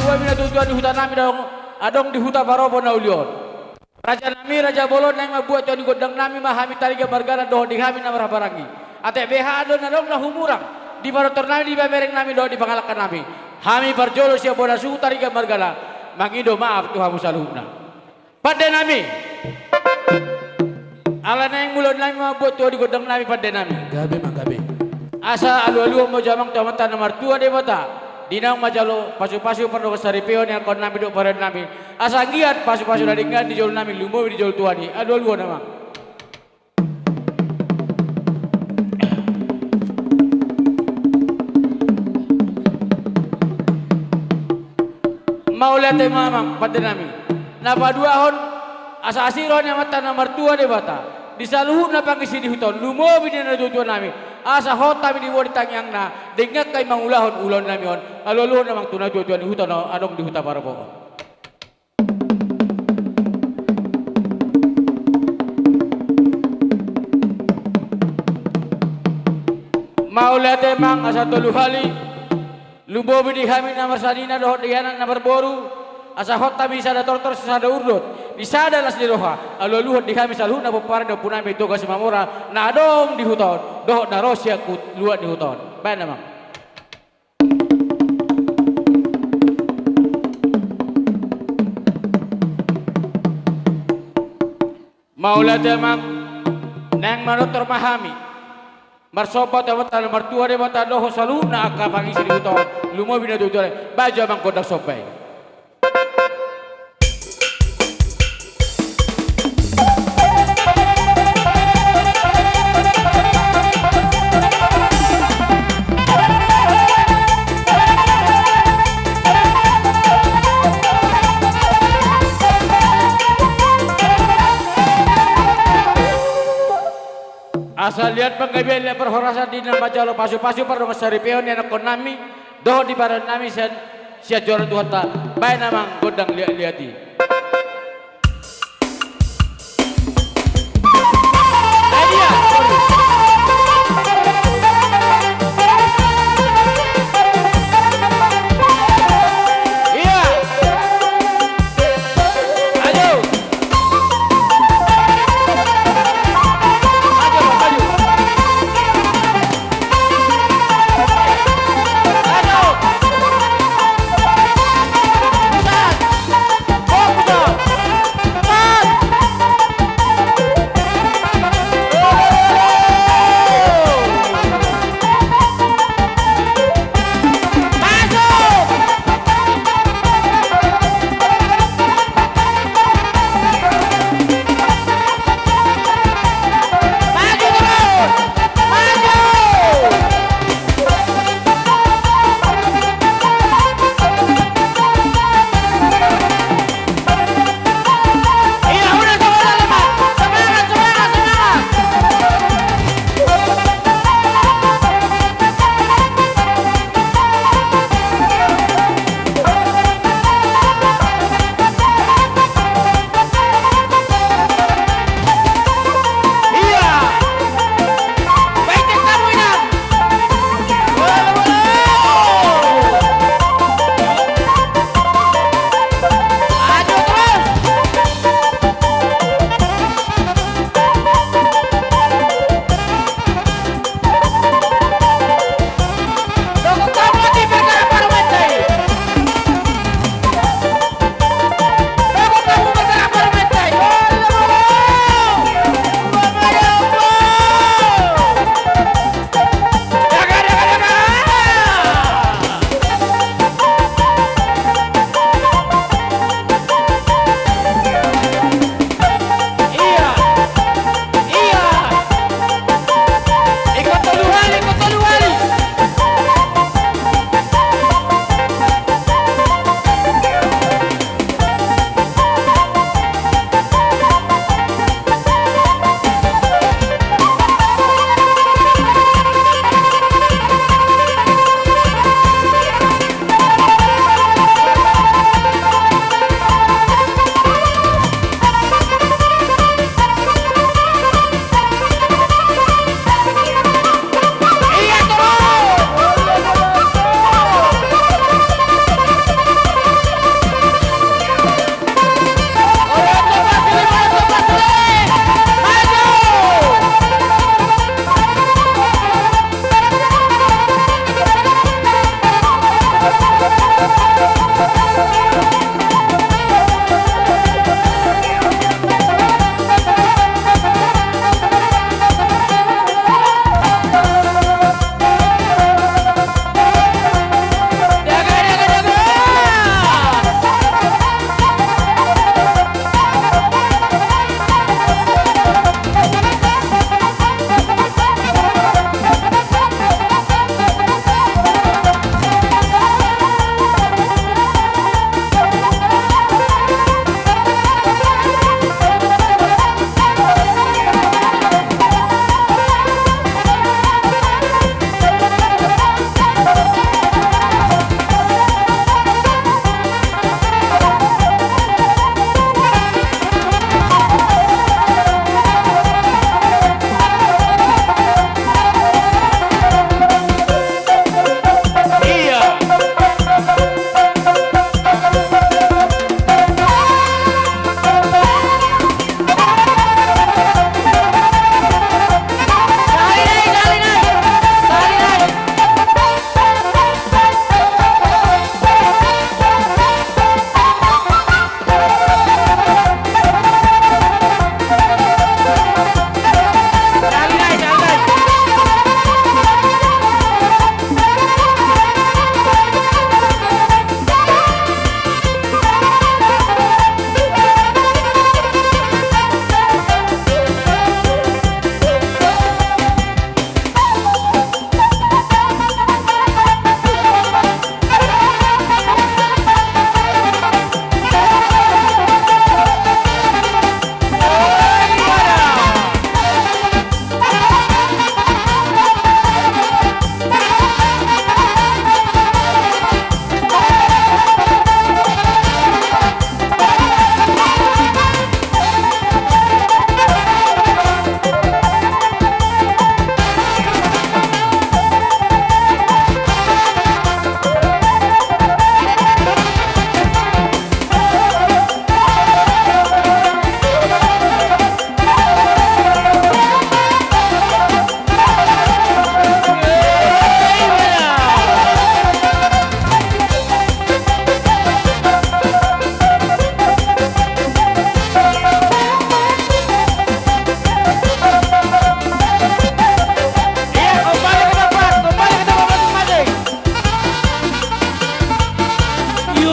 dua mina tujuan di hutan nami adong di hutan barobo na ulion. Raja nami raja bolon nang mabuat di godang nami mahami tariga margana doh di kami na marabarangi. Ate beha adon na dong na humurang di barotor nami di bamereng nami doh di pangalakan nami. Hami parjolo siya bola su tariga margana mangido maaf Tuhan musaluhna. Pada nami ala na yang mulon nami mabuat di godang nami pada nami. Gabe magabe. Asa alu-alu mo jamang tamatan nomor 2 de bata. Dinang majalo pasu-pasu perlu kesaripion yang kon nami do parad nami. Asa giat pasu-pasu dari ngan di jol nami lumo di jol tuani. Alu-alu nama. Maulate mamang pada nami. Napa 2 hon asa asiron yang mata nomor 2 de bata. Disaluhu na pangisi di hutan lumo bidina do tuan nami. Asa hota mi diwori tangyang na dengak kay mangulahon ulon nami on alolo namang tunay tuan di hutan anong di hutan para po. Maulate mang asa tuluhali lubobi di kami namar sadina doh dianan namar boru asa hota mi sada tortor sada urdot di sada las di roha aloluhon di kami saluh na popara do punami toga simamora na adong di hutan doh na rosya kut luat di hutan bae namang maulate mang nang manotor mahami marsobat awat nomor 2 de mata doh saluh na ka pangisi di hutan lumo bina tutore bajo mang kodak sopai. Asal lihat penggabian lihat perhorasan di nama jalo pasu-pasu pada ngasari peon yang nakon nami doh di badan nami sia juara Tuhan ta bae namang godang lihat-lihati.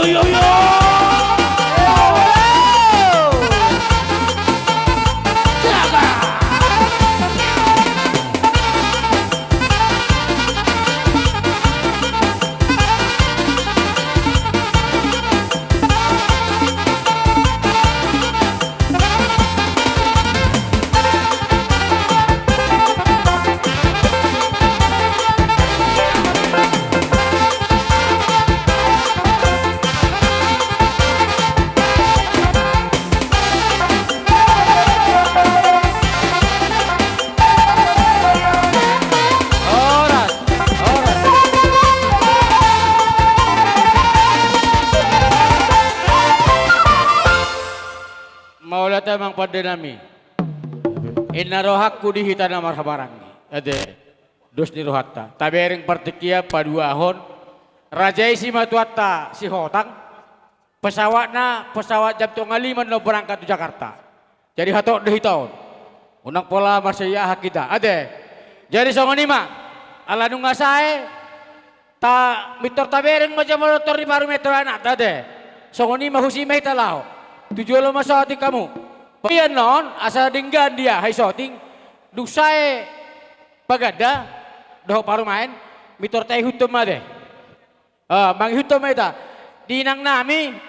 yo yo. Jaga. Oras, oras. Maula tamang padenami. Inarohakku di hitana marhabarangi. Ade. Dos ni rohatta. Tabering partikia paduahon. Rajai si matuatta si hotang. Pesawat jam 5 no berangkat ke Jakarta. Jadi hatok deh tahun. Unang pola masaya hak kita. Ade. Jadi songonima. Ala nunga sae. Ta mitor tabering macam motor di baru metro anak ade. Songonima husimeh talao. Tujuh lo masati kamu. Pian non asal dinggan dia hai shooting. Dusae pagada doh paru main mitor teh hutum ade. Bang hutum eta. Dinang nami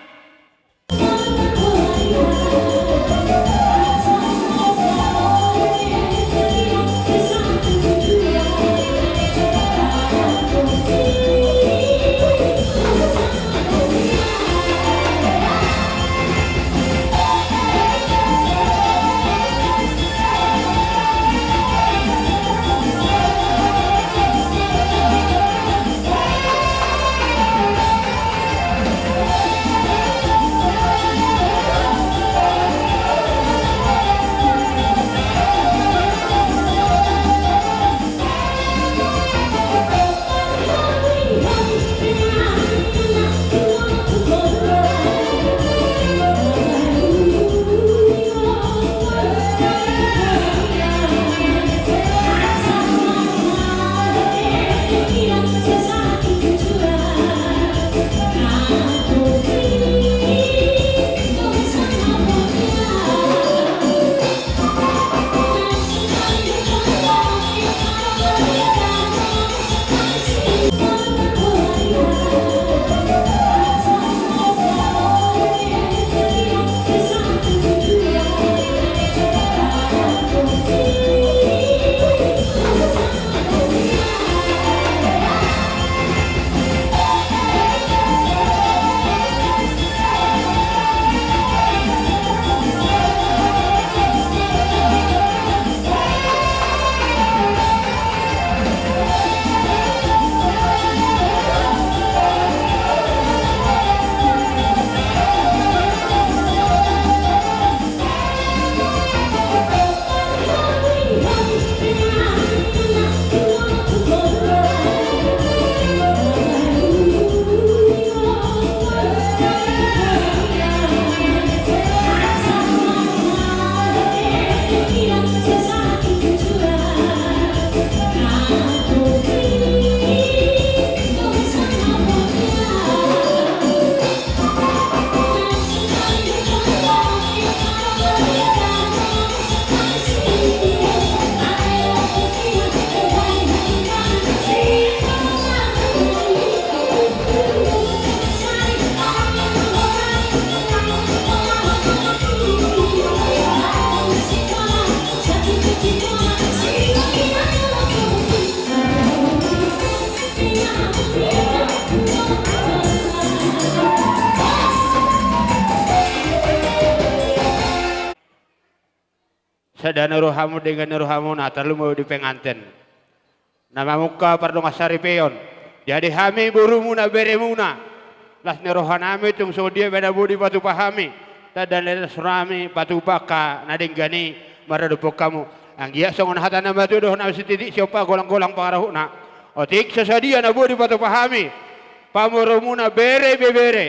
Sadana rohamu dengan rohamu na terlalu mau di pengantin. Nama muka pardong asari peon. Jadi hami burumuna beremuna. Las nerohanami tung so dia beda budi patu pahami. Tadan leda surami patu baka nadinggani maradupo kamu. Anggia songon hatana batu doh na sitidik siapa golang-golang parahuna. Otik sesadia na budi patu pahami. Pamurumuna bere bebere.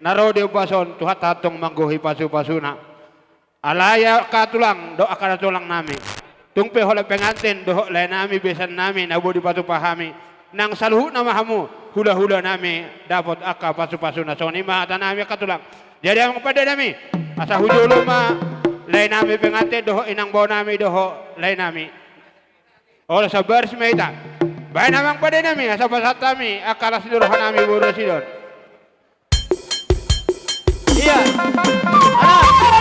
Naro dia pason tuhat hatong manggohi pasu-pasuna. Alaya katulang doa kana tulang nami. Tungpe hola pengantin doa lain nami besan nami nabu di patu pahami. Nang saluhu nama hamu hula-hula nami dapat aka pasu-pasu na soni mata nami katulang. Jadi ang pada nami asa hujulo ma lain nami pengantin doho inang bawa nami doho lain nami. Olah sabar semeta. Baik namang pada nami asa pasat nami akala seluruh nami buru sidon. Iya. Anak.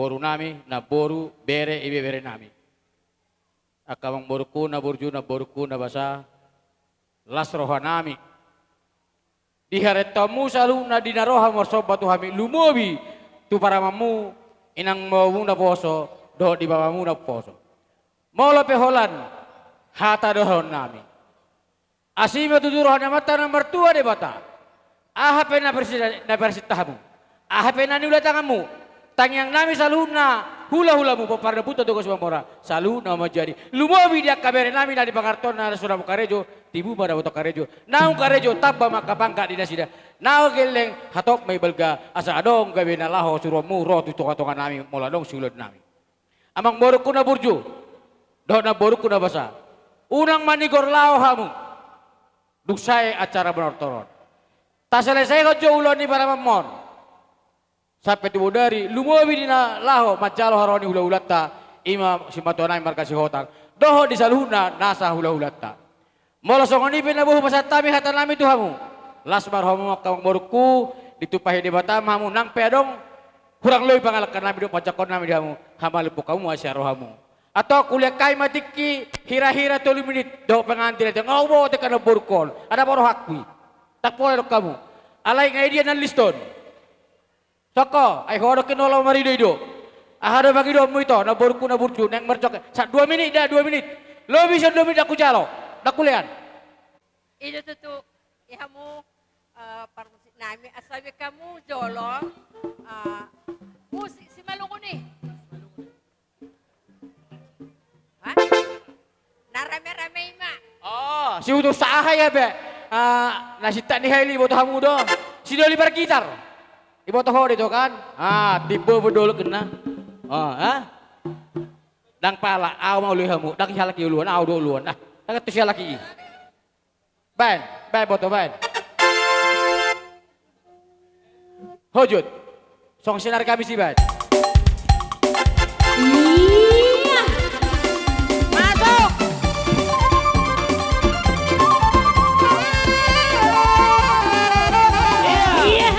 boru nami na boru bere ibe bere nami. Akamang boruku na boruku na basa las roha nami. Diharetamu salu na dinaroha morsoba tu hami lumobi tu para mamu inang mau na poso do di bawamu na poso. Molo peholan hata dohon nami. Asima tudurohan na mata na mertua de bata. Ahape na persitahamu. Ahape na niulatangamu. Tangyang nami saluna hula mu paparna puto to mora saluna majadi. Lumobi dia kabere nami na di pangarton na sudah karejo tibu pada boto karejo. Nau karejo tabba makapangka di dasida. Nau geleng hatop may balga asa adong gawe na laho suromu ro tu tonga nami moladong sulod nami. Amang borok na burju. Do na borok na basa. Unang manigor lao hamu. Duksay acara benortoron. Tak selesai ko jo ulon ni para mamon. Sampai tibu dari lumobi dina laho macalo haroni hula-hulata ima simatonai markasi hotang doho di saluna nasa hula-hulata molo songoni pina buhu pasatami hatan nami tuhamu lasmar homo kawang boruku ditupahi di batam hamu nang pedong kurang lebih pangalakan nami do pacakon nami dihamu hamalipu kamu asya rohamu atau kuliah kai matiki hira-hira 30 menit do pengantin aja ngobo tekan borukon ada boro hakwi tak boleh kamu alai ngai dia nan liston Soko, ay horo kinolo marido ido. Ahado bagi do mu ito, na borku na burcu, neng mercok. Sa 2 menit dah 2 menit. Lo bisa 2 menit aku calo. Dakulian. Ito tutu, ihamu parang nami asabi kamu jolo. Si malungo ni. Ha? Narame-rame ima. Oh, si utus sahay ya be. Nasita ni Hailey boto hamu do. Si Doli par gitar. Ibu tahu itu kan? Tipe bedol kena. Dang pala, aw mau lihamu, dang siya laki uluan, aw do uluan. Dang itu siya laki. Ben boto ben. Hojut. Song sinar kami si ben. Iya. Masuk. Iya.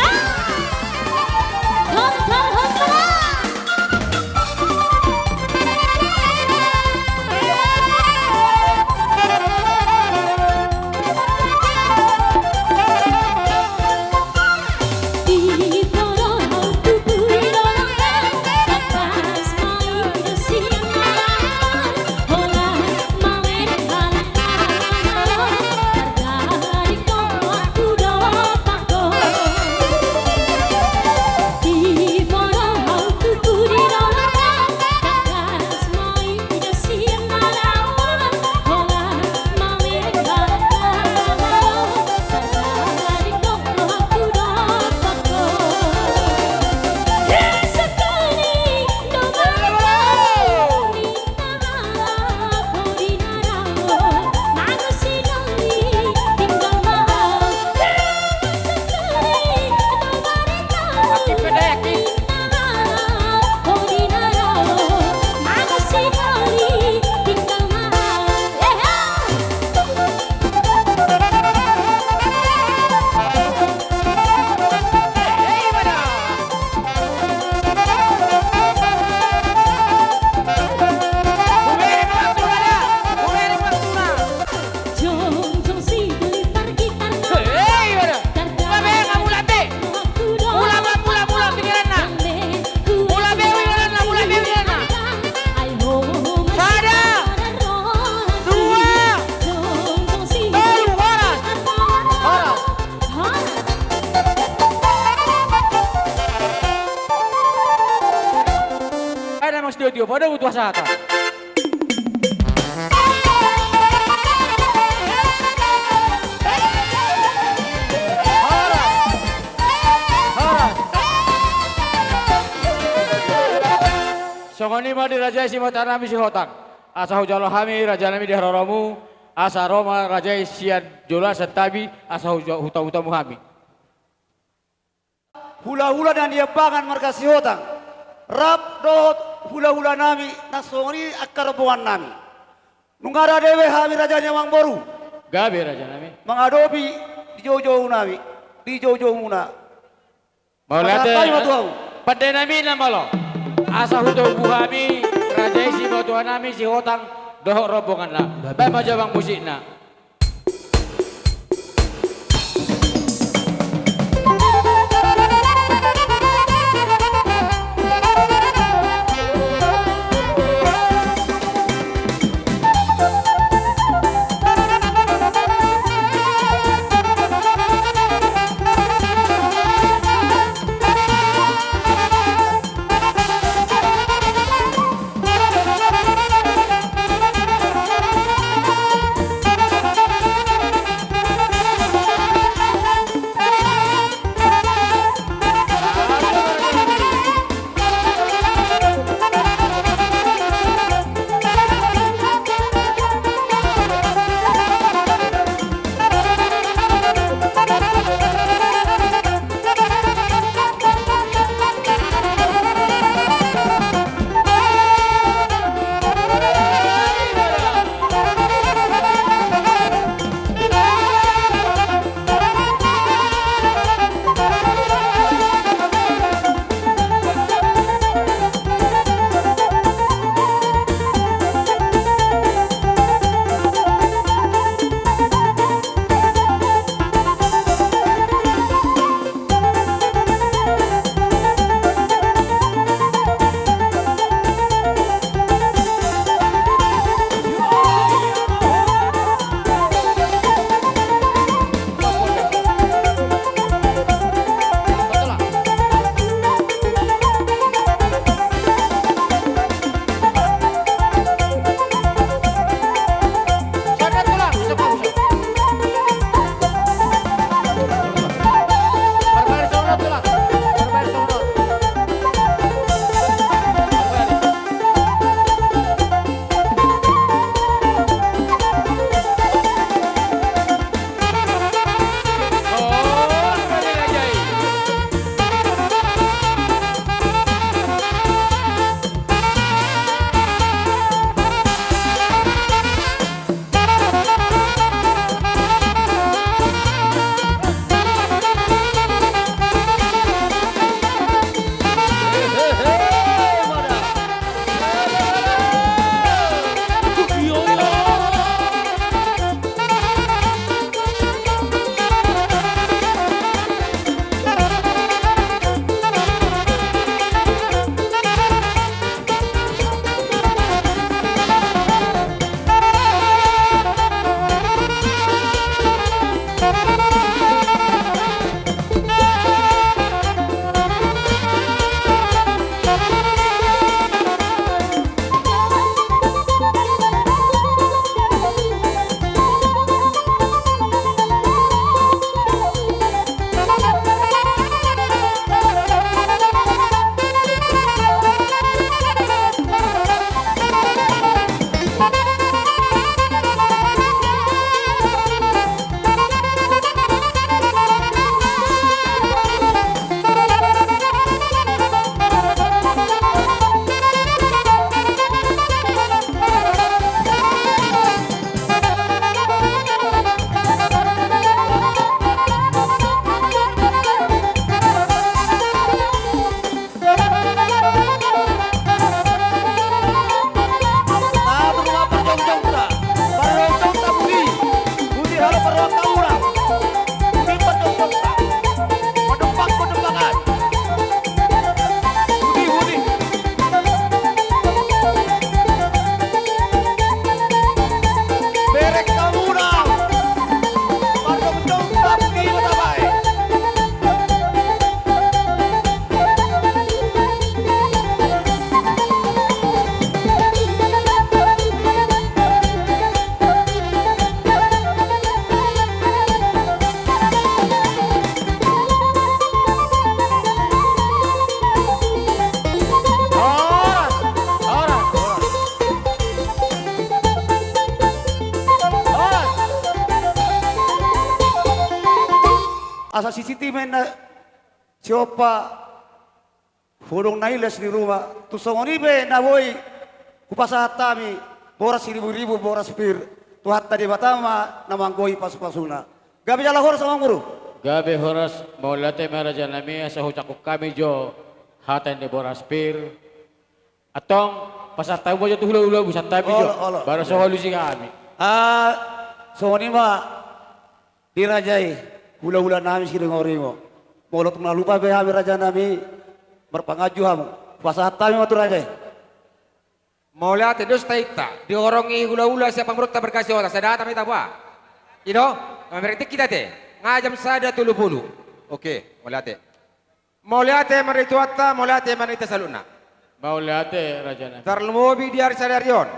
studio pada butuh sata. Songoni madi raja isi matana misi hotang. Asa hujalo hami raja nami di hararamu. Asa Roma raja isian jola setabi asa hutamu hami. Hula-hula dan dia bangan markasi hotang. Rap dohot hula-hula nami nasongoni akar buan nami. Nungara dewe hami rajanya mang boru. Gabe raja nami. Mengadopi di jauh-jauh nami. Di jauh-jauh muna. Mau lihat pada nami nama lo. asa huto buhami raja isi batuan nami si hotang dohok rombongan lah. Baik majawang musik na. asa CCTV na siopa furong nailes di rumah tu songonibe na boy kupasatami boras ribu-ribu boras pir tu hatta di batama na manggoi pas-pasuna gabi jala hor sama guru gabi horas maulate marajan nami asa hucakuk kami jo hatan di boras pir Atong pasar tahu aja tuh hula-hula busan tapi jo. Olo. Baru solusi kami. Soni mah dirajai hula-hula nami sini ngori mo. Molot lupa be hami raja nami berpangaju hamu. Pasar tami matu rajai. Mau lihat itu taita diorongi hula-hula siapa menurut tak berkasih orang sadar tapi tak apa. Mereka kita teh ngajam sada 30. Oke, mau lihat teh. Mau lihat teh meritu atta, mau lihat teh manita saluna. Mau lihat raja nami. Terlemobi di hari sadarion.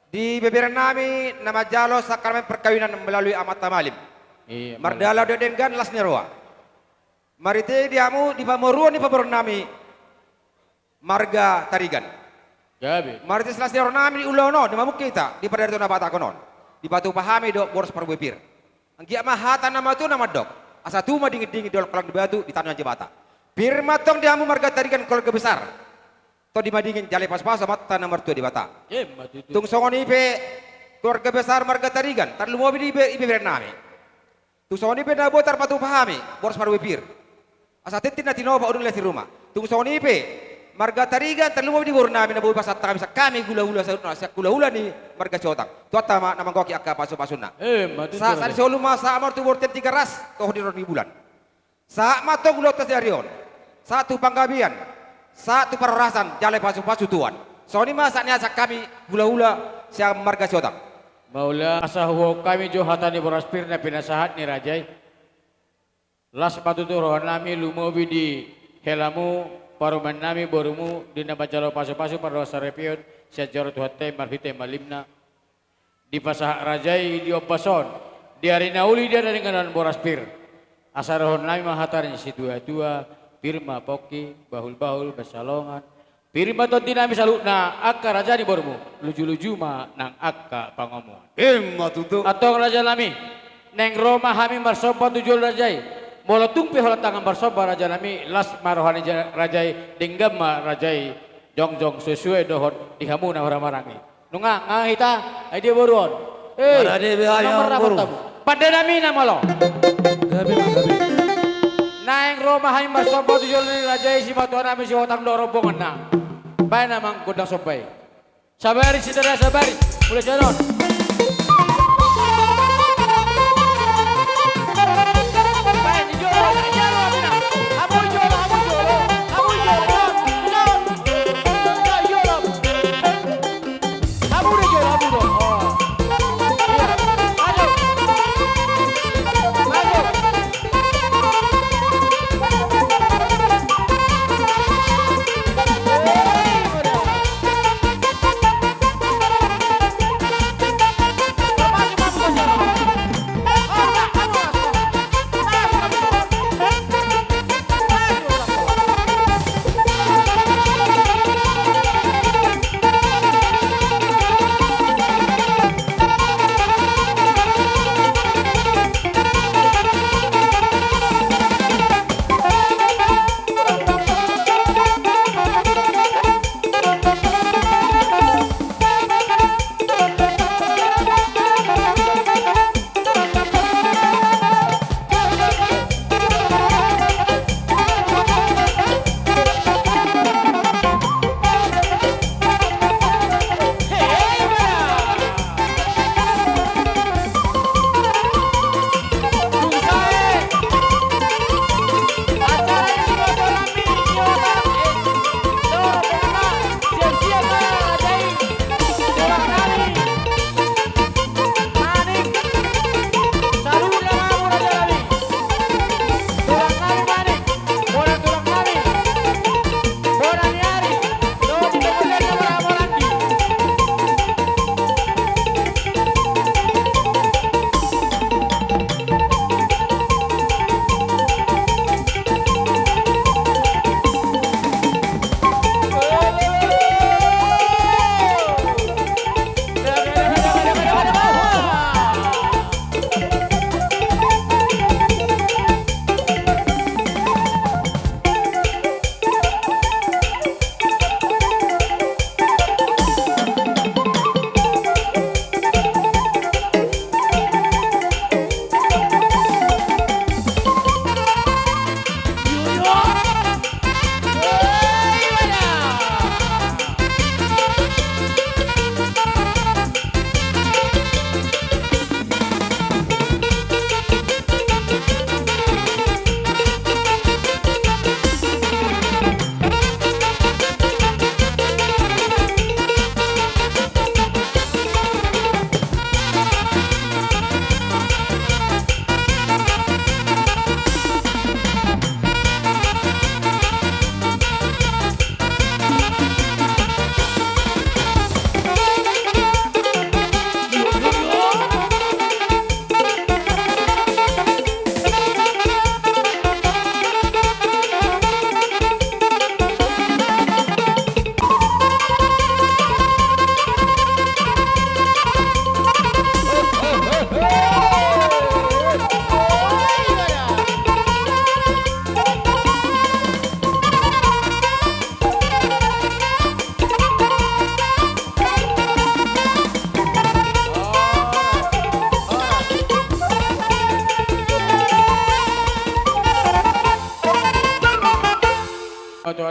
Di beberan nami nama jalo sakramen perkawinan melalui amat tamalim. Iya. Mardala dedengan las nerwa. Marite diamu di pamoruan di pamoruan nami marga tarigan. Gabi. Marite selas nerwa nami di ulono di mamuk kita di pada itu nabata konon. Di batu pahami dok boros perbepir. Anggia mahata nama tu nama dok. Asa tu mah dingin di kolam di batu di tanah jebata. Bir matong diamu marga tarigan keluarga besar. To di madingin jale pas-pas sama tanah mertua di bata. Matu tu. Tung songon ipe keluarga besar marga tarigan. Tarlu mobil ipe berenami. Tung songon ipe nabo tar patu pahami boros perbepir. Asa titin na tinova udung lesi rumah. Tung songon ipe marga tarigan terlalu mau diburu nami na buat pasat kami kami gula-gula sa gula-gula ni marga cotang. Tuat tama nama goki akka pasu-pasuna. Matu tu. Sa sari solu masa amar tu borten 3 ras toh di bulan. Sa mato gulotas darion. Satu panggabian. Satu perarasan jale pasu-pasu tuan. Soni masa ni asa kami gula-gula sia marga cotang. Maula asahu kami jo hatani boraspir na pinasahat ni rajai. Las patu tu rohan nami lumobi di helamu paruman nami borumu di nabajalo pasu-pasu pada sarepion sejarah tuhate marhite malimna di pasah rajai di opason di hari nauli dia dari dengan boraspir asarohon nami mahatarin si dua firma poki bahul besalongan firma tonti nami salutna akka raja di borumu luju-luju ma nang akka pangomuan Matu tu. atau raja nami neng Roma hami marsopan tujuh rajai molo tumpi hola tangan barsoba raja nami las marohani rajai dinggam ma rajai jongjong sesuai dohon dihamuna orang marangi nunga ngahita ai dia boruon Marade behaya boru. pada nami nama lo naeng Roma hami marsoba tujuh rajai si batu nami si otang do rombongan na bae namang godang sopai sabari saudara sabari mulai jalan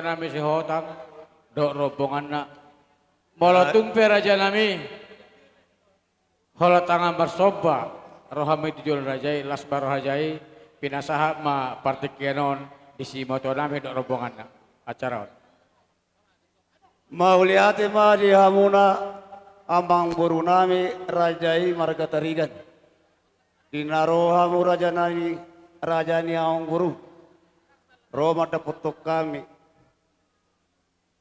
nami si Hotang, dok rombongan na. Molotung pe raja nami, hola tangan bersoba, rohami tujuan rajai, las baru rajai, pinasaha ma partik kenon, isi moto nami dok rombongan na. Acara. Mauliati ma di hamuna ambang buru nami rajai marga tarigan. Dinarohamu raja nani raja ni aong buru. Roma daputok kami.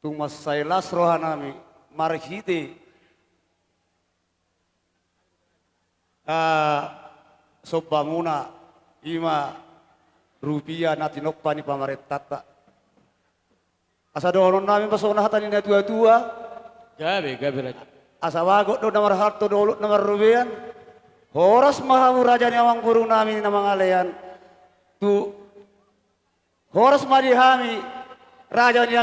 Tumas sailas rohanami marhite. Sobamuna ima rupiah natinokpa ni pamaretata. Asa doon namin pasona hatan ni tua-tua. Gabi raja. Asa wagot do namar harto do namar rubian. Horas mahamu raja ni awang guru namin na mga alayan. Tu horas marihami raja ni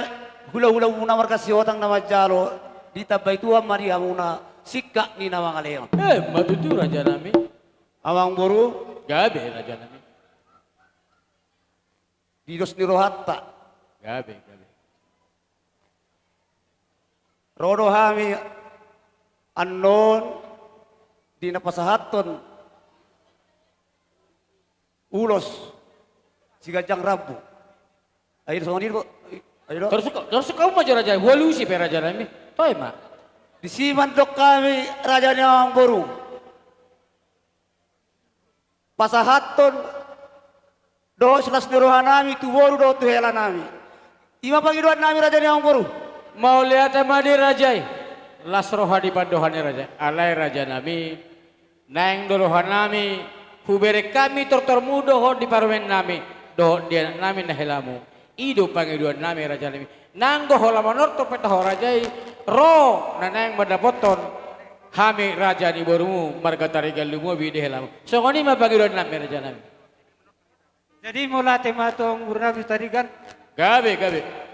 hula-hula muna markasi otang na majalo. Ditabay tuwa marihamu na sikka ni na mga alayan. Matutu raja nami. Awang guru Gabi raja nami. didos ni rohatta. Gabi. Rodo hami anon di napasahaton ulos sigajang rabu. Ayo sama diri kok. Ayo. Terus kau mau raja, walusi pe raja nami. Toy ma. Di simandok kami rajanya ang boru. Pasahaton do selas nirohan nami tu boru do tu hela nami. Ima pangiduan nami rajanya ang boru. Mau lihat madi rajai, las roha di pandohani raja, alai raja nami, naeng dolohan nami, hubere kami tortor mudo ho di parwen nami, do dia nami nahelamu, idu pangiduan nami raja nami, nanggo hola manorto petaho rajai, ro naeng madapoton, hami raja ni borumu, marga tarigal lumu bide helamu, so koni ma pangiduan nami raja nami. Jadi mula tema tong Gurnabi tadi kan Gabe.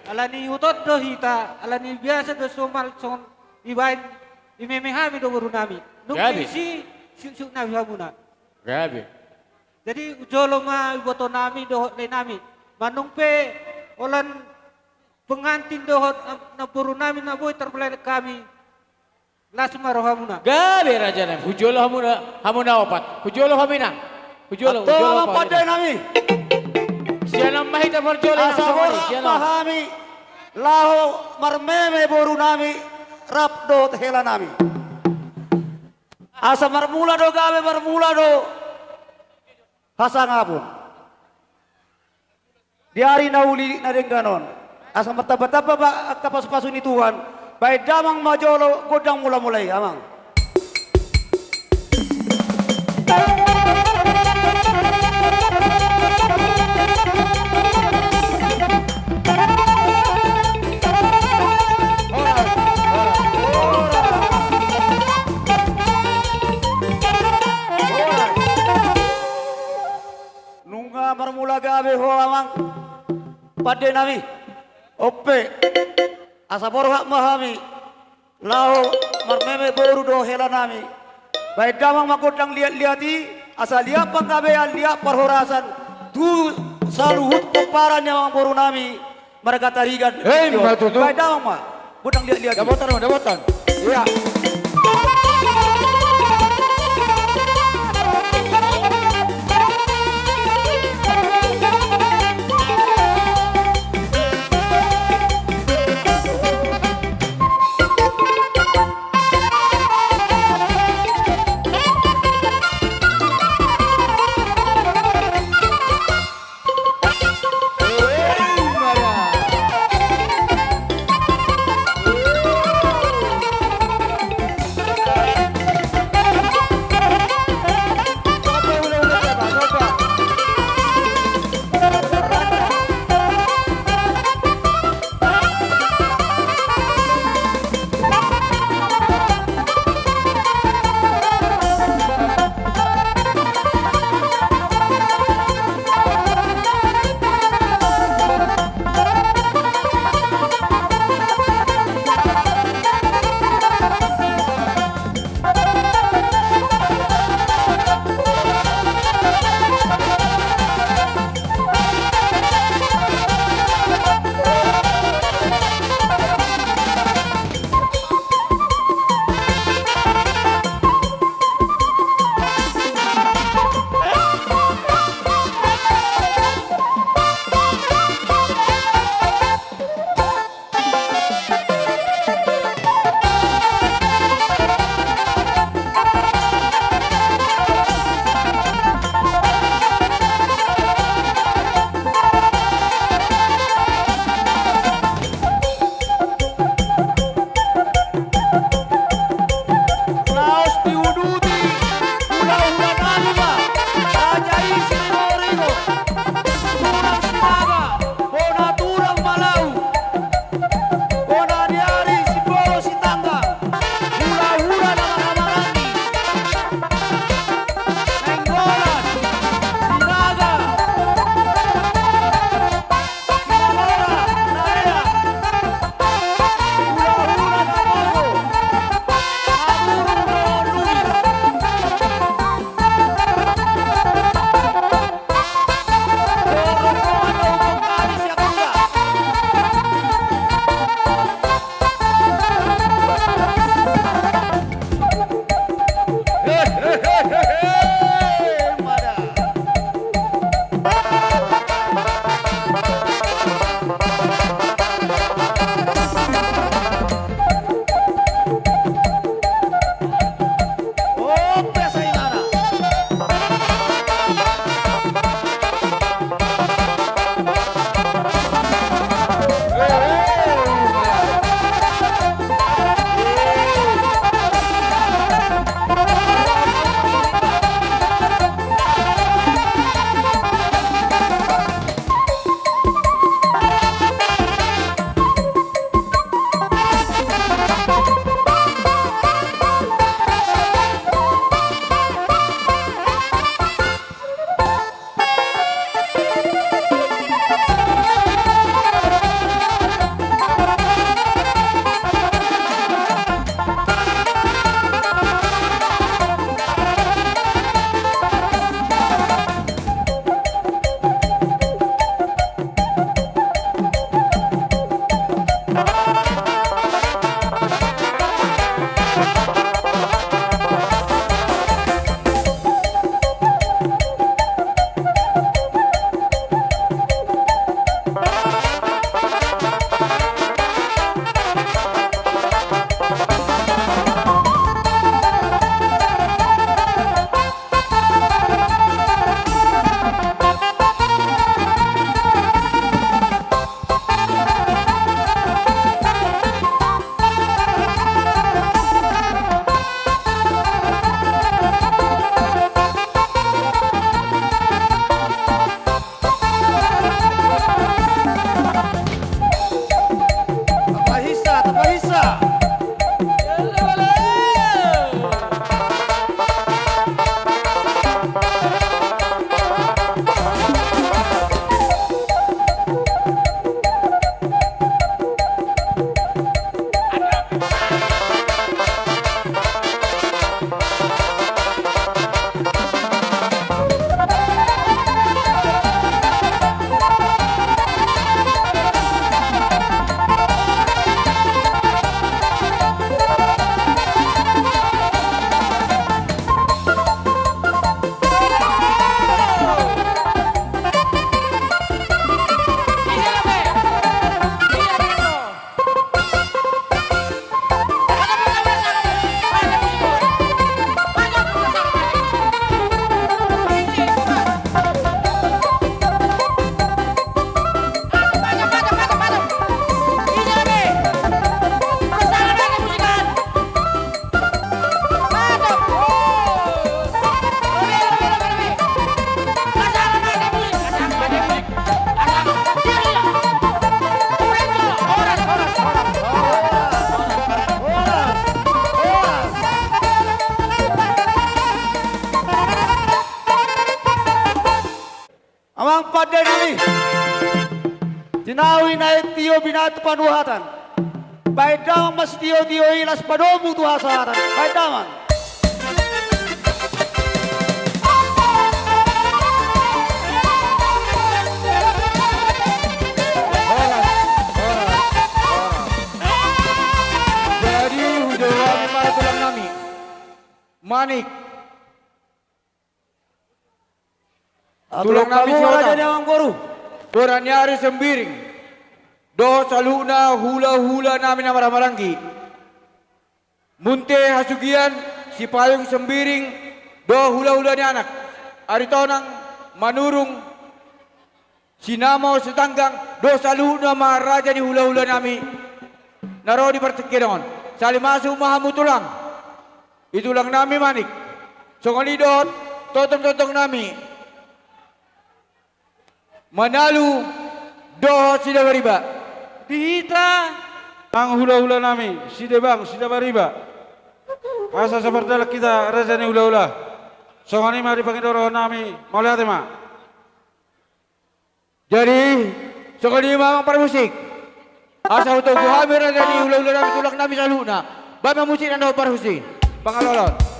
alani utot do hita alani biasa do somal son ibain imemehami do Gurnabi. Gabi. Nung si syuk nabi hamuna. Gabe. Jadi ujolo ma iboto nami do le nami. Manung pe olan pengantin do na puru nami na boy terbelai kami. Lasma rohamuna. Gabe raja nami, hujolo hamuna opat, hujolo hamina, hujolo. Ato ang paday nami. Siya nang mahita marjolo ng Asabor somali, siya nang. mahami laho marmeme boru nami rapdo hela nami. Asa marmula do gabe marmula do hasangapun. Diari nauli na rin ganon. Asa mataba-taba ba kapas-paso ni Tuhan. Bay damang majolo godang mula-mulay amang. Marmula gabe ho amang pade nami oppe asapor hak mahami lao marmeme boru do hela nami baik damang makodang lihat-lihati asa lihat panggabean lihat perhorasan tu saluhut koparan yang boru nami mereka tarigan Matutu. baik damang mah kodang lihat-lihati Dabotan. Iya. dio binatu panuhatan. Baik daman mas dio ilas padomu tuha sahatan. Baik daman. Jadi hujawa para tulang nami. Manik. Tulang nami kamu siota. raja nyawang boru. Orang nyari sembiring. Do saluna hula-hula nami nama ramalangi. Munte hasugian si payung sembiring do hula-hula ni anak. Aritonang manurung sinamo setanggang do saluna raja ni hula-hula nami. Naro di pertikiran. Salimasu mahamu tulang. Itulang nami manik. Songonidot totong-totong nami. Manalu dohot sida bariba. Dihita ang hula-hula nami, sida bang, sida bariba. Asa seperti kita raja ni hula-hula. Songani mari pangidoro nami, mau lihat ma. Jadi sokoni mamang para musik. Asa uto ko hamir na ni hula-hula nami tulak nami sa luna. Ba musik na daw para musik. Pangalolot.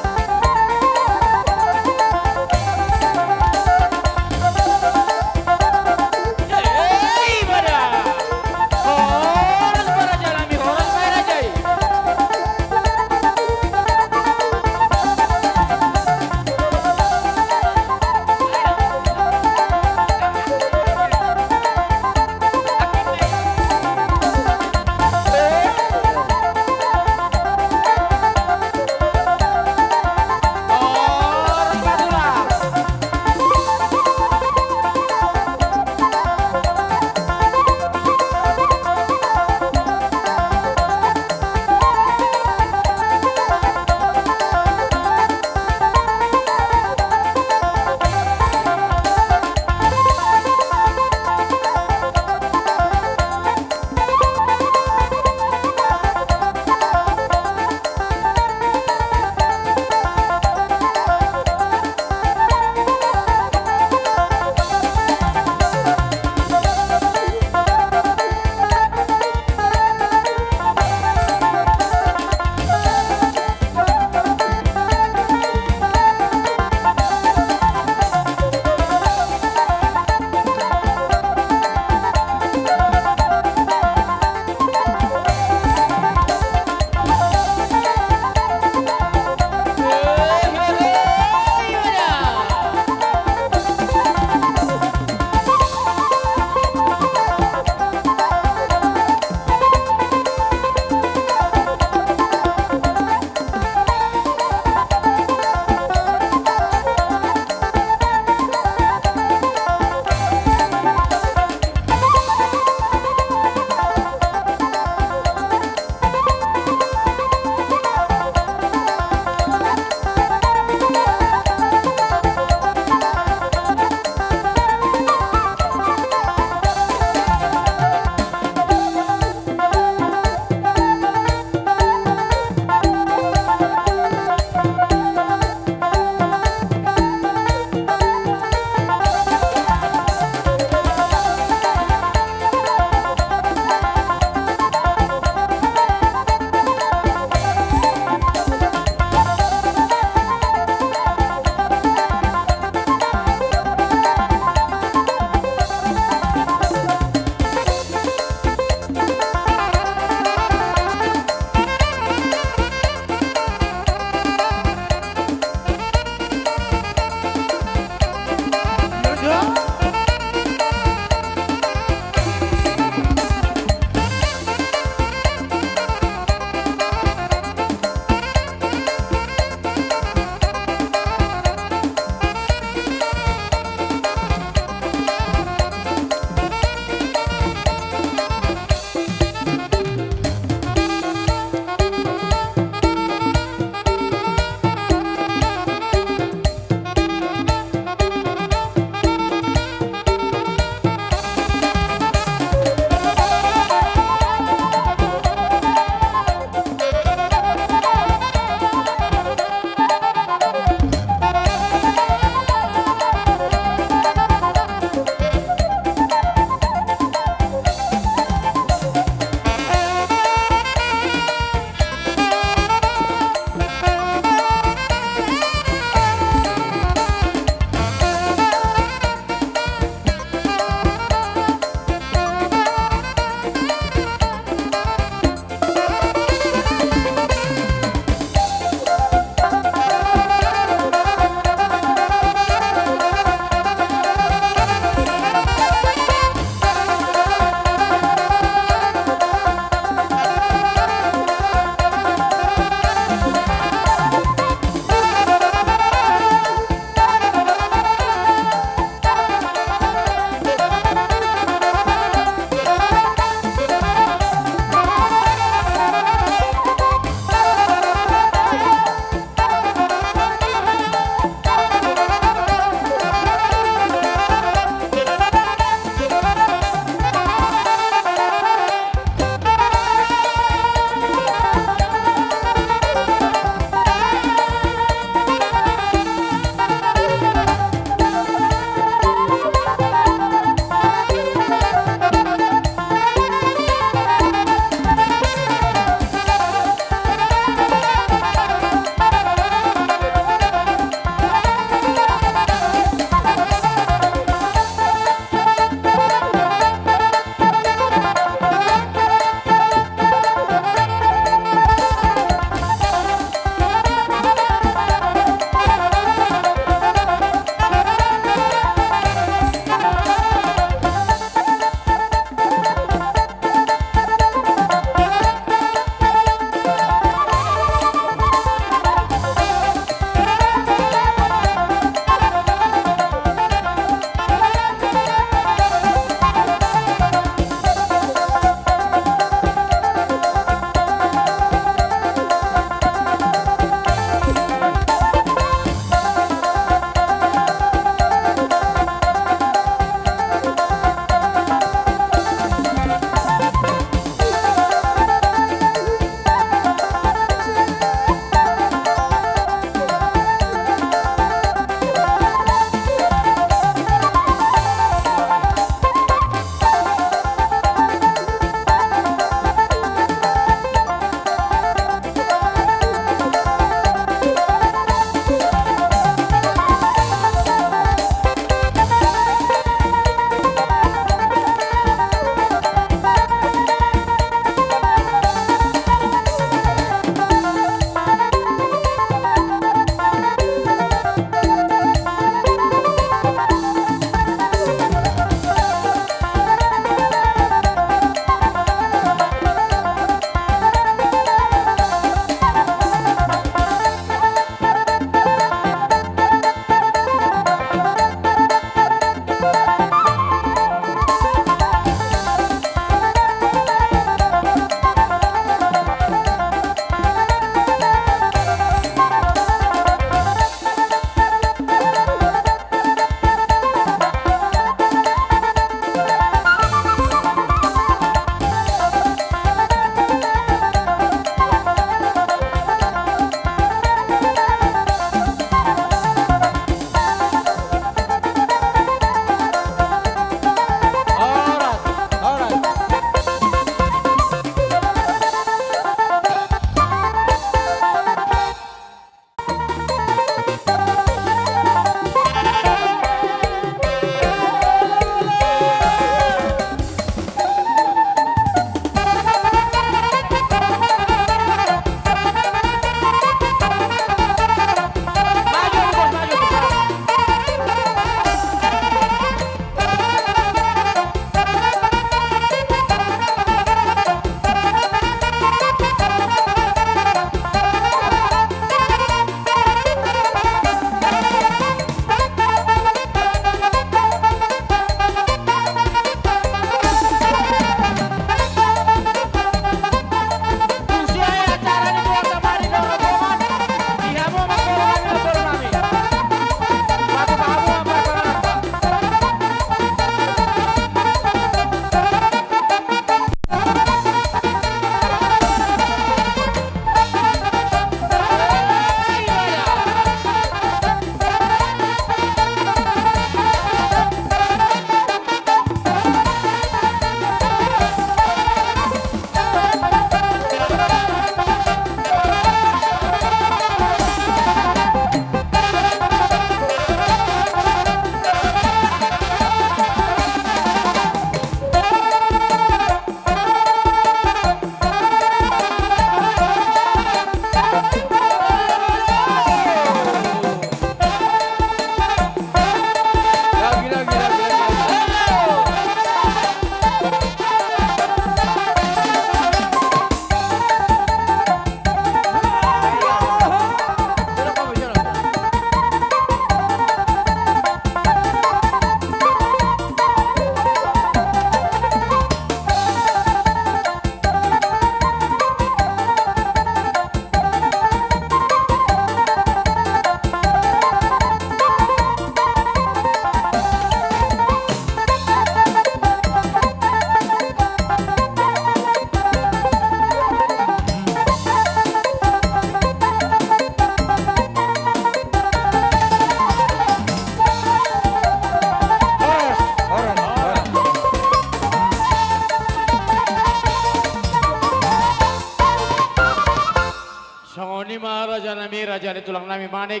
ada tulang nami manik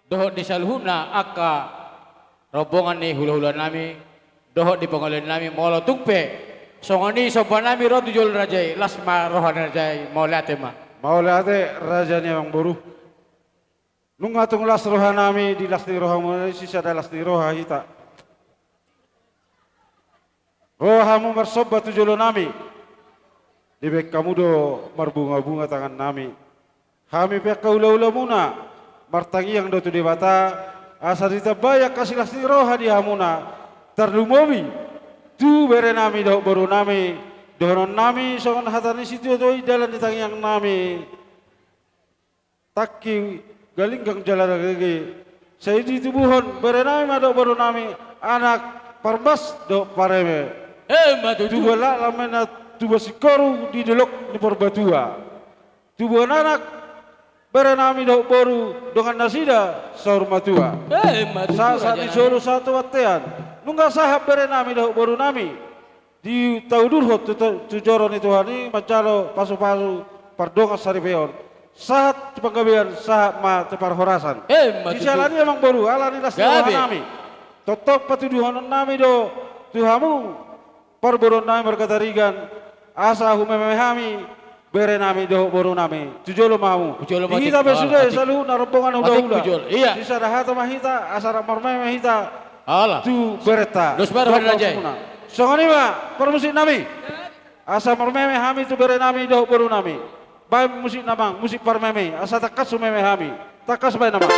dohot di salhuna aka rombongan ni hula-hula nami dohot di pengalian nami molo tungpe songoni sopan nami roh tujul rajai lasma rohan rajai mau lihat ma Mau lihat raja ni yang baru. Nung atung las roha nami di las ni roha mo sisa da las ni roha hita. Rohamu marsoba tujulo nami. Dibek kamu do marbunga-bunga tangan nami. Kami pek kaula-ula muna. Martangi yang do tu debata. Asal dita bayak kasih las ni roha di hamuna. Terlumobi. Tu bere nami do baru nami. Dohonon nami songon hatani situ doi dalan di tangi yang nami. Taki galinggang jalan lagi. Saya di tubuhon bere nami mado baru nami. Anak parbas do pareme. matu tu Tubuh lah lamena tubuh sikoru di delok di perbatua. Tubuh anak berenami dok baru dengan nasida saur matua. matu Saat di solo satu watean. Nungga sahab berenami dok baru nami. Di tahu durhot tujoron itu hani macalo pasu-pasu pardongas saribeon. Saat penggabian saat ma tepar horasan. matu Di jalani emang baru alani las Gabi. nami. Totok patuduhan nami do tuhamu parboron nami berkata rigan asa humemehami bere nami do boru nami tujolo mau Tujolo mati. hita besuda Mati. selalu narombongan Mati udah tujol, iya. di sadahata mahita asara marmeme hita alah tu bereta Dos baru hari rajai. songoni ma per musik nami asa marmeme hami tu bere nami do boru nami bae musik namang musik parmeme asa takas sumeme hami takas bae namang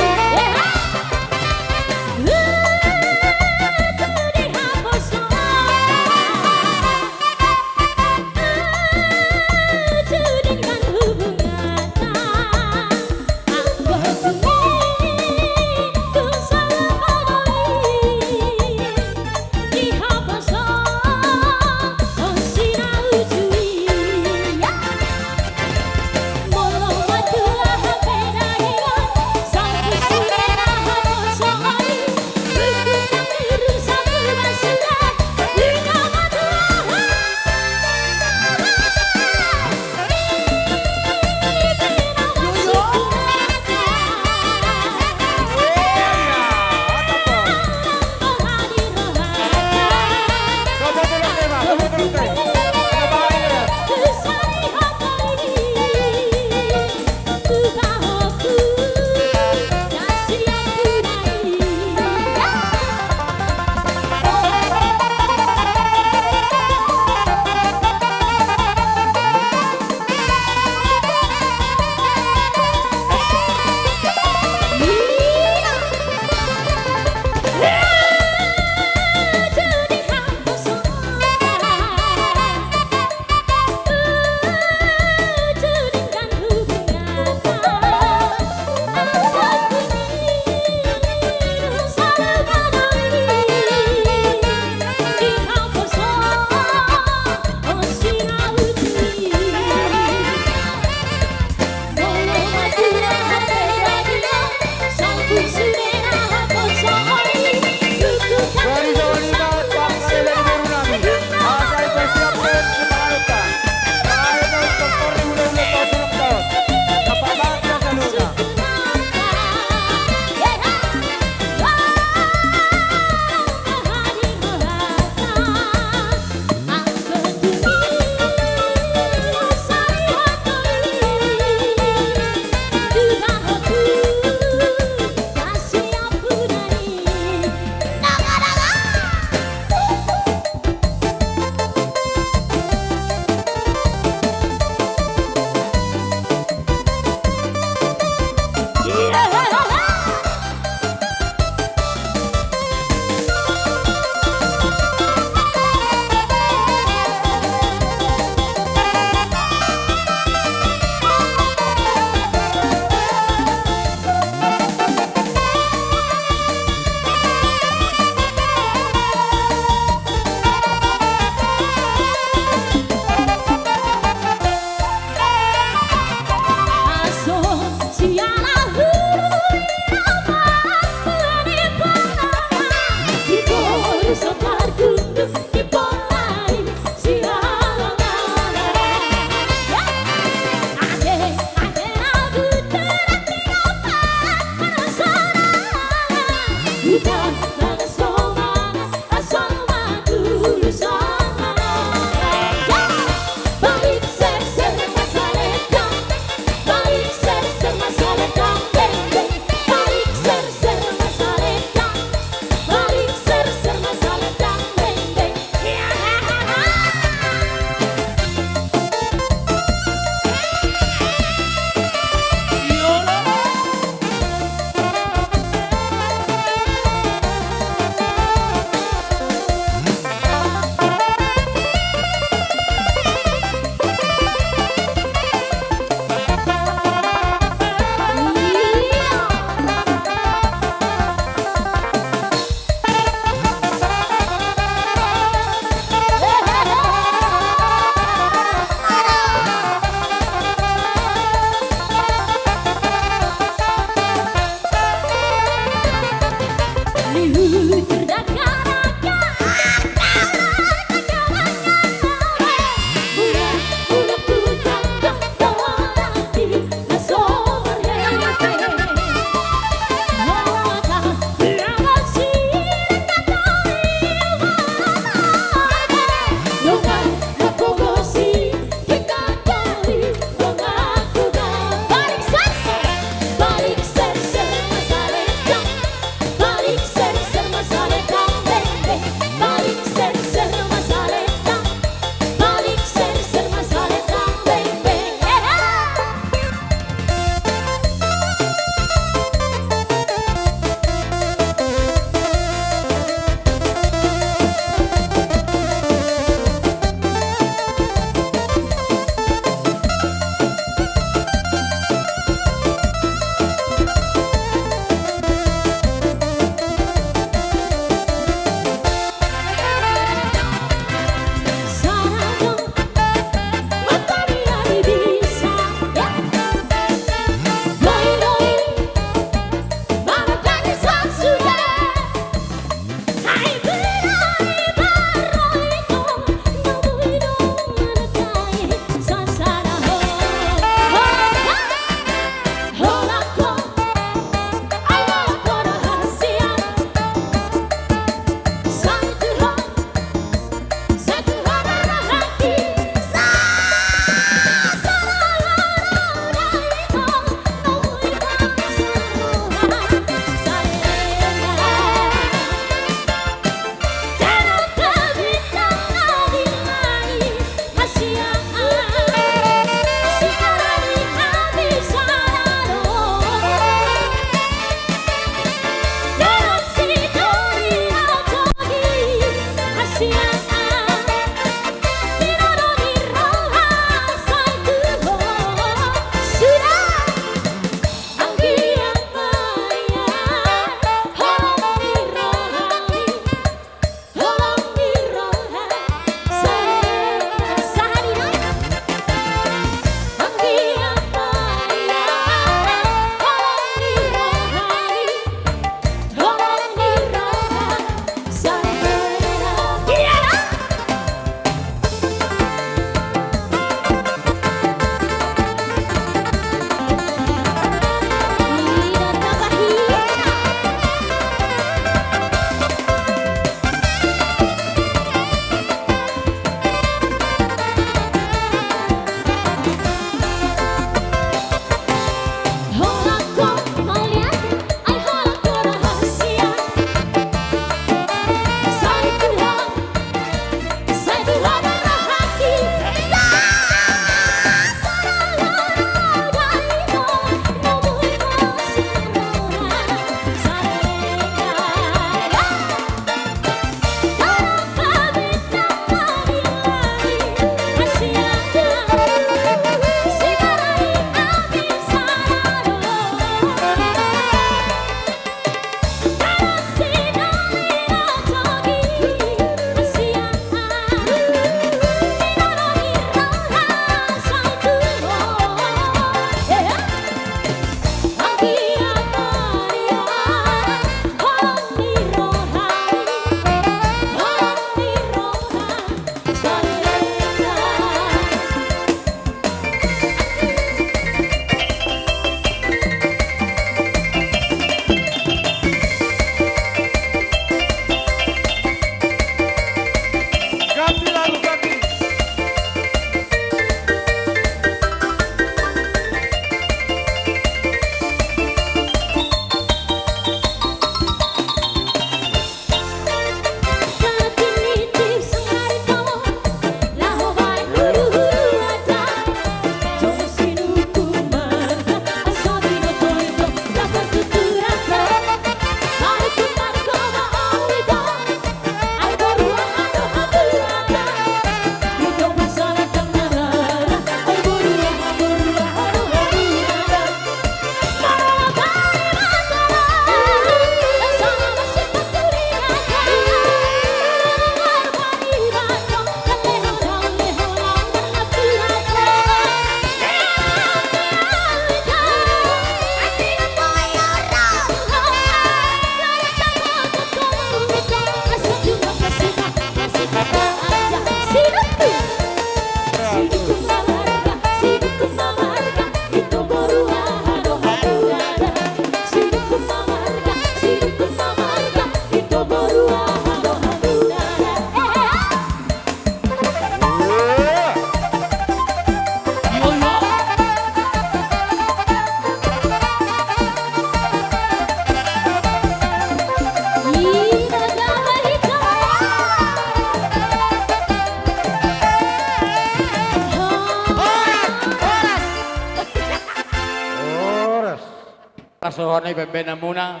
Pasohonay pembena muna.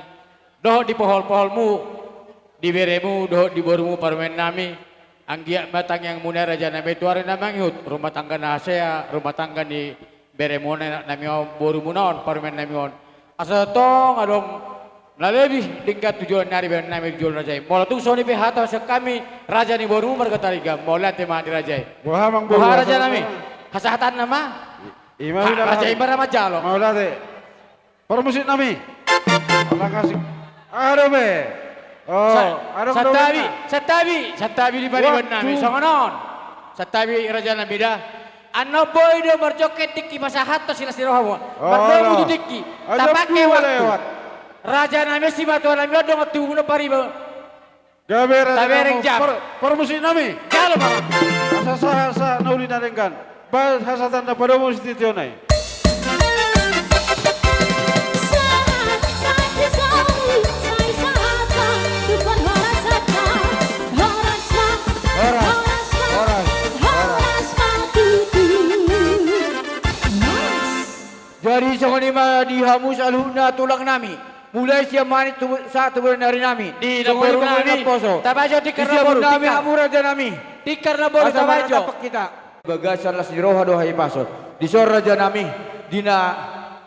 Doho di pohol-poholmu, di beremu, doho di borumu parmen nami. Anggia batang yang muna raja nami tuare namang yut. Rumah tangga nasea, rumah tangga di beremu nami borumu naon parmen nami on. Asa tong adong nalebih tingkat tujuan nari ben nami jual rajai. Mola tu soni pe hata sa kami raja ni borumu margatariga. Mola tema di rajai. Wah mang Buha raja nami. Hasahatan nama. Ima udah Raja ibarat majalo. mau lade. Permusit nami. Allah kasih. Aduh be. Oh, aduh Satabi di bariban nami. Songonon. Satabi raja nami dah. Ano boy do marjoket dikki masahat to sila sirohawo. Mardomu dikki. Tapake waktu. Raja nami si batu nami do ngatuno paribo. Tabereng jam. Permusit nami. Jalo mama. Asa nauli narengkan. Bal hasatan na pada mo sitionay. Jadi songonima dihamus alhuna tulang nami. Mulai siap manit saat tubuh dari nami. Di naboru nami. Tabajo tikar naboru nami hamura nami. Tikar naboru tabajo. Kita. Bagasan las diroha dohai pasol. Di sor raja nami. Dina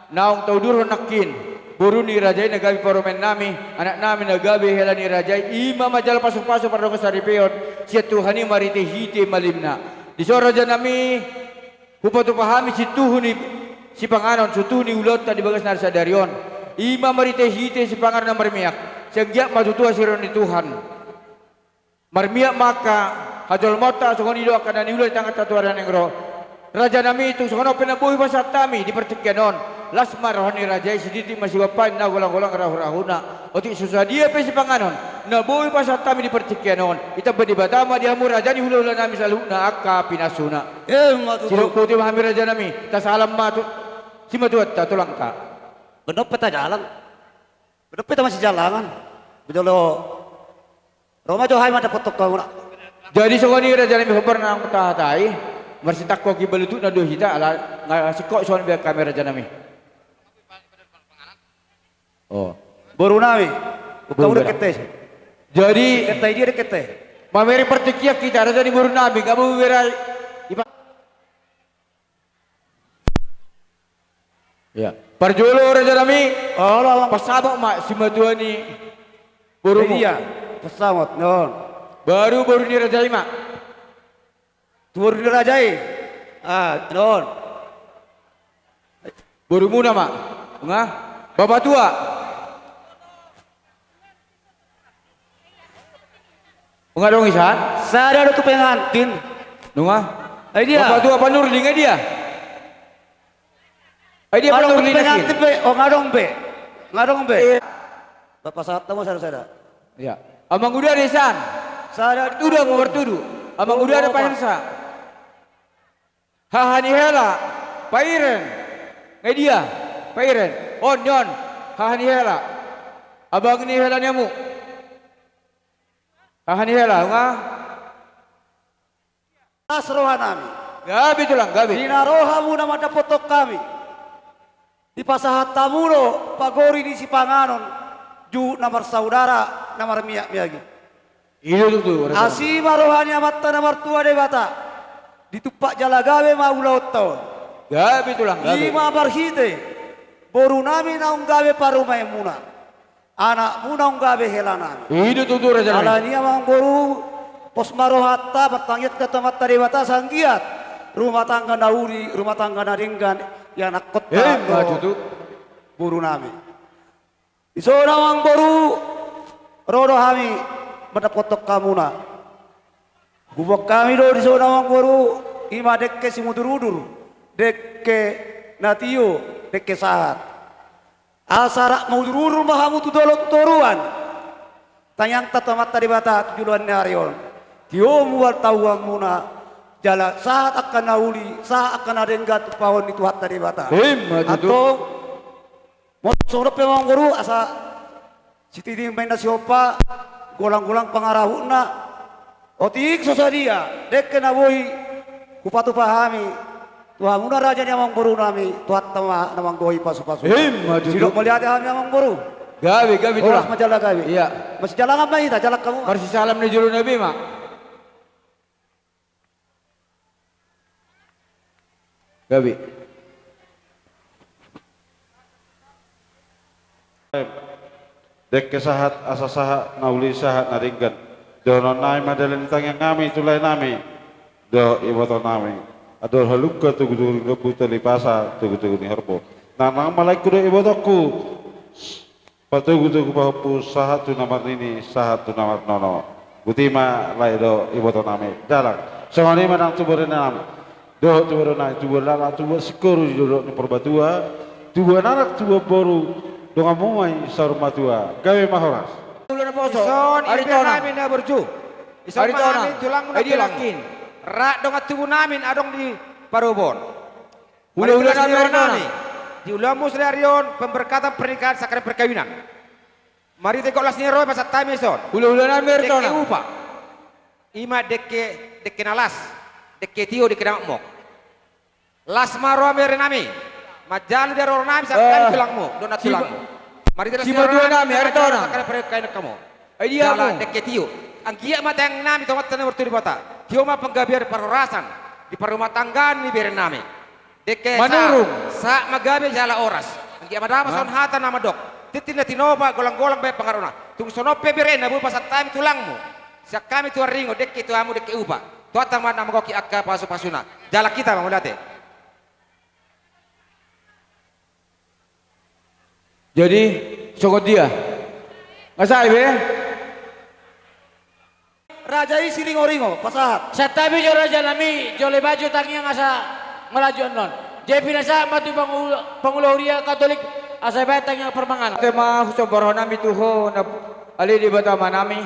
naong tauduro nakin. Buru ni rajai nagabi paromen nami. Anak nami nagabi helani rajai. Ima majal pasok-pasok pada kesaripeon. Siat Tuhani marite hite malimna. Di sor raja nami. Hupatu pahami si tuhuni. Si panganon sutuhuni ulot tadi bagas narsa darion. Ima marite hite si panganon na marmiak. Senggiak matutua siron ni Tuhan. Marmiak maka hajol mota songoni do akan ni ulai tangkat tatuaran engro. Raja nami itu songono penabuhi pasat tami di pertikkenon. Lasmar rohani raja sediti masih bapain na gulang-gulang rahur-rahuna. Oti susah dia pe si panganon. Nabuhi pasat tami di pertikkenon. Ita bedi batama dia mu raja ni hula-hula nami saluna akka pinasuna. Matu. Sirok putih mahami raja nami. Tas alam matu. Si matuat ta tulang ka. Benop peta jalan. Benop peta masih jalangan. Bejolo. Roma jo hai mata potok kau nak. Jadi songoni raja nami hobar nang tahatai. Marsitak ko gibalutu na do hita ala ngasikok soan biar kamera raja nami. Oh. Boru nami. Bukan udah Boru. kete. Jadi Kete dia kete. mameri pertikia kita raja ni baru nabi kamu berai. Ya. Parjolo raja nami. Oh lah. Pasabak mak si matuani. Boru Dia. Pesawat non. Baru ni raja ima. Turun di rajai. Non. Boru muna mak. Ngah. Bapak tua. Ngah dong isan. Saya ada tu pengantin. Nungah. Dia. Bapak tua panur linga dia. Dia panur linga pengantin be. Oh ngadong be. Ngadong be. Bapak saat tamu saya. Ya. Amang udah desan. Saya Tuduh mau bertuduh. Amang udah ada pahensa. Hahani hela. Pairen. Ngai dia. Pairen. On yon. Hahani hela. Abang ni hela nyamu. Hahani hela. Ngah. Nasrohan kami. Gabi tulang. Gabi. Dinarohamu nama ada potok kami. Di pasahat tamuno pagori di Sipanganon. Ju nomor saudara nomor miagi. Itu tuh. Asima rohani amatta nomor tua debata. Ditupak jalagawe mau laut tahun. Gabi tulang. Gabi. Lima barhite. Boru nami naung gawe parumai muna. Anak muna gawe helanami. Itu tuh raja. Alani amang boru pos marohatta bertangiat ke tempat debata sanggiat. Rumah tangga nauri, rumah tangga naringgan yang nak kota. Maju tuh. Boru nami. Iso nawang boru rodo kami mendapotok kamuna. Gubok kami do di so nawang boru ima dekke simudur-udur. Dekke natio, dekke sahat. Asara maudur-udur mahamu tu dolok toruan. Tanyang tatamat tadi bata tujuan narion. Tio mual tawang muna. Jala saat akan nauli, saat akan ada enggat pawon itu hat tadi bata. Maju tuh. Atau Sorot memang guru asa siti di main siopa golang-golang pengarahuna otik sosadia dek kena boy kupatu pahami Tuhan muna raja ni amang buru nami, tuat tama namang gohi pasu-pasu. Maju. Sidok melihat kami amang buru. Gabi Oras tulang. majalah kami. Iya. Masih jalan apa kita? Jalan kamu. Marsi salam ni juru Nabi mak. Gabi. Dek kesahat asa sahat nauli sahat naringgan. Dono nai madalan tang yang kami tulai nami. Do iboto nami. Ador halukka tugu lebu tali pasa tugu ni herbo. Nang malai kudo ibotoku. Patugu pahu sahat tu namar ini sahat tu namar nono. Butima lai do iboto nami. Jalan. Songani manang tuburin nami. Do tuburin nami tubur lala tubur sikuru jodoh ni perbatua. Tubur anak tubur baru. Dengan mumai sarmatua gawe mahoras. Bulan poso. Ison Hari ibe tahun. namin na berju. Ison Hari tahun. namin tulang na Ay di tulang. lakin. Ra dong at tubo namin adong di Parubon. Hula-hula Mari namin tulas na. Di ulamus Rion pemberkatan pernikahan sakral perkawinan. Mari teko las ni Roy pasat time ison. Hula-hula na meron Dekke na. upa. Ima dekke nalas. Dekke tio dekke namok. Las maro mere nami. Majalu dari orang nami sakali tulangmu. Donat si- tulangmu. Mari si madua nami, hari tahu na. sakali perkawinan kamu. Ay di Jalan ako. dekke tio. Ang giya mata yang nami tomat tanah berturi bata. Tio ma penggabiar perhorasan di perumah tanggaan ni beren nami. Dekke Manurung. sa magabe jala oras. Ang giya madama son hata nama dok. Titin na tinoba golang-golang bay pangarona. Tung sonope beren na bu pasat time tulangmu. Siak kami tuar ringo dekke tu amu dekke upa. Tuata man nama koki akka pasu-pasuna. Jala kita mamulate. Jadi sokot dia. Ngasa ibe? Raja ini ringo-ringo, pasahat. Sa tabi jo raja nami jole baju tangi ngasa melaju non. Jepi nasa matu pangulo huria Katolik asa betang yang permangan. Tema huso nami tuho na ali di batama nami.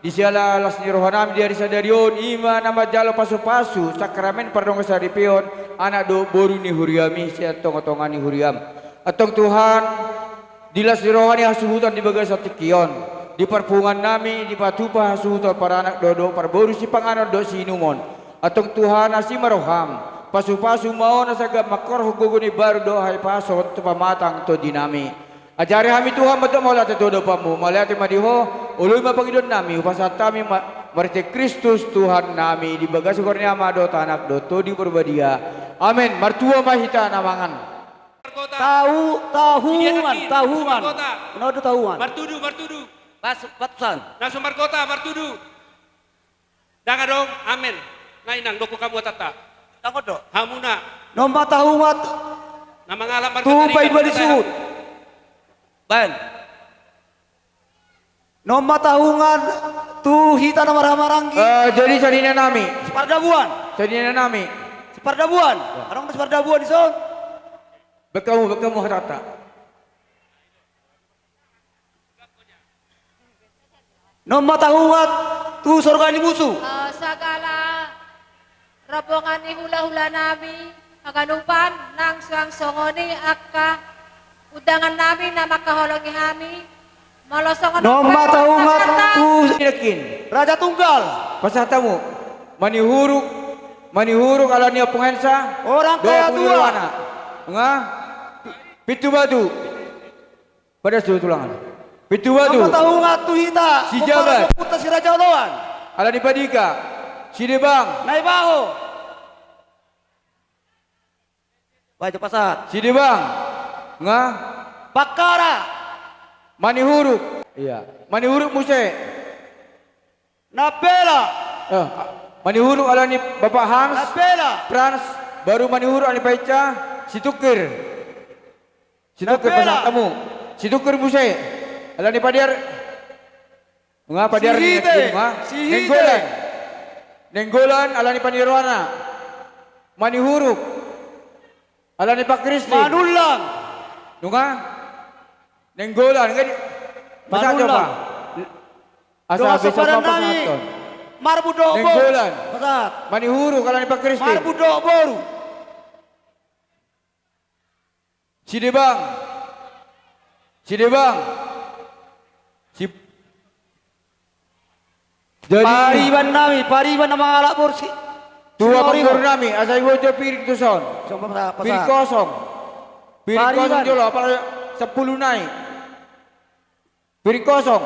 Di siala las ni rohanami di sadarion ima nama jalo pasu-pasu sakramen pardong saripion anak do boru ni huriami sia tong-tongan ni huriam. Atong Tuhan dilas di rohani hasuhutan di bagas tikion di perpungan nami di patupa hasuhutan para anak dodo para boru si panganon do sinumon atong Tuhan asi maroham pasu-pasu mau nasaga makor huguguni baru do hay pason tu pamatang to dinami ajari kami Tuhan betul mau latih dodo pamu malihat madiho ului mapangidon nami upasat kami marite Kristus Tuhan nami di bagas kurnia mado tanak do to di berbadia amin martua mahita namangan. Tahungan. Kenapa tahuan? Martudu. Batusan. Naso Markota, Martudu. Danga dong, amen. Nainang doko kamu tata. Takut dok. Hamuna, Nomba tahungat na mga alam tu pa iba disebut. Ban. Nomba tahungan tu hita na marang-maranggi. Jadi sadina nami. Separdabuan. Sadina nami. Separdabuan. Orang separdabuan ison. Bekamu harata. Nomba tahungat tu surga ni musuh. Sagala rombongan ni hula-hula nami aganupan nang suang songoni akka udangan nami na makaholongi kami malosongan Nomba tahungat tu Yakin. Raja Tunggal. Pasatamu. Manihuruk ala niya pengensa. Orang kaya tua. Nga. Pitu batu. Pada suatu tulangan. Pitu batu. Nomba tahungat tu hita. Si Jabat. Puta si Raja Olawan. Ala ni Padika. Si Debang. Naibaho. Baca pasat. Si Debang. Nga. Bakara. Manihuruk. Iya. Manihuruk muse. Nabela. Manihuruk ala ni Bapak Hans. Nabela. Frans. Baru manihuruk ala ni Paica. Si Tukir. Si Tukir Nabela. pasatamu. Si Tukir muse. Ala ni Padiar. Nga Padiar Si ni Hite. Nga. Si Hite. Nenggolan. Nenggolan ala ni Panirwana. Manihuruk. Ala ni Pak Kristi. Manulang. Nunga. Nenggolan. Ngadi. Masa Manulang. coba. Doa Asa sepadan bisa nami. papaton. Marbu dobo. Nenggolan. Pasat. Manihuruk ala ni Pak Kristi. Marbu dobo. Si Debang. Si Debang. Si jadi Pariban nami. Pariban na mga alak borsi. Tua panggur nami, asal ibu jo piring tu son. Coba Piring pasal. kosong. Piring Pariban. kosong jolo, apa 10 naik. Piring kosong.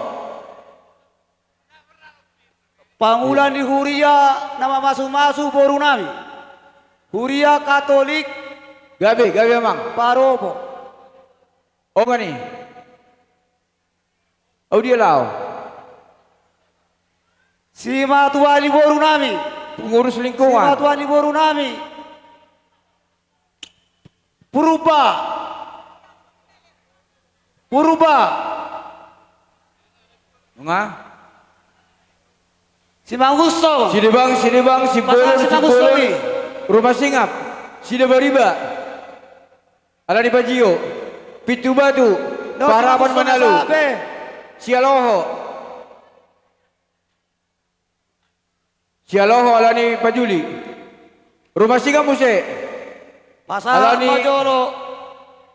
Pangulan di Huria nama masuk-masuk boru nami. Huria Katolik Gabe mang. Parobo. Oh kan ni? Oh dia lau. Si matuali boru nami. Pengurus Si lingkungan. matuali boru nami. Purba. Purba. Ngah? Si Mangusto. Sini bang, si Pasal boleh, si Mangusto ni. Rumah singap. Sini bariba. Ala di Bajio. Pitu batu. No, Parapan si Mangusto Manalu. nasabi. Sialoho. Sialoho ala ni Pajuli. Rumah singap muse. Pasal Alani- Majoro.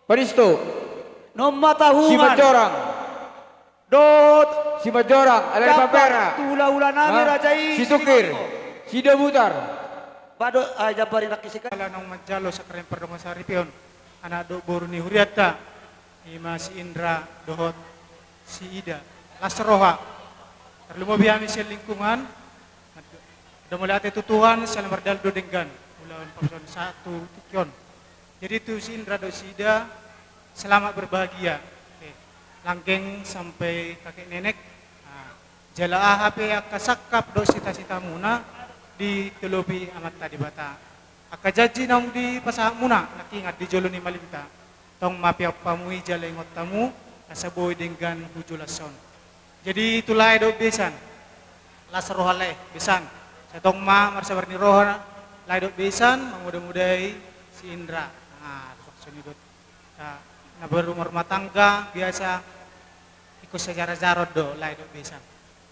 Paristo. Nomor Si tahungan. Majorang. Dot. Si Majorang. Ala ni Papera. Tula-ula nami Ha? rajai. Si Tukir. Si Debutar. Bado ay jabari nakisikan. Kala nang Majalo sa Karen Perdongan Saripion, anak do boru ni Huriata, ima si Indra dohot si Ida, Lasroha, terlumo biyami sa lingkungan, do mula ate tutuhan sa lamardal do denggan, ulawan pason 1 tikyon. Jadi itu si Indra do si Ida, selamat berbahagia. Oke. Langgeng sampai kakek nenek, jala HP kasakap do sita-sita muna, di telopi amat tadi bata. Aka jaji nang di pasah muna nakingat di jolo ni malimta. Tong mapiak pamui jalengot tamu asaboy dengan hujulason. Jadi itulah do besan. Las rohale besan. Satong ma marsabar ni rohana lai do besan memudah-mudai si Indra. Nah, soni dot. Na berumah rumah tangga biasa ikut sejarah jarod do lai do besan.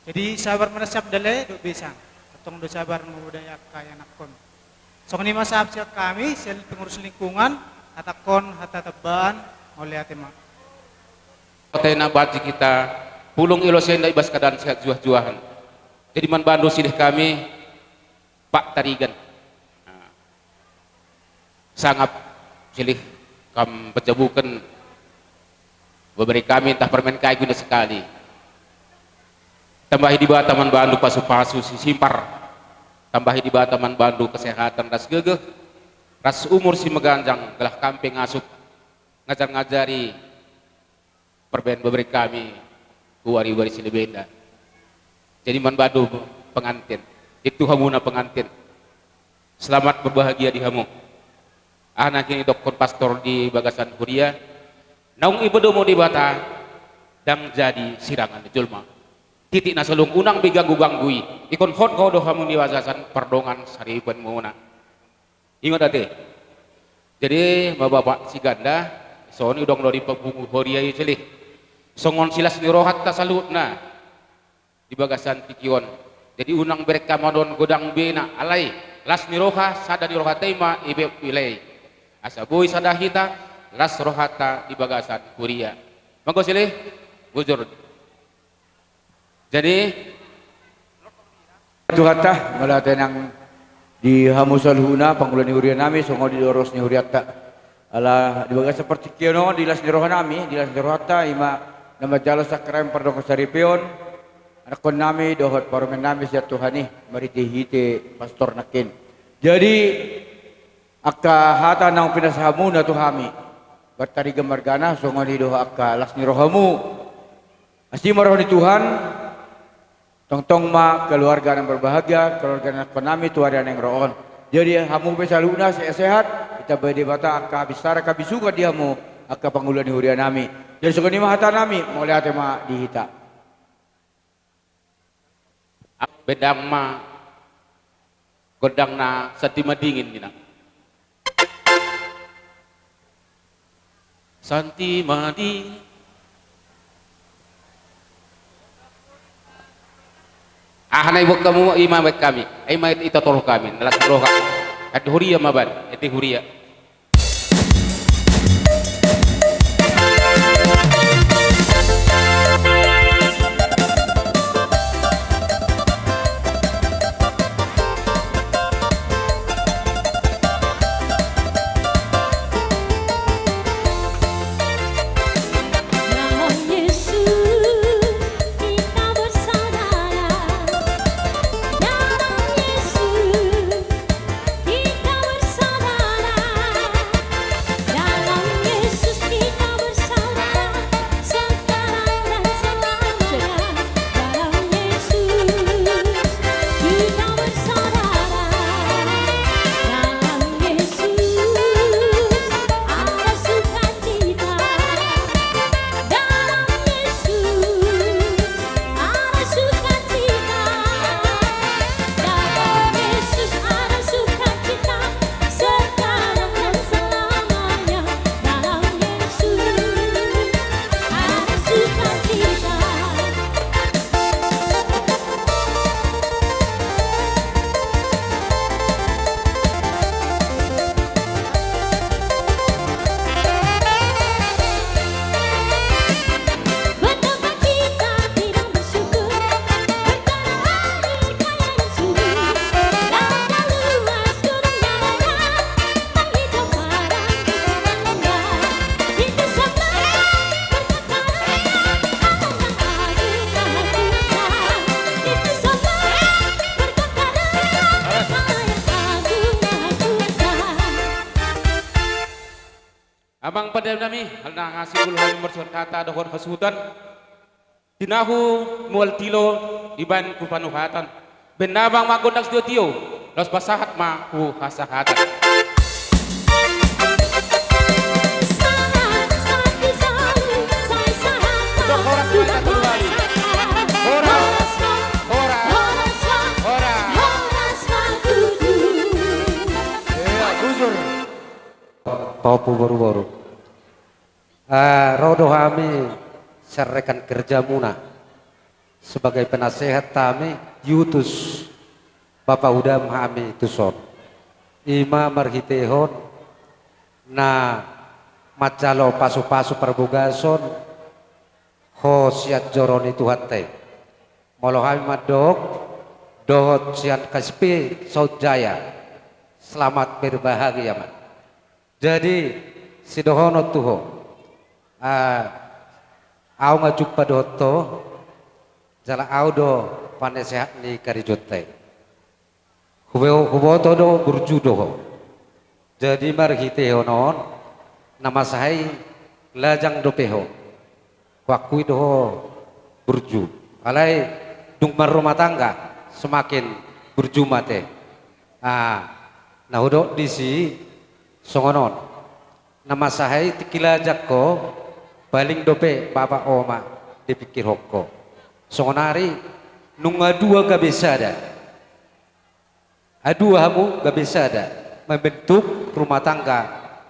Jadi sabar menasab dale do besan. Tong do sabar membudaya kaya nakon. So ni masab siya kami sel pengurus lingkungan atakon hata teban oleh atema. Kota na baji kita pulung ilosen da ibas kadan sehat juah-juahan. Jadi man bandu silih kami Pak Tarigan. Sangap silih kam pejabukan beberi kami entah permen kai guna sekali. Tambahi di bawah taman bandu pasu-pasu si simpar. Tambahi di bawah taman bandu kesehatan ras gegeh. Ras umur si meganjang gelah kamping asup ngajar-ngajari perben beberi kami huari-huari si lebenda. Jadi man bandu pengantin. Itu hamuna pengantin. Selamat berbahagia di hamu. Anak ini dokter pastor di Bagasan Huria. Naung ibu domo di bata dang jadi sirangan di julma. Titik nasalung unang biganggu-ganggui ikon hot kau doh hamun diwasasan perdongan saripan muna. Ingat ate. Jadi bapak si ganda soni udang dari pebungu Huria itu celih. Songon silas ni rohat tasalutna di Bagasan Pikion. Jadi unang bereka madon godang bena alai las ni roha sada ni roha tema ibe pilai. Asabui sadahita las rohata di Bagasan Huria. Mangko silih bujur. Jadi Tuhata malate nang di hamusal huna pangulan ni Huria nami songo di oros ni Huriata. Ala di bagas seperti kiono di las ni roha nami di las ni rohata ima nama jalo sakrem perdongan saripion. Anakon nami dohot paromen nami siya Tuhani mariti hite pastor nakin. Jadi akka hata nang pinasahamu na tuhami. Bertari gemargana songo di doha akka las ni rohamu. Asli maroh ni Tuhan. Tong-tong ma keluarga yang berbahagia, keluarga yang konami tuaran yang roon. Jadi hamu besaluna sehat, kita berdebata akka bisara kabisuka diamu akka pangulan ni Huria nami. Jadi sugani mahata nami mulai ate ma dihita. bedang ma godang na satima dingin gina. Santi madi hanay wag kamu imam kami ay may itatoro kami nalas roha at Huria maban iti Huria. Amang pada nami hal na ngasih bulu hari mersuat kata dohor kasutan. Tinahu mual tilo iban ku panuhatan. Benabang magondak dio tio. Los pasahat ma ku hasahatan. Topu baru-baru. Rodo kami serrekan kerja muna sebagai penasehat kami yutus Bapak Udam kami tuson ima marhitehon na macalo pasu-pasu perbugason ho siat joroni tuhate molo kami madok dohot siat kaspi saudjaya selamat berbahagia man. Jadi si dohono tuho au ngajuk padoto jala au do panesehat ni karijote huboto do burju doho jadi marhite honon nama sahai lajang dopeho wakui doho burju alai dung rumah tangga semakin burju mate nah udo disi songonon nama sahai tikila jakko baling dope bapak oma dipikir hokko songonari nunga dua gak bisa ada adua hamu gak bisa ada membentuk rumah tangga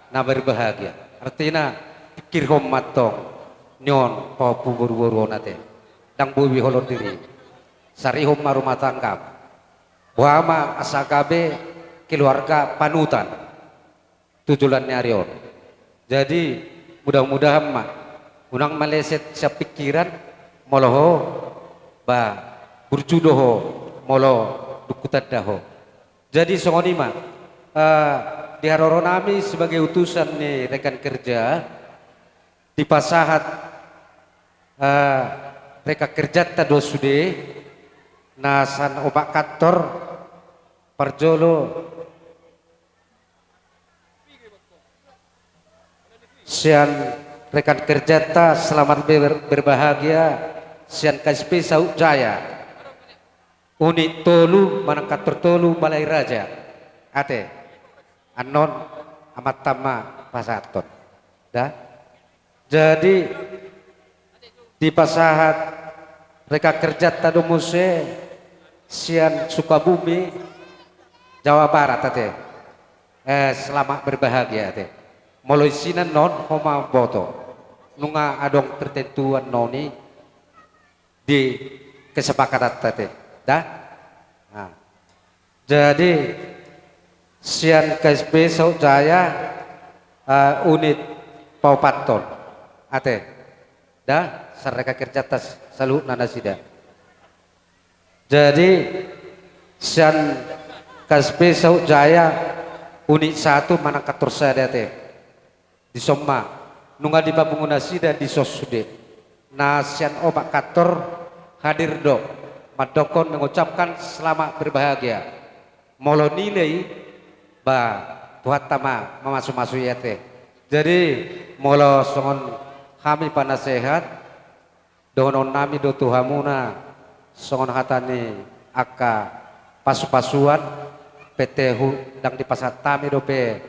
na berbahagia artinya pikir hom matong nyon popu buru-buru nate dang buwi holor diri sari hom rumah tangga wama asagabe keluarga panutan tujuannya Arion. Jadi mudah-mudahan mah unang maleset sa pikiran moloho ba burjudoho molo dukutan daho. Jadi songoni mah diharoro nami sebagai utusan nih rekan kerja di pasahat rekan kerja tado sude nasan obat kantor parjolo sian rekan kerja ta selamat berbahagia sian kaspi sauk jaya unit tolu manangkat tertolu balai raja ate anon amat tama pasaton dah jadi di pasahat rekan kerja tado muse sian Sukabumi Jawa Barat ate selamat berbahagia ate mulai sinan non homa boto nunga adong tertentuan noni di kesepakatan tadi dah nah. Jadi sian KSP Saujaya unit Paupaton ate dah sareka kerja tas salu nanasida jadi sian KSP Saujaya unit 1 manangkat tursada ate di Somma nunga di babungunasi dan di sosude nasian obat kantor hadir do madokon mengucapkan selamat berbahagia molo nilai ba buat tama memasu-masu yate jadi molo songon kami panasehat donon nami do tuhamuna songon hatani aka pasu-pasuan PT dang di pasar tami dope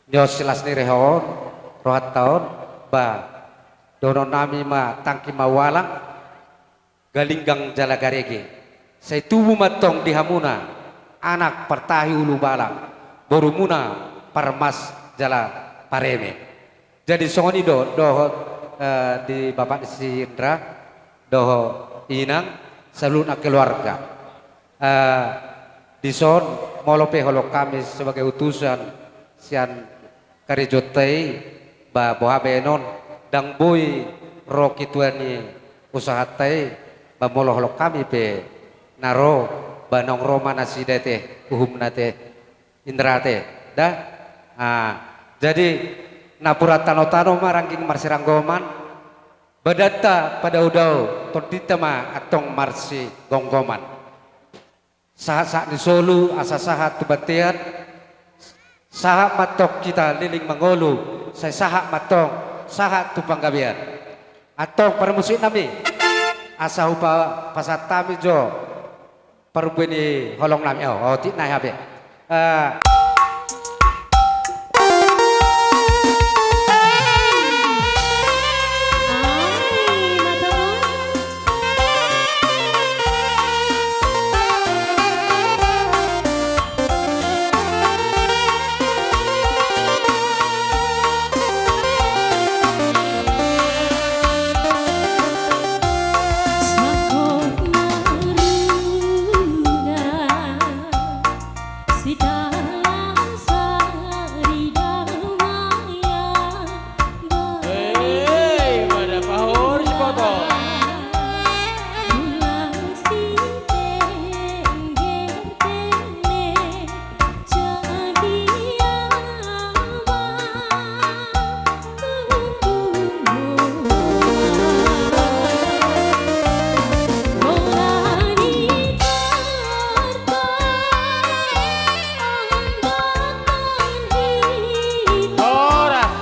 nyos silas ni rehon rohat tahun ba donon nami ma tangki mawalang galinggang jala garege saya tubuh matong di hamuna anak pertahi ulu balang borumuna parmas jala pareme jadi songoni do di bapak si Indra doho inang saluna keluarga di son molope holo kami sebagai utusan sian karijotai ba boha benon dang boy roki tuani usaha tai ba molo kami pe naro banong roma nasi dete uhum nate indrate dah jadi napura tano marangking marsiranggoman badata pada udau torditama atong marsi gonggoman saat di Solo asa sahat tubatian Saha matok kita liling mangolu, saya saha matong, saha tupang gabian. Atong para musik nami, asa upa pasat tami jo, perubeni holong nami oh tik naik habe. Hei, pada pahor si potong. Horas.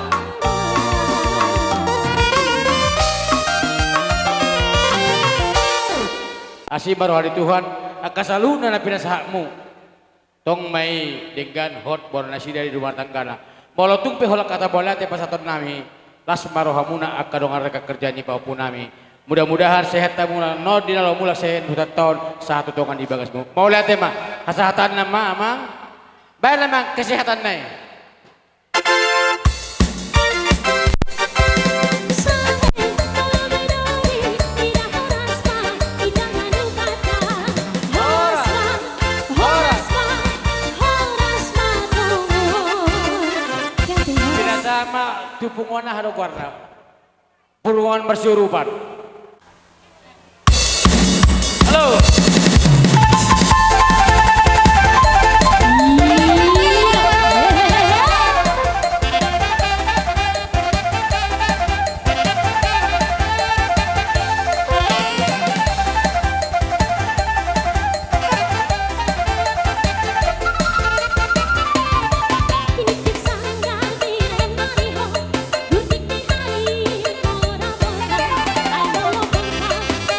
Asim baru hari Tuhan, akasaluna na pinasahakmu. Tong may dengan hot baru nasi dari rumah tangga na. Molotung pe hola kata bola te pasaton nami. Las marohamuna akadong areka kerja ni paupun nami. Mudah-mudahan sehat tamuna no dinalo mula sehat hutan tahun satu tongan di bagasmu. Mau lihat mah kesehatan nama amang. Baik memang kesehatan nai. Tidak sama tupungan ada warna. Pulungan bersyurupan. Halo.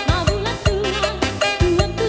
Mabulat tuhan, tuan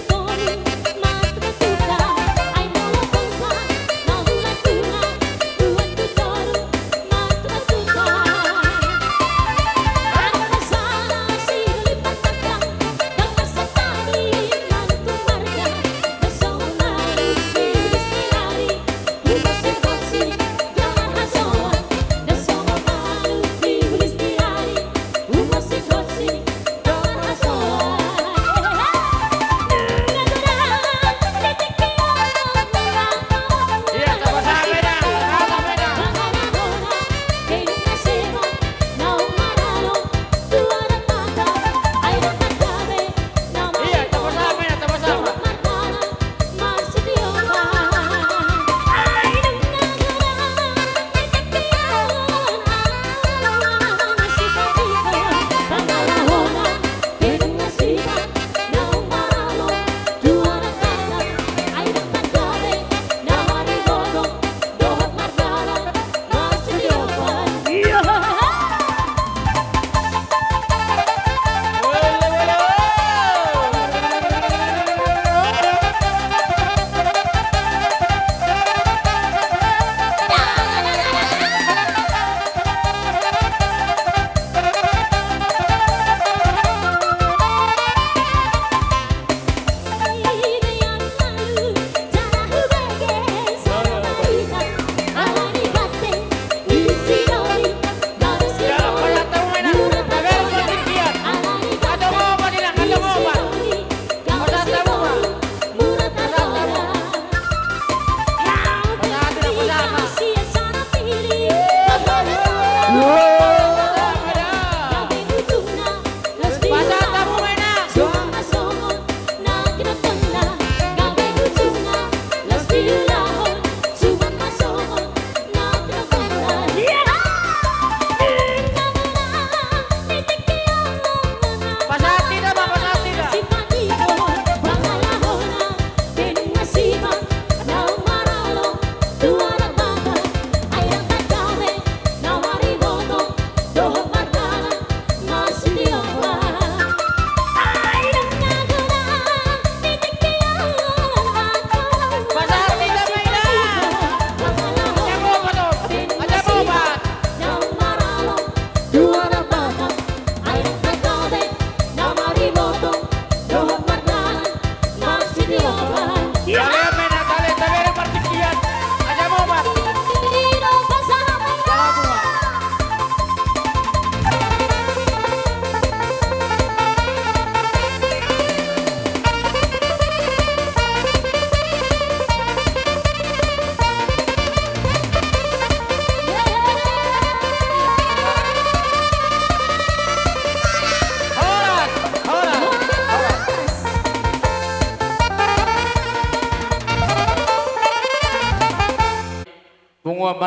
bunga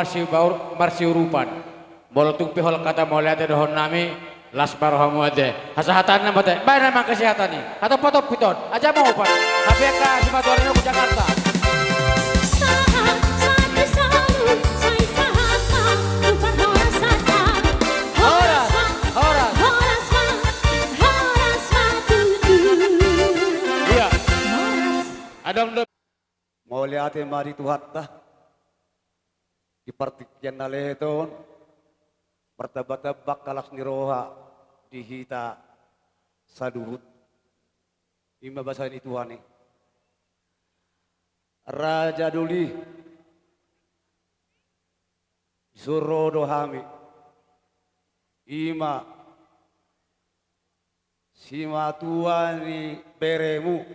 marsiurupan bolotung pihol kata moliate dohon nami las barohamu ade hasahatan nama teh bae nama kesehatan ni atau potop piton aja mau pan tapi ka simadornya ke Jakarta iya adong Mau lihat mari tuhatta di partikian naleton bertebak-tebak kalas niroha dihita sadurut ima bahasa ini Tuhane Raja Duli suruh dohami ima sima tuani beremu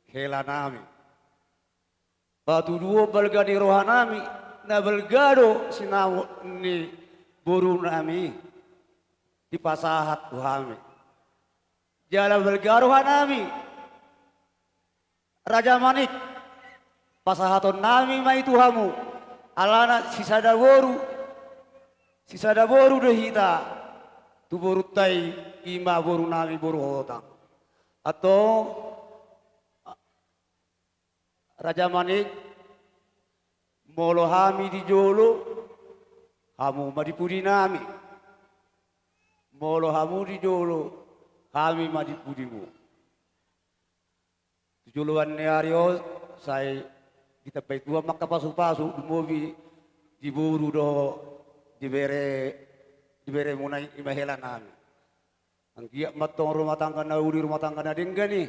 helanami batu dua belgadi rohanami na belgado sinawo ni buru nami di pasahat tuhami jala belgado hanami Raja Manik pasahaton nami mai tuhamu alana sisada boru dehita tu boru tai ima boru nami boru hotang atau Raja Manik molo hami di jolo hamu madipudi nami molo hamu di jolo kami madipudimu tujuluan ni Aryo saya kita tua maka pasu-pasu dumobi diburu do dibere munai imahela nami anggia matong rumah tangga na uli rumah tangga na denggani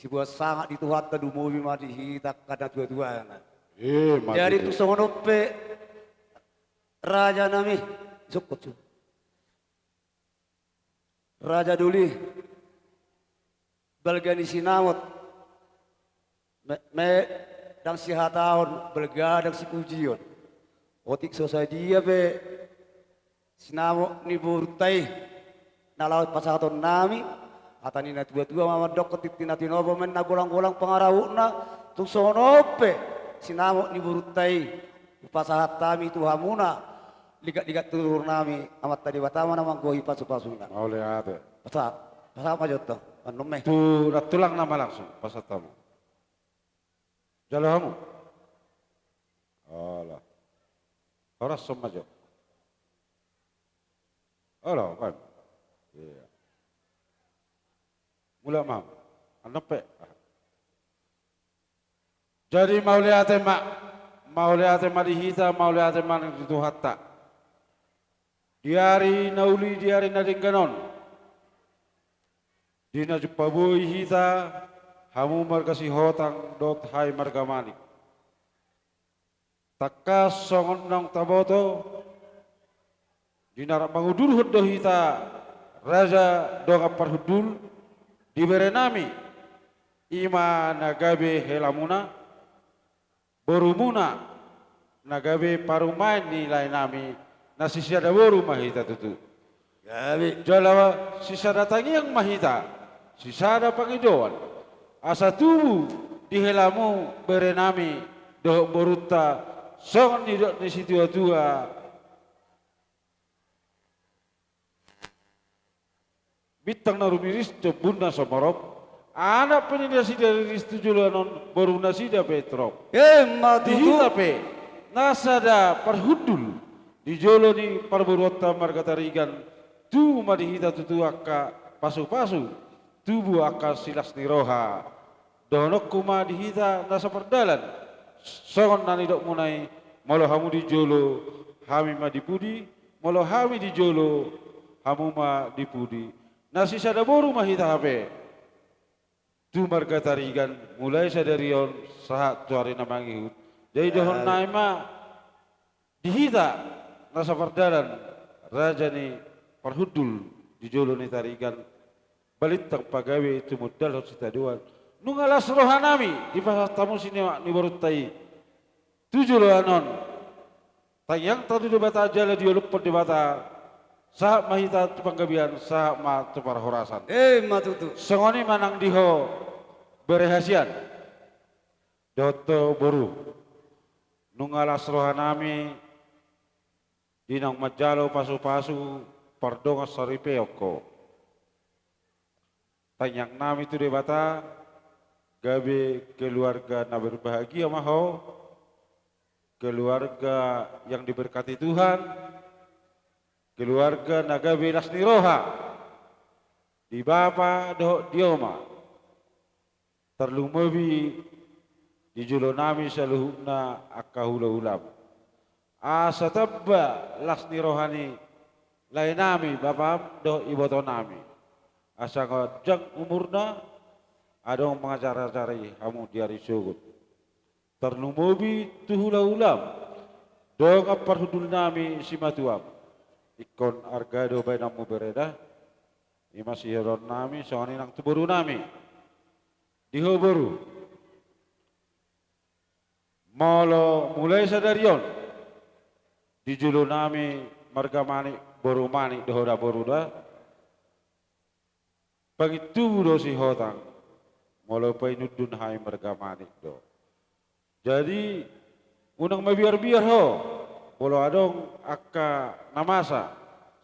si buat sangat dituhat tadu mobi mati hitak kada tua-tua jadi tu songonope Raja nami sukut Raja Duli balgani sinawat me dang si hataon belgadang si pujion otik sosadia be sinamo ni burtai nalaut pasaton nami atani na tua-tua mama dok titina tinobo men nagolang-golang pangarawuna tung sonope sinamo ni burtai pasahat tami tuhamuna ligat-ligat turun nami amat tadi watama namang gohi pasu-pasuna Oleh ate. pasat apa joto anume Tu tulang nama langsung pasat tamu. Jalo kamu. Alah. Horas semajo. Alah kan. Iya. Mula mam. Anepe. Jadi mau lihat mak dihita, mau lihat mak itu hatta. Diari nauli diari nadingganon. Dina jupabui hita, hamu markasi hotang dot hai margamani. Takas songon nang taboto, dinarak mangudur huddo hita, raja doga parhudul, diberenami, ima nagabe helamuna, borumuna, nagabe parumain nilai nami, nasisiada boru mahita tutu. Jalawa sisada tangiang mahita, sisada pangidoan, asa tubuh di helamu berenami, doh boruta, songon ni situ tua. Bitang narumiris bunda somarop, anak penyedasi dari ristu julanon baru nasida Petrop. Dihita pe, nasada parhudul, di jolo ni parburota margatarigan, tu madihita tutu akka pasu-pasu, tubuh akka silas niroha, donok kuma dihita nasa perdalan, songon nani dok munai, malah hamu di jolo, hami ma dipudi, malah hami di jolo, hamu ma dipudi. Nasi sada boru mahita hape. Tu margatarigan mulai sadarion sahat tuari namangihut. Dari dohon naima dihita nasa perdalan raja ni parhudul di jolo ni tarigan balit tang pagawe itu modal sitaduan. Nungalas rohanami di pasar tamu sini ni barutai. Tujuh anon. Tayang tadu di bata jala diolupon di bata. Sahak mahita panggabian sahak ma tupar horasan. Matutu. Songoni manang diho berehasian. Doto boru. nungalas rohanami dinang majalo pasu-pasu pardonga saripeoko. Tanyang nami tu debata gabe keluarga na berbahagia maho, keluarga yang diberkati Tuhan, keluarga na gabe lasni roha di bapa doh dioma terlumebi di julo nami saluhuna akahula ulam asa tabba lasni rohani lain nami bapa doh iboto nami asa ngajang umurna adong mengacara-cari hamu diari sugut terlumebi tuhula ulam doh aparhudul nami simatuam ikon argado bainamu bereda ima sihiron nami soani nang tuburu nami dihoburu molo mulai sadarion dijulo nami marga mani boru mani dohoda boruda pagitu do si hotang molo painudun hai marga mani do jadi unang mabiar-biar ho bolo adong akka namasa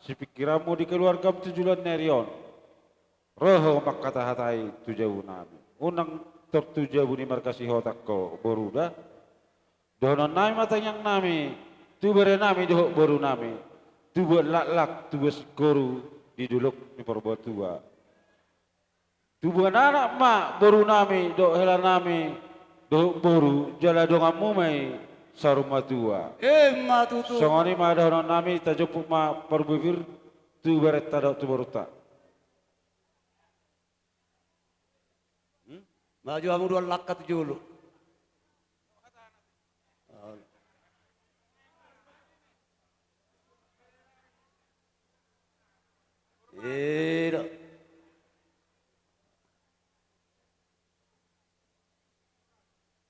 si pikiramu di keluarga tujuan nerion roho makata hatai tujuh nami unang tertujuh buni markasi hotak ko boruda donon nami matanyang nami tu bere nami doh boru nami tu buat lak tu buat koru di duluk ni perbuat tua tu buat anak mak boru nami doh hela nami doh boru jala dongamu mai saruma tua Ma tutu. songoni ma donon nami tajupuk ma perbuvir tu bere tada tu boruta Maju hamu dua lakat julu. Ira.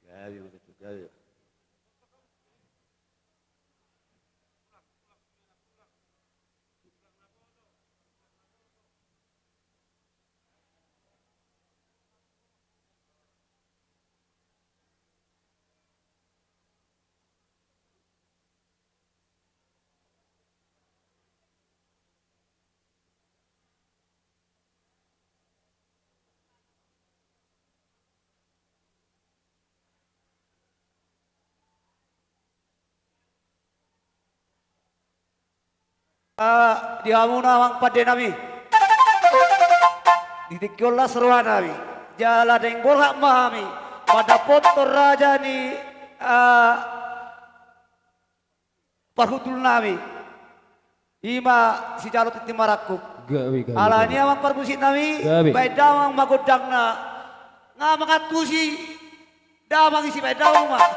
Gabi macam gabi. Di hamuna mang pade nami. Ditikyola seruan nami. Jala deng bolak mahami. Pada potor raja ni parhutul nami. Ima si jalo titi marakuk. Alani amang parbusit nami. Baik damang magodang na. Nga mangatusi. Damang isi baik damang mak.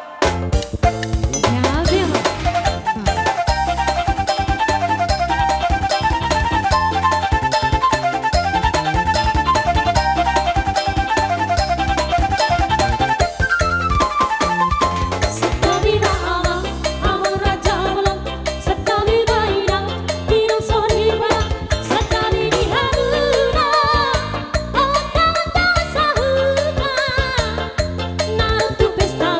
Nah tu pesta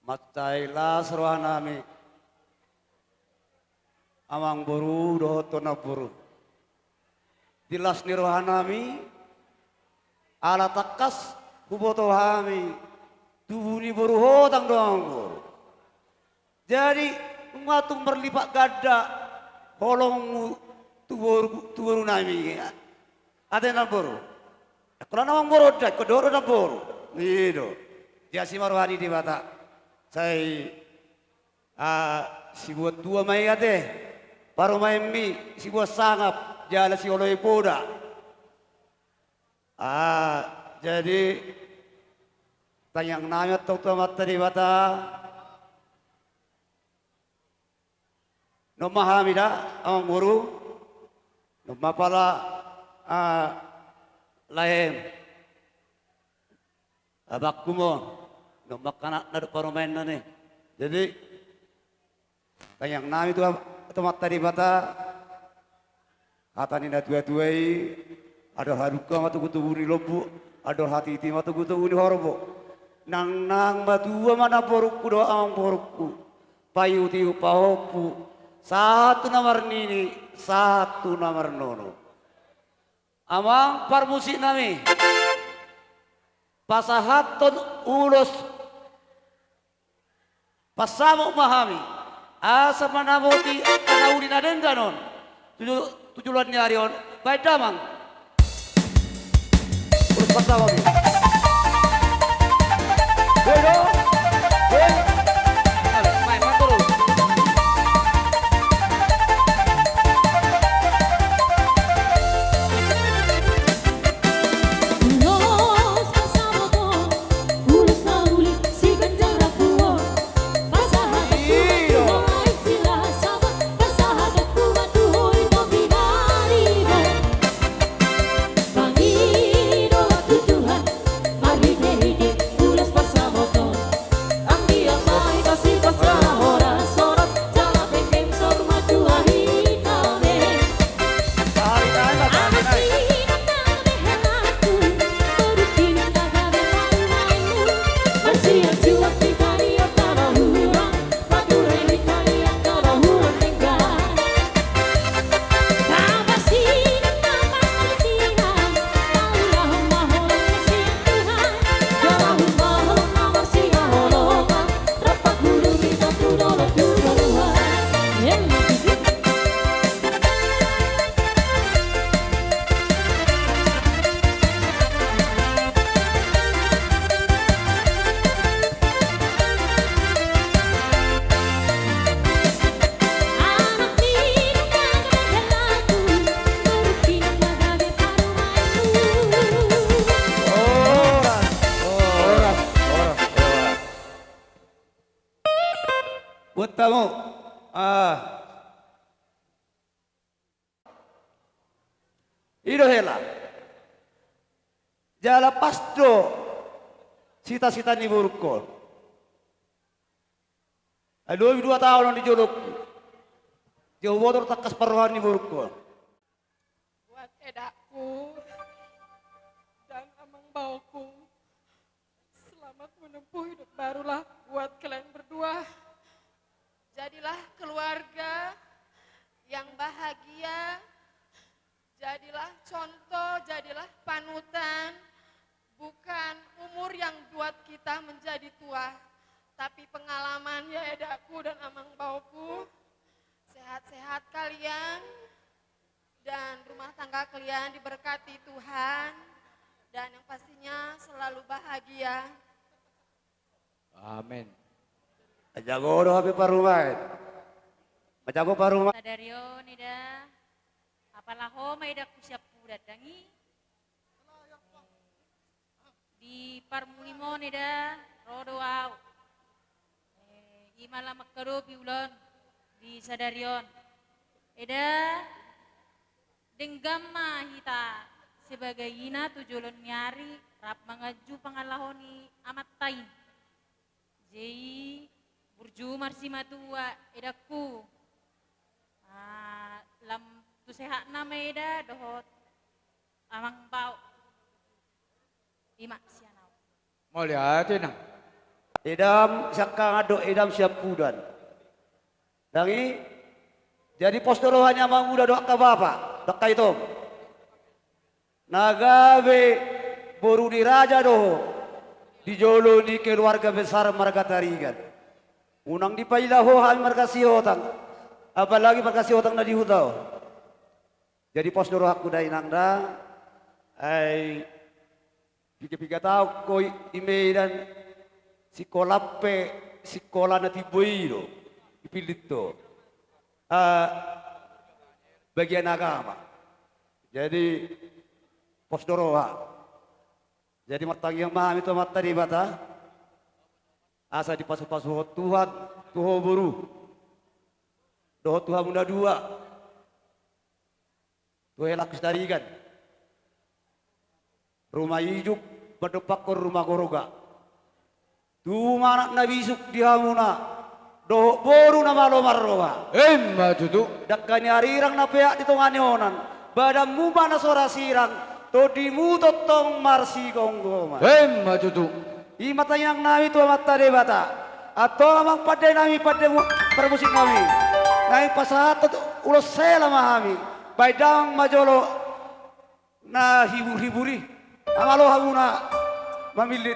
Matailah seruah nami. Amang boru dohot tona boru. Dilas nirohan nami. Ala takas huboto hami. Tubuni boru hotang doang boru. Jadi ngatung berlipat gada. Holong tuboru nami. Ada na boru. Kalau namang boru dah, kodoro na boru. Gitu. Jasi maruhani di bata. Saya si buat dua mai ate, baru mai mi si buat sangap jalan si oleh poda. Jadi tayang nanya tok mata di bata. No mahami dah ang guru, no mapala lain abak kumo. No makanak na parumain na ni. Jadi kayang nami tu tomat tadi bata kata ni na tuai ada haruka matu kutu uni lobu ada hati ti matu kutu uni horbo nang batu mana porukku do ang porukku payu tiu pahopu satu nomor nini satu nomor nono amang parmusik nami pasahaton ulos pasamo mahami asa manaboti anauli na den ganon tujulan ni arion baik damang urus pasamo ni Wedo main maturu buat tamu Ido hela jala pasdo cita-cita ni burukol aduh 2 tahun di jolok jauh motor takas paruhan ni burukol Buat edakku dan amang bauku, selamat menempuh hidup barulah buat kalian berdua. Jadilah keluarga yang bahagia, jadilah contoh, jadilah panutan, bukan umur yang buat kita menjadi tua, tapi pengalaman ya edakku dan amang bauku. Sehat-sehat kalian, dan rumah tangga kalian diberkati Tuhan, dan yang pastinya selalu bahagia. Amin. Jago doh hape parumain. Jago parumain. Sadario nida apalah ho maida kusiapu datangi di parmunimo nida rodo au imala makaro piulon di Sadarion eda denggama hita sebagai ina tujulon nyari rap mangaju pangalahoni amat tain jei burju marsi matua edaku lam tu sehat nama eda dohot amang bau imak sianau Mau lihat na. Edam siakang ado edam siap kudan. Dangi jadi postur hanya manguda doa ka bapa, doa ka itu. Nagabe boru di raja doho dijolo ni keluarga besar marga tarigan. Unang di pailaho hami marga siotang. Apalagi marga siotang na dihutao. Jadi postur aku dai nangda ay piga-piga tao ko ime dan sikola na tibuiro ipilito bagian agama. Jadi posdoroha. Jadi matang yang maham itu mata di bata asa di pasu-pasu Tuhan tuho buru doho Tuhan muda dua tuh elak tarigan rumah ijuk berdepak ke rumah goroga tuh manak nabisuk dihamuna doho boru nama lo marroha Emma tutu. dakani arirang na peak di tonganyonan badam mubana sora sirang to dimu totong marsi gonggoma Emma tutu. i mata yang nami tu mata debata atau amang pada nami pada permusik nami nami pasahat ulos sela mahami baidang majolo na hibur-hiburi amalo haguna mamilit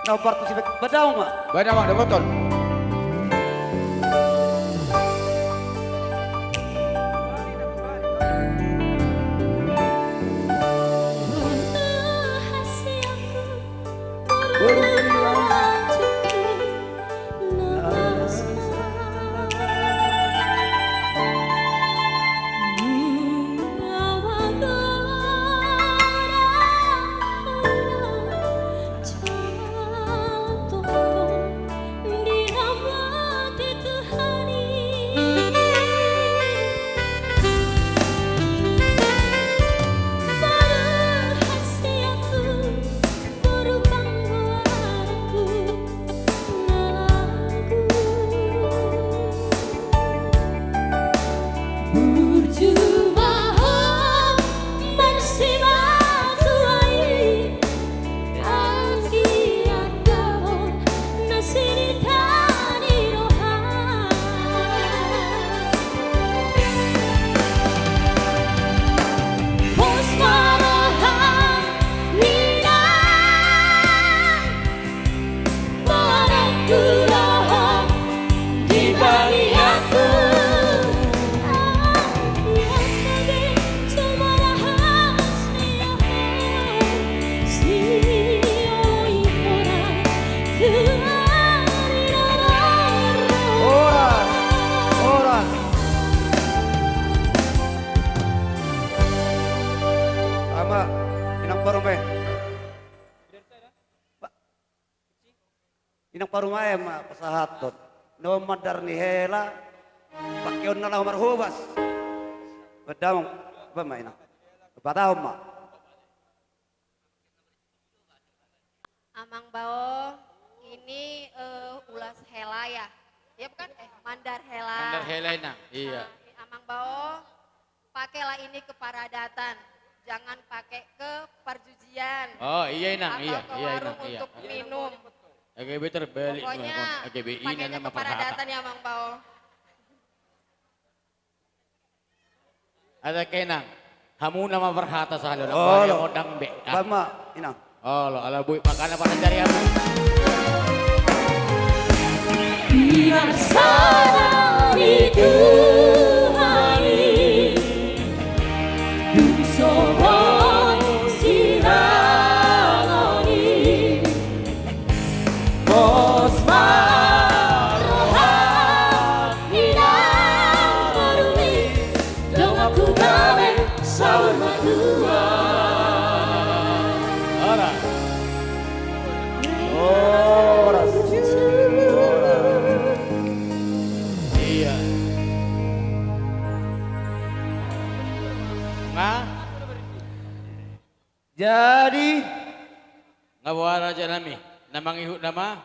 na partisipate badaw ma Badaw, ada botol. Inang parumae ma pasahatot. No madar ni hela. Pakyon na lang marhubas. Badamong ba ma inang? Batahom ma. Amang Bao, ini ulas hela ya? Ya bukan? Mandar hela. Mandar hela ina. Iya. Amang Bao, pakailah ini ke paradatan. Jangan pakai ke perjudian. Oh iya inang, iya, atau ke iya warung inang, iya. untuk minum. AGB terbalik Pokoknya AGBI pakainya ke paradatan ya Mang Bao. Ada kenang. Hamu nama berhata sa halon. Oh, Ang modang be. Bama inang. Oh, lo ala buy makana pa dari hamu. Biar sana dituhani Dungsohon sirangoni Bos marohan Hinang barumi Dong aku ngamen sahur matua Ora. Oras. Iya. Nga? Jadi Ngawara aja nami. Namang ihu nama?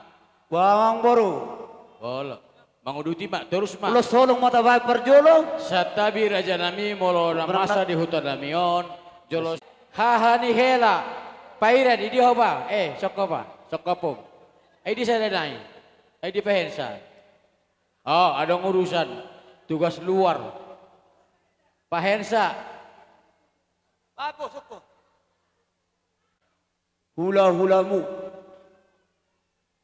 Bawang boru. Bolo. Manguduti mak terus mak. Ulo solong mata baik perjolo. Satabi raja nami molo na masa di hutan namion. Jolo. Hahani hela. Paira di hoba. Sokko pa. Sokko pong. Ay di sa nanay. di Pahensa. Oh, ada urusan tugas luar. Pahensa. Apa suku? Hula-hulamu.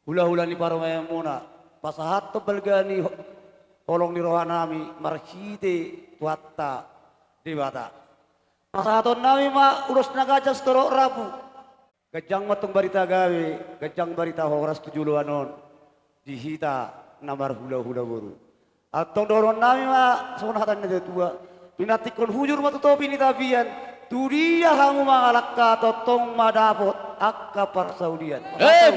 Hula-hula ni para mayamuna. Pasahat to balgani holong ni rohanami marhite tuatta dewata. Pasahaton nami ma ulos nagajang storo rabu. Gajang matong barita gawe, gajang barita horas 7 dihita namar hula-hula buru. Atong doron nami ma sonatan na tua. Pinatikon hujur matutopi ni tabian. Tudia hamu mangalakka totong madapot akka parsaudian.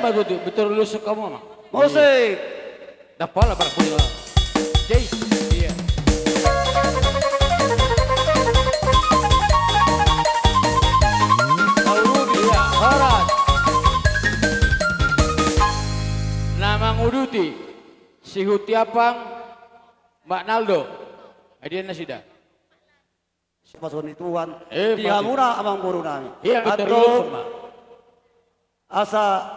Magudu, betul lu suka kamu mah. Musik. Dapala berpunya. Jay. Iya. Aurubi ya, Horas. Nama nguduti si Hutiapang Mbak Naldo. Adian nasida. Pason Tuhan. Di hamura amang boru nami. Iya betul. Asa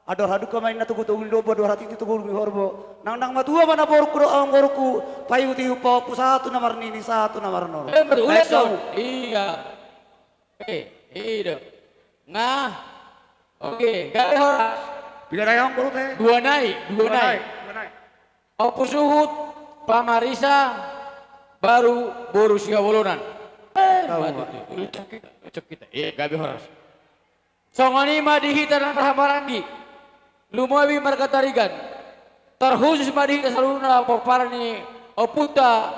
ador hadu kamain na tugu tugu do bodo hati itu tugu horbo. Nang matua mana boru kuro ang boruku payu tiu popu satu namar nini satu namar noro. Berulah dong. Iya. Iya. Ngah. Oke, gawe Horas. Bila rayong boru teh. Dua naik. Opo suhut pamarisa baru boru siya wolonan. Cek kita. Iya, gabi Horas. Songoni madihita dan rahamarangi. Lumawi markatarigan. Terkhusus madihita saluna paparani oputa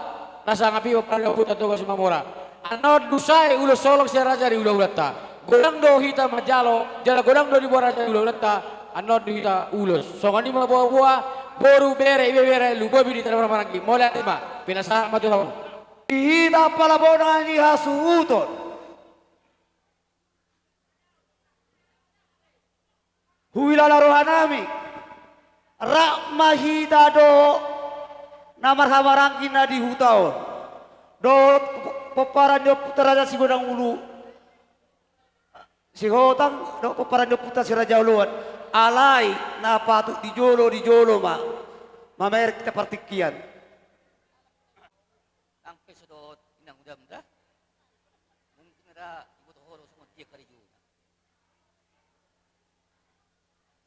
nasangapi paparani oputa toga sumamora. Anod dusai ulo solok siya raja di ulah-ulata. Godang do hita majalo, jala godang do di buah raja di ulah-ulata. Anod hita ulos. Songoni mabuah-buah boru bere ibe bere lubawi di tanah rahamarangi. Mulai tema pinasa matu lawan. Hita palabongan ni hasuuton. Huilala rohanami. Rakmahita do namar hamarangkin na di hutaon. Do peparan do puteraja si godang ulu. Si hotang do peparan do putar si raja uluan. Alai na patut di jolo ma. Mamer kita partikian. Dah mungkin ada ibu tohoro semua dia kari juga.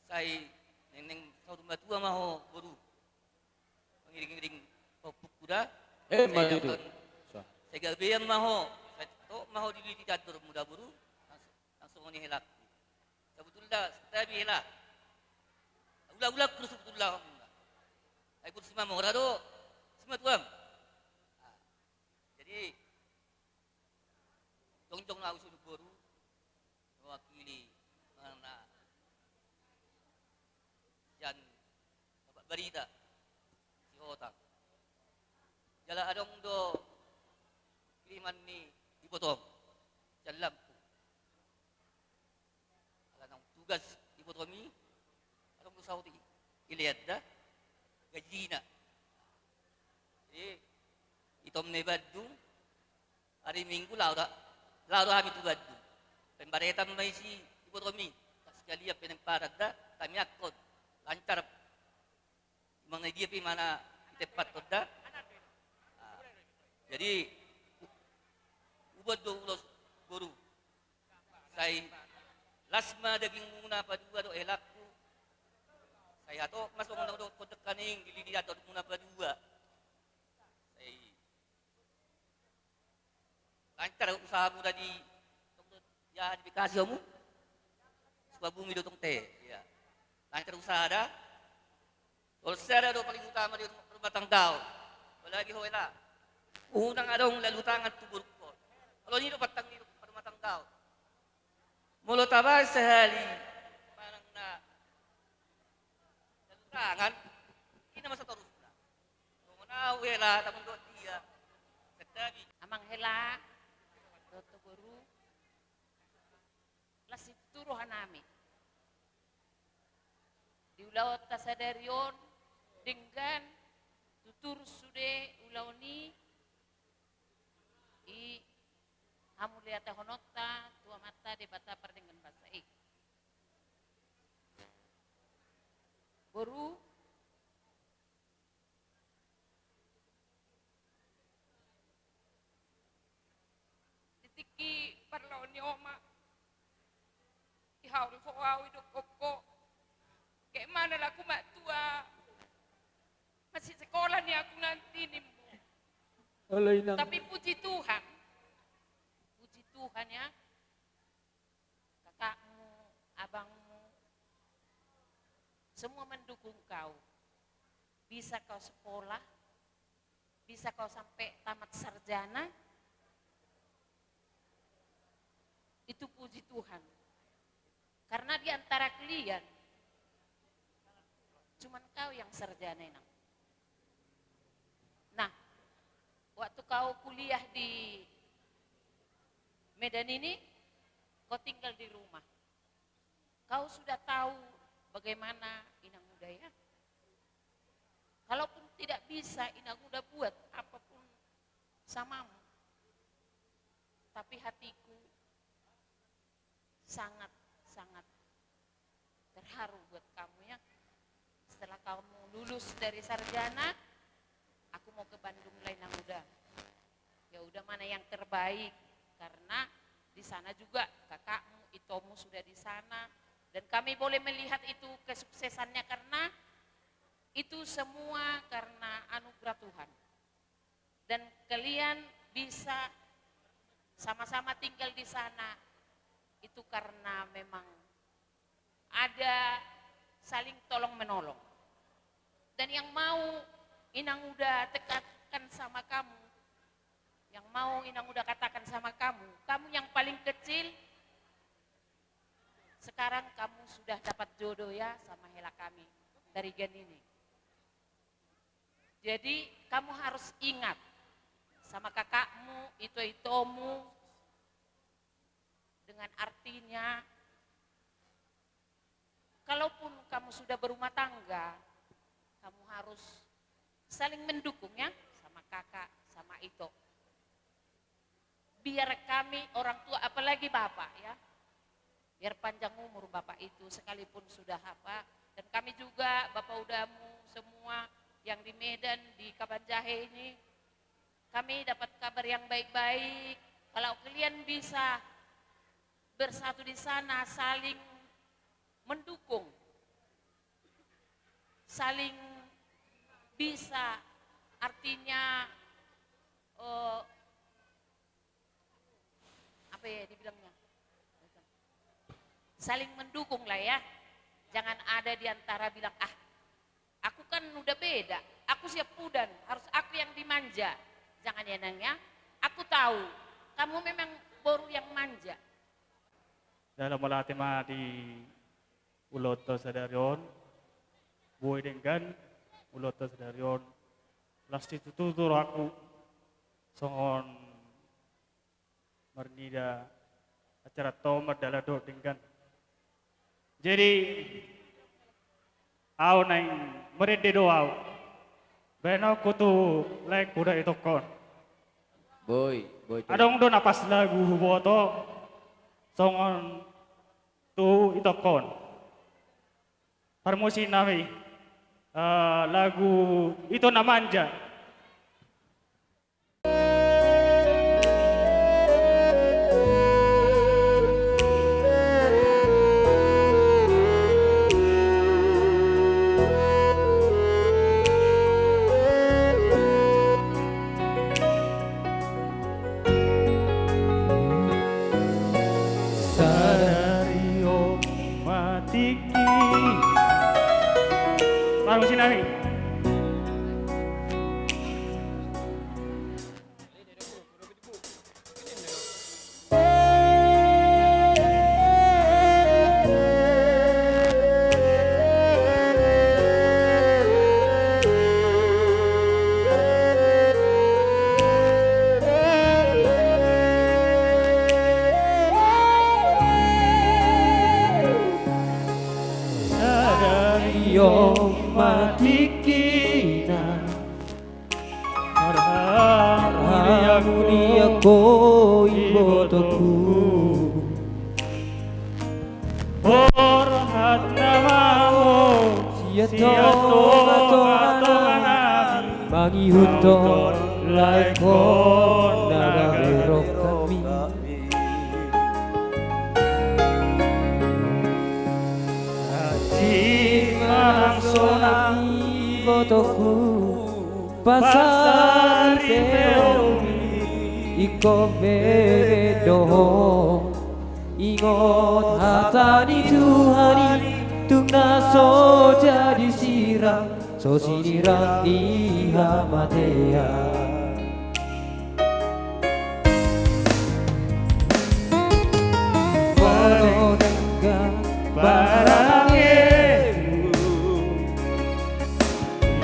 Saya neng satu batua maho boru mengiring-iring popuk kuda. Maju. Saya galbean maho, saya to maho di diatur muda boru langsung ni helak. Sebetulnya tapi helak. Ulah-ulah terus sebetulnya. Ai pun semua mau rado semua tuam. Jadi Jong na usul boru mewakili mana dan bapak berita si Hotang jala adong do kiliman ni dipotong jalan lampu ala nang tugas dipotomi adong do saudi ilihat dah gajina itom ne baddu hari Minggu Lalu kami tu badu. Pembaretan may si ibu kami. Sekali apa yang parat dah kami akod lancar. Mengenai dia pi mana tepat dah. Jadi ubad do ulos guru. Saya lasma daging muna padua do elakku. Saya to masuk nang do kodek kaning dili dia do muna padua. Lancar usaha muda di ya dikasih kamu Sukabumi dotong teh ya lancar usaha ada kalau saya ada paling utama di rumah tangga apalagi hoela unang adong lalu tangan tubur ko kalau ni patang di rumah tangga mulut apa sehari parang na lalu tangan ini masa terus na muna hoela tamun do dia setabi amang hela Doto Guru lasip turuhan nami di ulaw tasadarion dengan tutur sude ulaw ni i hamuliata honota tua mata de batapar dengan bahasa ik Guru Iki perlawan ni oma. Ihaw ko aw idok ko. Kayak mana lah aku mak tua. Masih sekolah nih aku nanti nih. Tapi puji Tuhan. Puji Tuhan ya. Kakakmu, abangmu. Semua mendukung kau. Bisa kau sekolah. Bisa kau sampai tamat sarjana. Itu puji Tuhan. Karena di antara kalian, cuman kau yang sarjana. Nah, waktu kau kuliah di Medan ini, kau tinggal di rumah. Kau sudah tahu bagaimana inang muda ya. Kalaupun tidak bisa inang muda buat apapun samamu. Tapi hatiku sangat terharu buat kamu ya. Setelah kamu lulus dari sarjana, aku mau ke Bandung Inang Muda. Ya udah mana yang terbaik, karena di sana juga kakakmu Itomu sudah di sana, dan kami boleh melihat itu kesuksesannya karena itu semua karena anugerah Tuhan. Dan kalian bisa sama-sama tinggal di sana itu karena memang ada saling tolong menolong. Dan yang mau inang muda tekankan sama kamu, yang mau inang muda katakan sama kamu, kamu yang paling kecil, sekarang kamu sudah dapat jodoh ya sama hela kami dari gen ini. Jadi kamu harus ingat sama kakakmu, Itomu, dengan artinya, kalaupun kamu sudah berumah tangga, kamu harus saling mendukung ya sama kakak, sama Ito. Biar kami orang tua, apalagi bapak ya, biar panjang umur bapak itu sekalipun sudah apa. Dan kami juga bapak udamu semua yang di Medan, di Kabanjahe ini, kami dapat kabar yang baik-baik. Kalau kalian bisa bersatu di sana, saling mendukung, saling bisa, artinya apa ya dibilangnya, saling mendukung lah ya. Jangan ada di antara bilang, aku kan udah beda, aku siap pudan, harus aku yang dimanja. Jangan ya Nang ya, aku tahu kamu memang baru yang manja. Dalam melatih di Uloto Sadarion, boy dengan Uloto Sadarion, lasti tutur aku songon mernida acara tomat dalam do dengan. Jadi, aku naik merede doa, benar aku tuh like kuda itu kon. Boy. Adong do napas lagu boto songon tu itu kon. Promosi nami lagu itu namanya. Promosi nami. botoku pasar peomi iko bedo ingot hatani Tuhani tung naso jadi sirang so sinirang iha matea walau dengan barangemu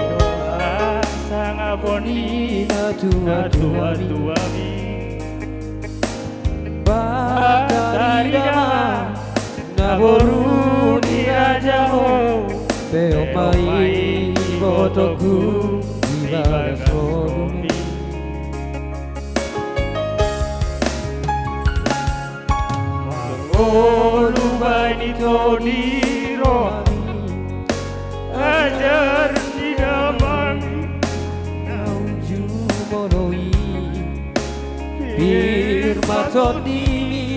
doa sangat bonita tua mi Batarina naboru dirajaho Peomai botoku ibarasomi Mangolu baini todiroami Ajar didamami Naunju monoi Firmaton dimi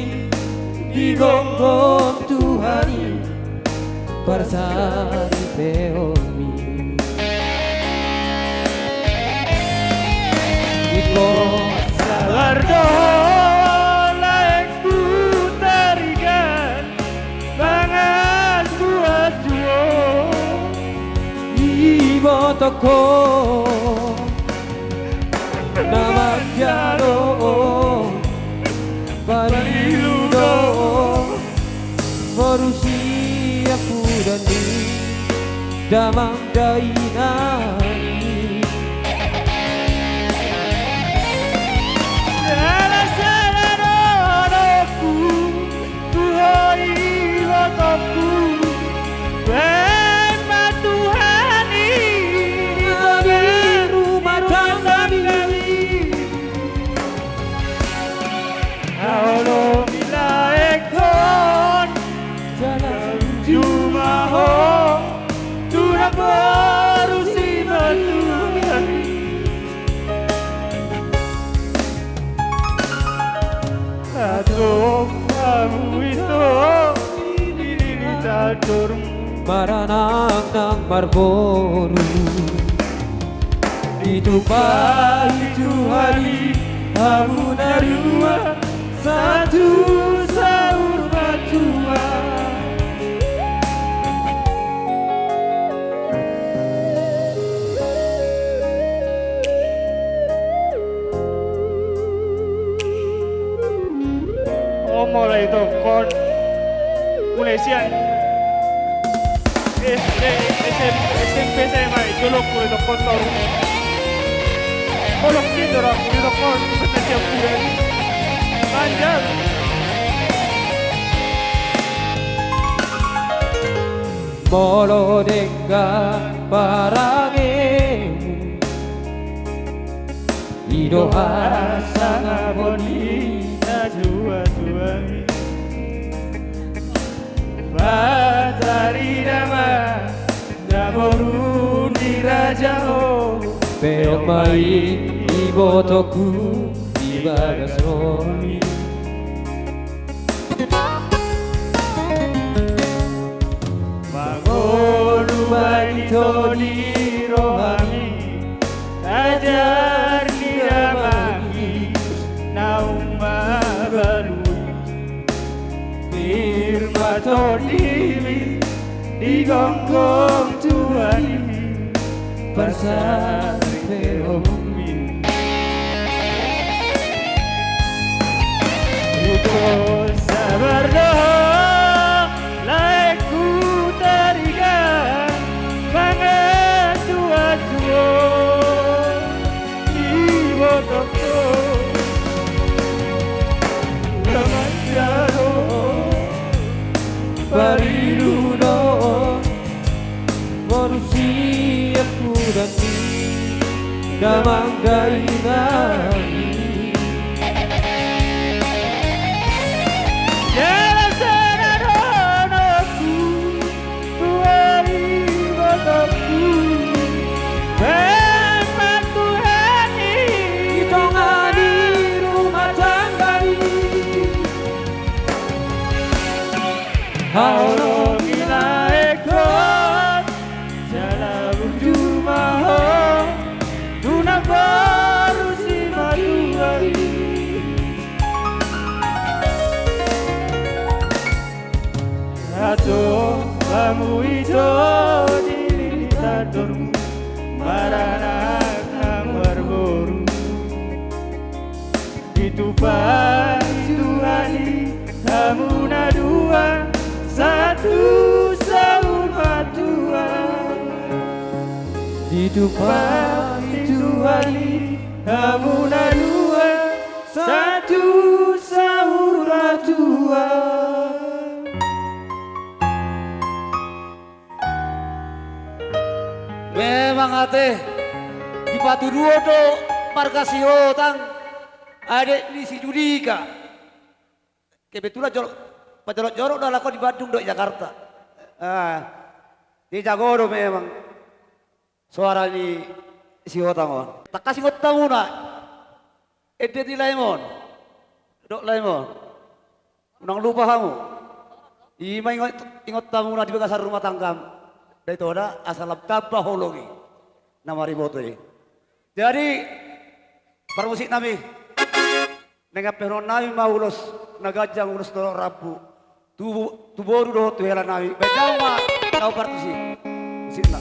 di gonggong Tuhani Parsari peomi Iko sabar doa laek ku tarikan Bangat buat juo Ibo toko Nama jalo Pariludo Marusia pudani Damang dainani Salah-salah donoku Tuhai botoku Bema Tuhani Di rumah tangga Halo bila ekon Jalan jumaho Tuna baru si Tuhan Atau kamu itu Ini tadur Maranang nang marboru Itu pagi Tuhani Kamu narua satu sahur batua Oh mulai itu kon mulai siang SMP SMA jolok mulai itu kon taruh kolok gitu orang mulai itu kon siap kuliah Panjang Bolo dengan barangemu Idoha sangat bonita jua-jua Batari dama Naboru dirajao Peomai ibotoku Ibarasomi Mangolu baito di rohami Ajar diramami Nauma balui Firmato dimi Di gonggong Tuhani Pasari peomi Uko sabar doa Laek ku tarikan Banget tua-tua Ibo toko Raman jaro Pariludo Manusia pudani Damang dainani Jalan sana donoku Tuhani botoku Bema Tuhani Tonga di rumah tangga Halo gila ekor Jalan berjumpa hamu itu diri tadurmu maranak nang berburu ditupai Tuhani hamu na dua satu sahur matua ditupai Tuhani hamu na dua satu sahur matua. Memang ate di Patu Dua do markasi hotang ada di si Judika. Kebetulan jorok dah laku di Bandung do Jakarta. Di Jagodo memang suara ini si hotang on. Tak kasih hotang una. Ede di Lemon, dok Lemon. Unang lupa kamu. Ima ingot tamu na di bekasar rumah tangga. Dari itu ada asal tabah hologi nama riboto ini. Jadi permusik nami nengap peron nami maulos nagajang ulos dolo rabu tuboru do tu hela nami bedau ma kau partusi musik na.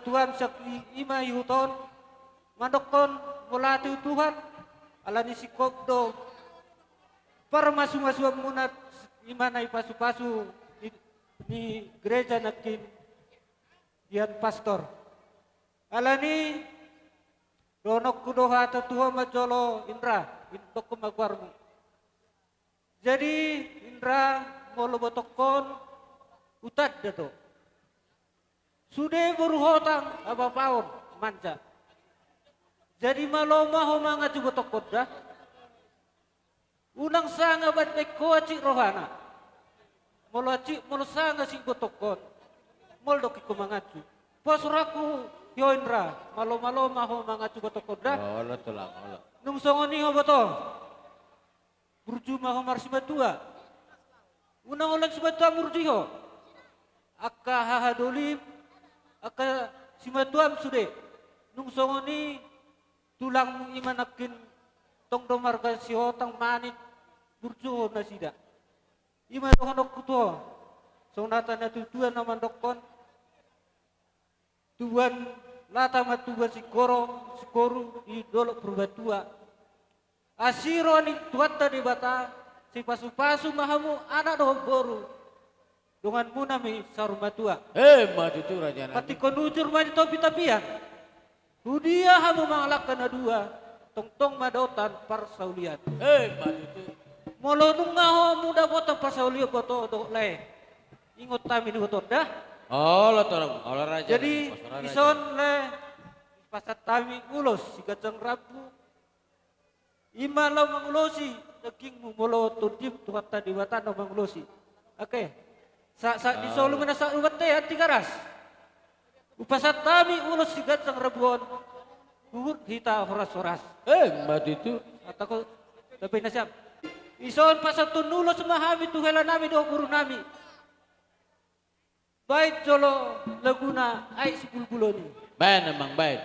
Tuhan sakli ima yuton mandokon mulati Tuhan alani sikop do para masu-masu munat imana ipasu-pasu di gereja nakin dian pastor alani donok kudoha atau Tuhan majolo Indra indok kumagwarmu jadi Indra molo botokon utad dato sudah berhutang apa paun manca. Jadi malu mahu mangaju betok dah. Unang sanga bat ko cik rohana. Molo sanga si betok mol doki ko mangaju. Posraku yo Indra malu mahu mangaju betok dah. Oh, tulang. Nung songoni ho beto. Burju mahu marsi batua. Unang ulang si batua murji ho. Akka hahadolim aka simatuam sude nung songoni tulang imanakin tong domar ka si hotang manit burjo na sida ima dohanok kuto song nata na tutuan naman dokon tuan lata matuan si koru di dolok perbatua asiro ni tuata di bata si pasu-pasu mahamu anak doh boru Dengan muna mi sarumatua. Maju tu raja nami. Pati konujur mani topi tapian. Hudia hamu mangalakkan na dua. Tong-tong madotan parsaulian. Maju tu. Molo nungaho muda botan parsaulian boto do le. Ingot tami ni boto dah. Allah tolong. Allah raja. Jadi ison le pasat tami ulos si gajang rabu. Ima lau mangulosi daging mu molo tudip tuhat tadi watan mangulosi. Oke. Sa di solo mana sa ubat teh hati garas. Upasat tami ulos si gajang rabuan. Gugur hita horas-horas. Maju itu. Atako tapi nasiam. Ison pasat tunulo semahami tuhela nami do guru nami. Baik jolo laguna ai sepul-puloni. Baik emang baik.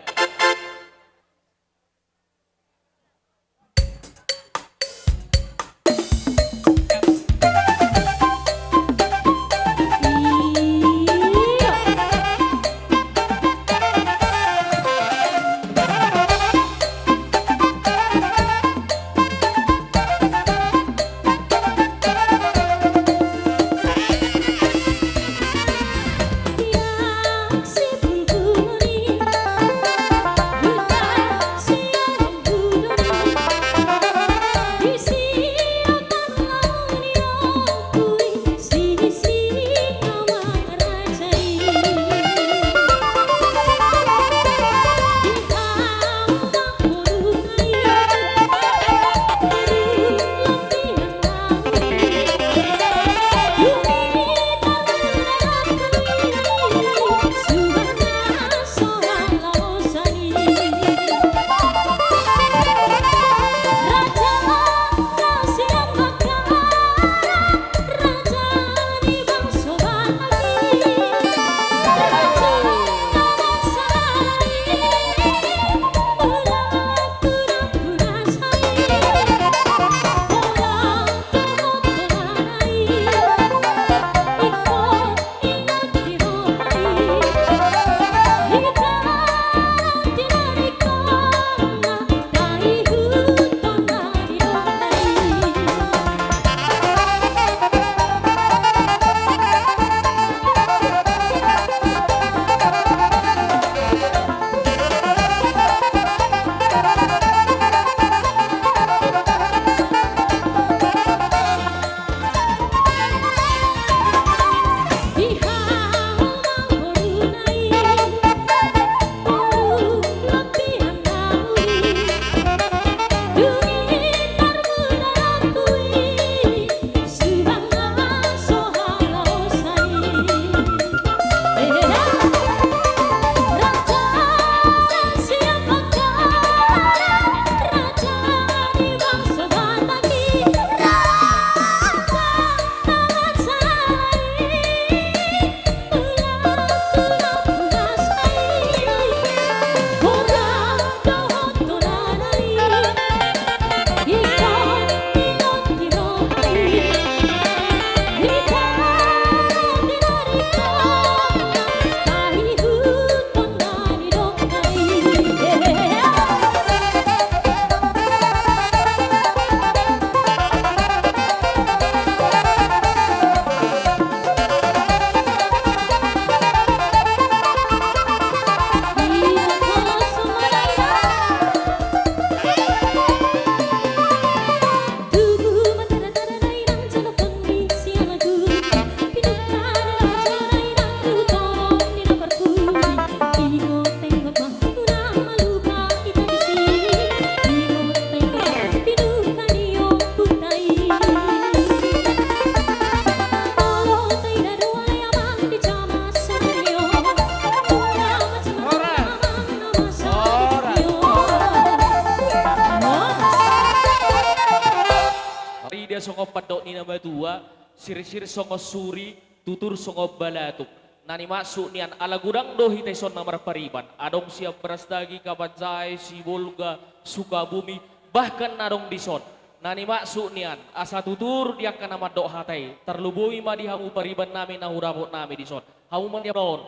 songo padok ni nama tua, sir-sir songo suri, tutur songo balatuk. Nani masuk nian ala gudang dohi teson namar pariban. Adong siap berastagi kabanjai, si Volga, Sukabumi, bahkan nadong dison. Nani masuk nian asa tutur dia kana madok hatai. Terlubui madi hamu pariban nami nahurabot nami dison. Hamu man dia baon.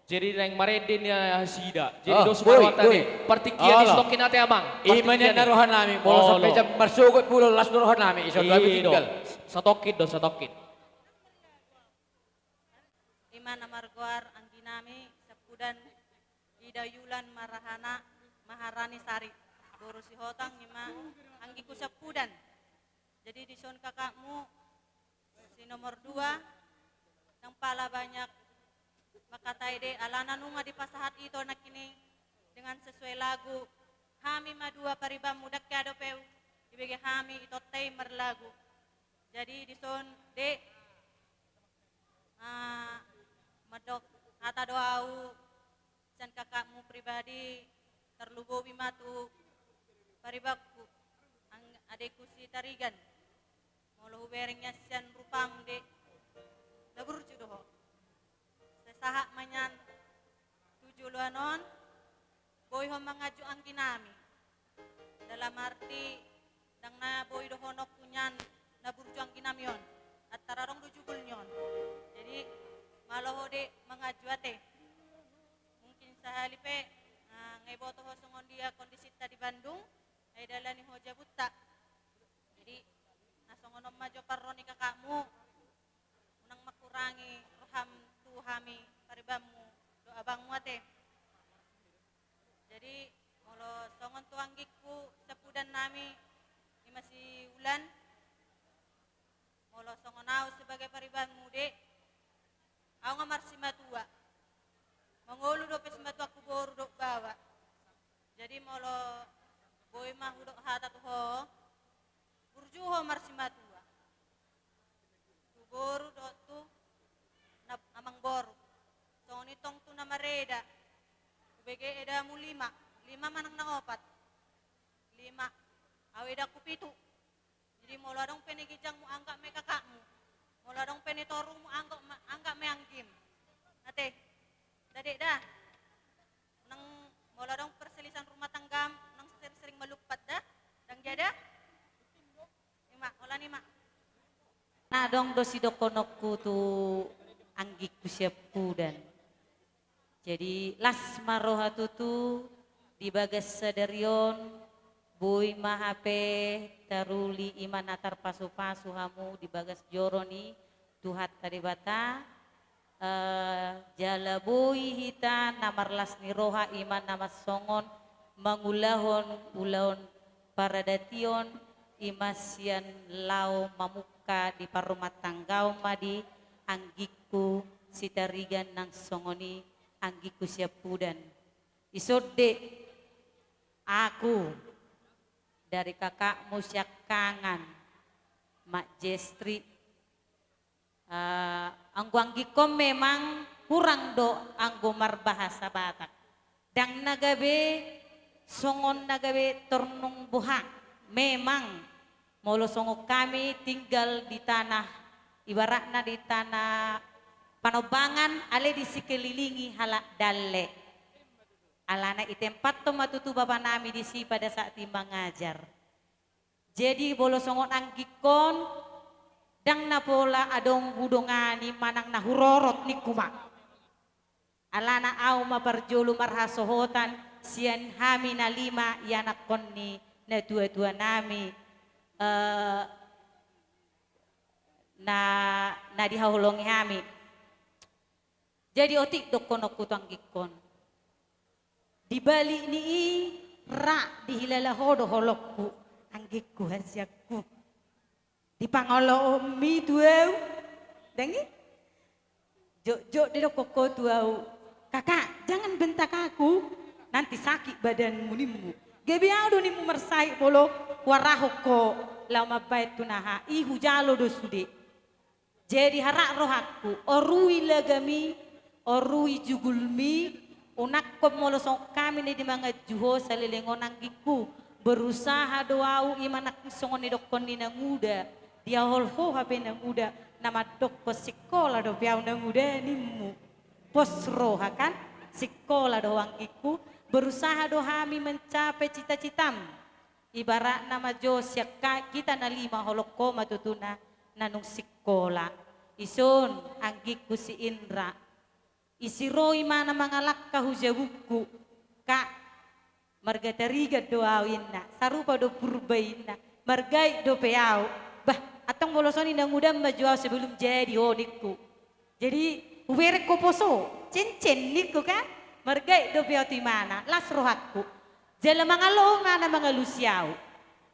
Jadi nang mareden ya hasida. Jadi dos marawatan ni. Partikian di stokin ate amang. Imannya naruhan nami. Bola sampai jam bersukut pulau las naruhan nami. Iso dua tinggal. Satokit do satokit. Imana margoar angginami sepudan Ida Yulan Marahana Maharani Sari. Boro si hotang ima anggiku sepudan. Jadi dison kakakmu si nomor 2 yang pala banyak makatai de alana nunga di pasahat itu anak ini dengan sesuai lagu Hami madua paribam mudak kado peu dibagi Hami itu timer lagu. Jadi dison de medok kata doau dan kakakmu pribadi terlubo bimatu paribakku adekku si Tarigan molo berengnya sian rupam de labur judoho sesahak manyan 7 luanon boy ho mangaju ang kinami dalam arti dang na boy do honok kunyan naburju ang kinamion at tararong do jubul nyon jadi malo de mangaju ate mungkin sahalipe ngay boto ho sungon dia kondisi di Bandung ay dalani ho jabutta jadi nasongonom majo parroni kakakmu unang makurangi roham tuhami paribammu do abangmu ate jadi molo songon tuanggikku sepudan nami ini masih ulan molo songonau sebagai paribammu de au ngamar simatua mangolu do pesmatua ku boru do bawa jadi molo boy mah udok hata ho burjuho marsimatua tu boru do tu amang boru songoni tong tu na mareda ubege eda mu 5 manang na 4 5 aweda ku 7 jadi molo adong penegijang mu anggap me kakakmu molo adong penetoru mu anggap me anggim ate dadek dah nang molo adong perselisan rumah tanggam nang sering melupat dah dang jada Ola ni mak. Nah dong dosi dokonokku tu anggiku siapudan. Jadi las maroha tu di bagas sadarion boy mahape taruli iman atar pasu-pasu hamu di bagas joroni tuhat tadi bata jala boy hita namar las ni roha iman nama songon mangulahon ulahon paradation imasian lau mamuka di parumah tanggau madi anggiku sitarigan nang songoni anggiku siapudan isode aku dari kakakmu siak kangan mak jestri anggu anggikom memang kurang do anggu marbahasa Batak dang nagabe songon nagabe tornung buhak memang molo songo kami tinggal di tanah ibaratnya di tanah Panobangan ale di sekelilingi halak dalle alana itempat to matutu bapa nami di si pada saat timbang ngajar jadi bolo songo anggikon dang na pola adong budongani manang na hurorot ni kuma alana au maparjulu marhasohotan sian hami na 5 yanak konni na dua-dua nami na dihahulongi hami jadi otik dokonokku tanggikon di bali ni ra dihilala hodo holokku anggikku hasiakku di pangolo mi tuau dengi jok di koko tuau kakak jangan bentak aku nanti sakit badanmu nimu gebiau do nimu mersai polo warahoko lama bait tunaha ihu jalo do sude jadi harak rohaku orui lagami orui jugulmi onak ko molo song kami ni di mga juho sa lilingon anggiku berusaha doau imanak songon ni dokon ni nanguda dia holho habe nanguda nama dok sekolah do biau nanguda nimu posroha kan sekolah do anggiku berusaha do hami mencapai cita-citam ibarat nama Josya kita na 5 holoko matutuna nanung sekolah ison anggiku si Indra isiroi mana mangalak kahujabuku kak marga tarigat doawinna sarupa do purbainna margai do peau bah atong bolosoni nang udam majuau sebelum jadi hodikku jadi Uwere ko poso, cincin liku kan? Mergai do pioti mana, las rohakku. Jala mga lo mana mga lusiaw.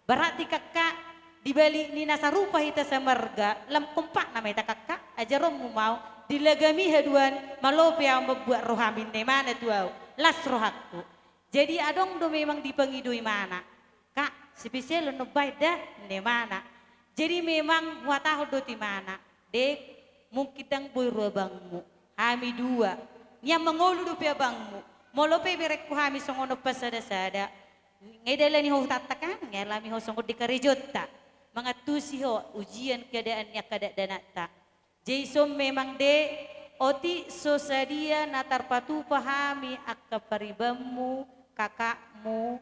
Berarti kakak di balik ni nasa rupa hita sa marga, lam kumpak na may kakak, aja rom mau, dilagami haduan, malope ang membuat rohamin ni mana tuaw, las rohakku. Jadi adong do memang dipengidui mana, kak, spesial no baik dah ni mana. Jadi memang wataho do ti mana, dek, mungkin dang boy bangmu, hami dua, yang mengolu do pia bangmu, molope berek ku hami songono pasada-sada, ngedala ni ho tatakan, ngelami ho songo dikarejota, mengatusi ho ujian keadaannya keadaan Jason memang de oti sosadia natar patu pahami akka paribamu kakakmu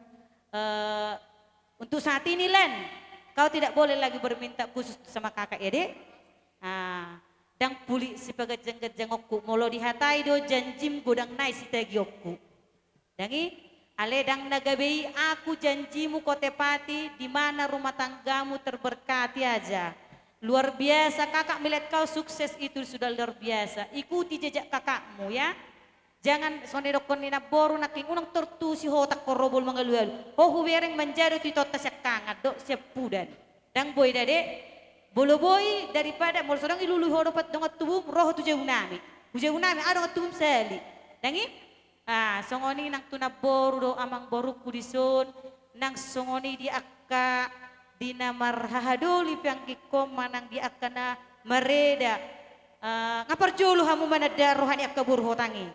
untuk saat ini Len kau tidak boleh lagi berminta khusus sama kakak ya dek. Dan puli si pagajang-gajang okku molo dihatai do janjim godang nai si tagiokku. Dangi ale dang nagabei aku janjimu kau tepati di mana rumah tanggamu terberkati aja. Luar biasa kakak melihat kau sukses itu sudah luar biasa. Ikuti jejak kakakmu ya. Jangan sonedokon nina boru naking unang tertusi hotak korobol mangalualu. Oh huwereng menjadi tu tota siak kangat dok siap pudan. Dang boy dade. Bolo boy daripada mol sodang ilulu hodopat dongat tubum roh tu jauh nami. Ujauh nami ada dongat tubum sali. Dangi? Songoni nang tunaboru do amang boru kudison. Nang songoni di akka dina marhahaduli piang kikom manang di akana mereda. Ngapar julu hamu manada rohani akka burho tangi.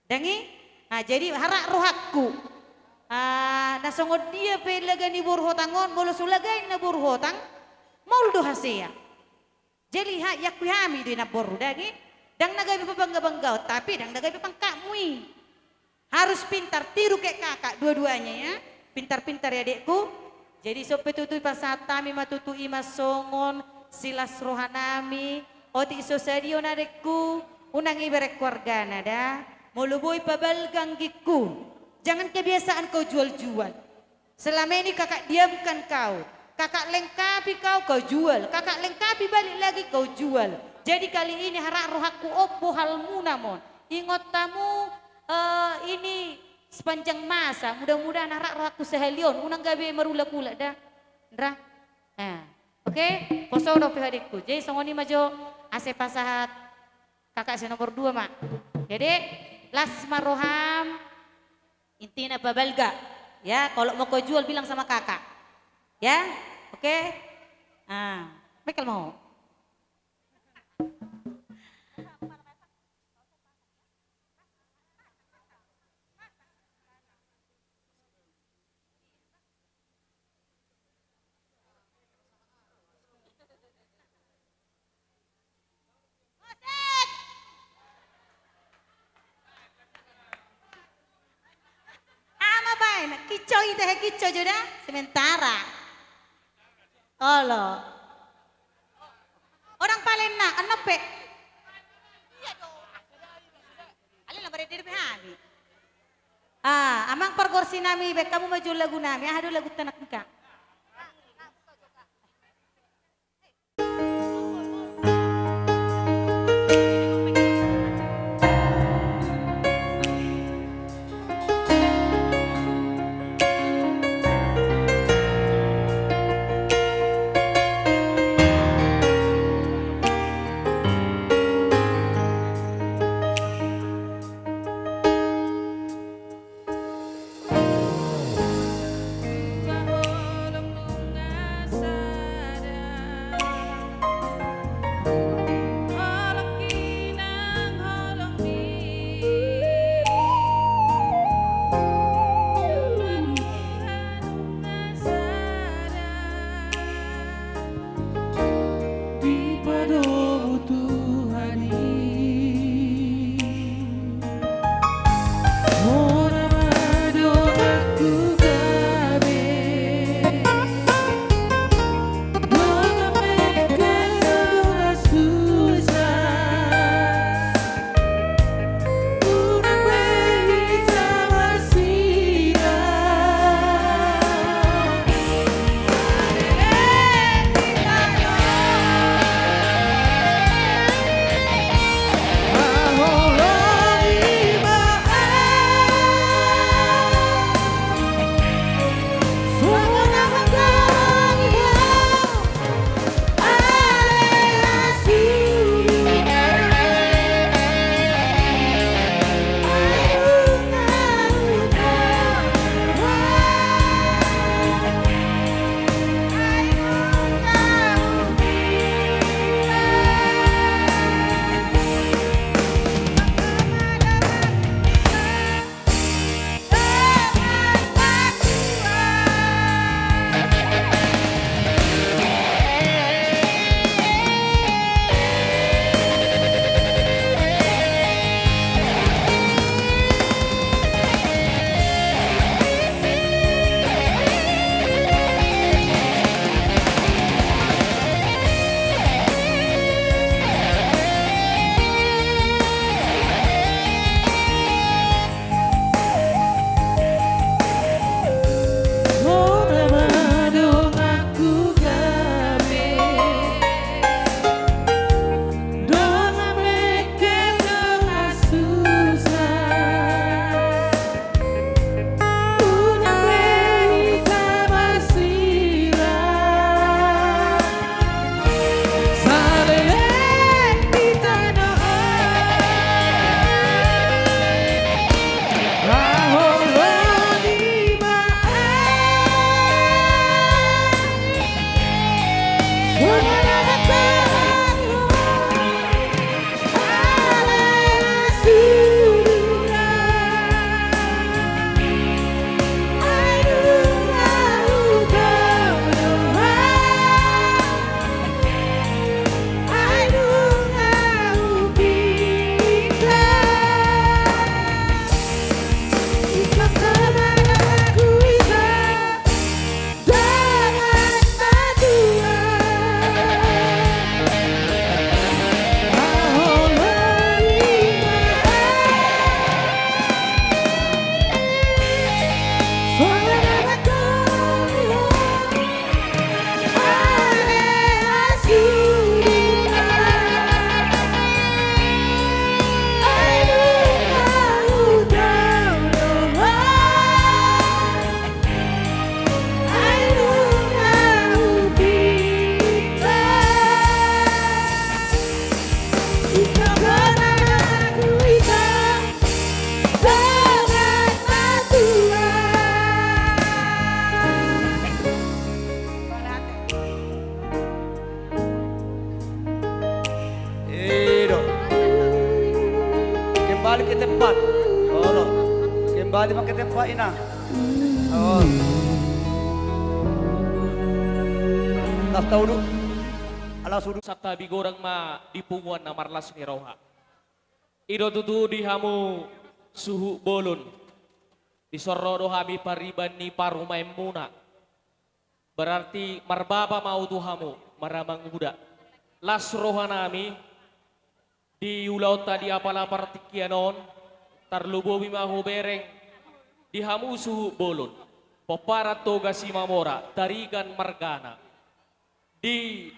Dangi? Jadi harak rohakku. Nasongod dia pe lagani burho tangon molo sulagay na burho tang. Moldo hasia. Jadi yakku hami di naboru dagi. Dang nagabi pabangga-bangga tapi dang nagabi pangkamui. Harus pintar tiru kayak kakak dua-duanya ya. Pintar-pintar ya dekku. Jadi sope tutui pasatami matutui masongon silas rohanami. Oti sosadio nadekku. Unang ibarek keluarga nada. Moluboy pabalgang giku. Jangan kebiasaan kau jual-jual. Selama ini kakak diamkan kau. Kakak lengkapi kau jual. Kakak lengkapi balik lagi kau jual. Jadi kali ini harak rohaku opo halmu namon. Ingot tamu ini sepanjang masa. Mudah-mudahan harak rohaku sehalion. Unang gabi marula-kula dah. Ndra. Oke. Koso do pihadikku. Jadi songoni majo ase pasahat. Kakak si nomor 2 mak. Jadi lasma roham. Intina babalga. Ya kalau mau kau jual bilang sama kakak. Ya, oke. Michael mau. Ama baik, kicau itu kicau juga sementara. Allah. Orang Palembang, anak pe. Iya dong. Alin lah berdiri behami. Amang pergorsi nami, be kamu maju lagu nami. Aduh lagu tanak nikah. Kembali makin tempat ina. Oh. Tas tahu dulu. Alas sudu. Sabta bigorang ma dipunguan na marlas ni roha. Ido tutu dihamu suhu bolon. Disorro hami pariban ni parumay muna. Berarti marbaba mau tuhamu maramang muda. Las roha nami di ulau tadi apalah partikianon tarlubo bimahu bereng dihamu suhu bolon. Popara toga si mamora tarigan margana. Di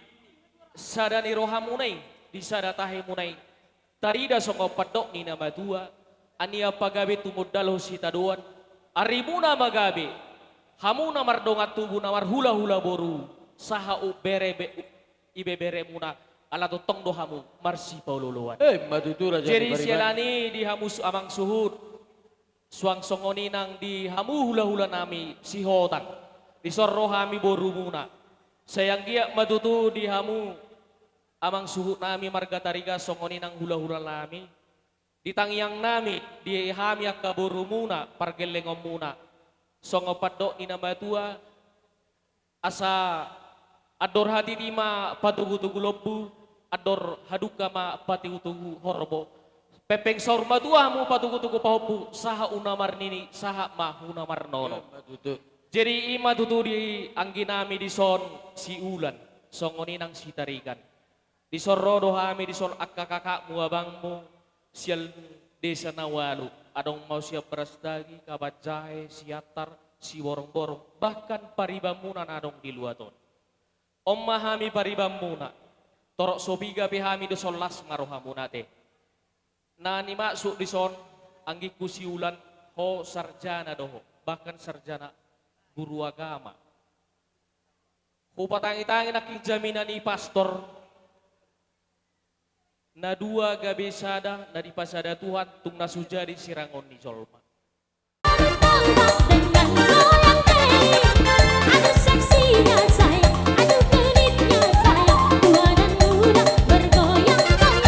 sadani rohamunay, di sadatahe munay, tarida songo padok ni nama dua, ania pagabe tumudalo si taduan, arimuna magabe, hamuna mardongat tubuh namar hula hula boru, saha ibe bere muna, ala totong dohamu marsi paululuan. Matutura Jadi sialani di hamus amang suhud, suang songoni nang di hamu hula hula nami si hotang, di sorro hami boru muna. Sayang dia matutu di hamu amang suhu nami marga tariga songoni nang hula-hula nami di tangyang nami di hami akaboru muna pargelengom muna songo padok ni namatua asa ador hati lima patugu-tugu lobu ador haduka ma patugu-tugu horbo pepeng saur matua hamu patugu-tugu pahopu saha unamar nini saha ma unamar nono jadi ima tutu di angginami di son si ulan songoni nang si tarigan di sorro dohami di son akka kakak muabangmu sial desa nawalu adong mau siap beras dagi kabat jahe siatar si borong-borong bahkan paribamunan adong di luaton omma hami paribamuna torok sobiga pihami di son las marohamunate nani maksud di son anggiku si ulan ho sarjana doho bahkan sarjana guru agama. Kupatangi-tangi naking jaminan ni pastor. Na dua gabe sada, na di pasada Tuhan tung nasujadi sirangon ni Jolma. Aduh seksinya sayang, aduh genitnya sayang, tua dan muda bergoyang-goyang.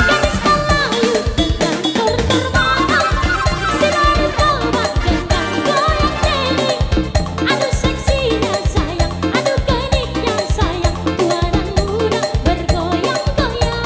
Gadis Melayu dengan terterbang, sedari tomat dengan goyang deling. Aduh seksinya sayang, aduh genitnya sayang, tua dan muda bergoyang-goyang.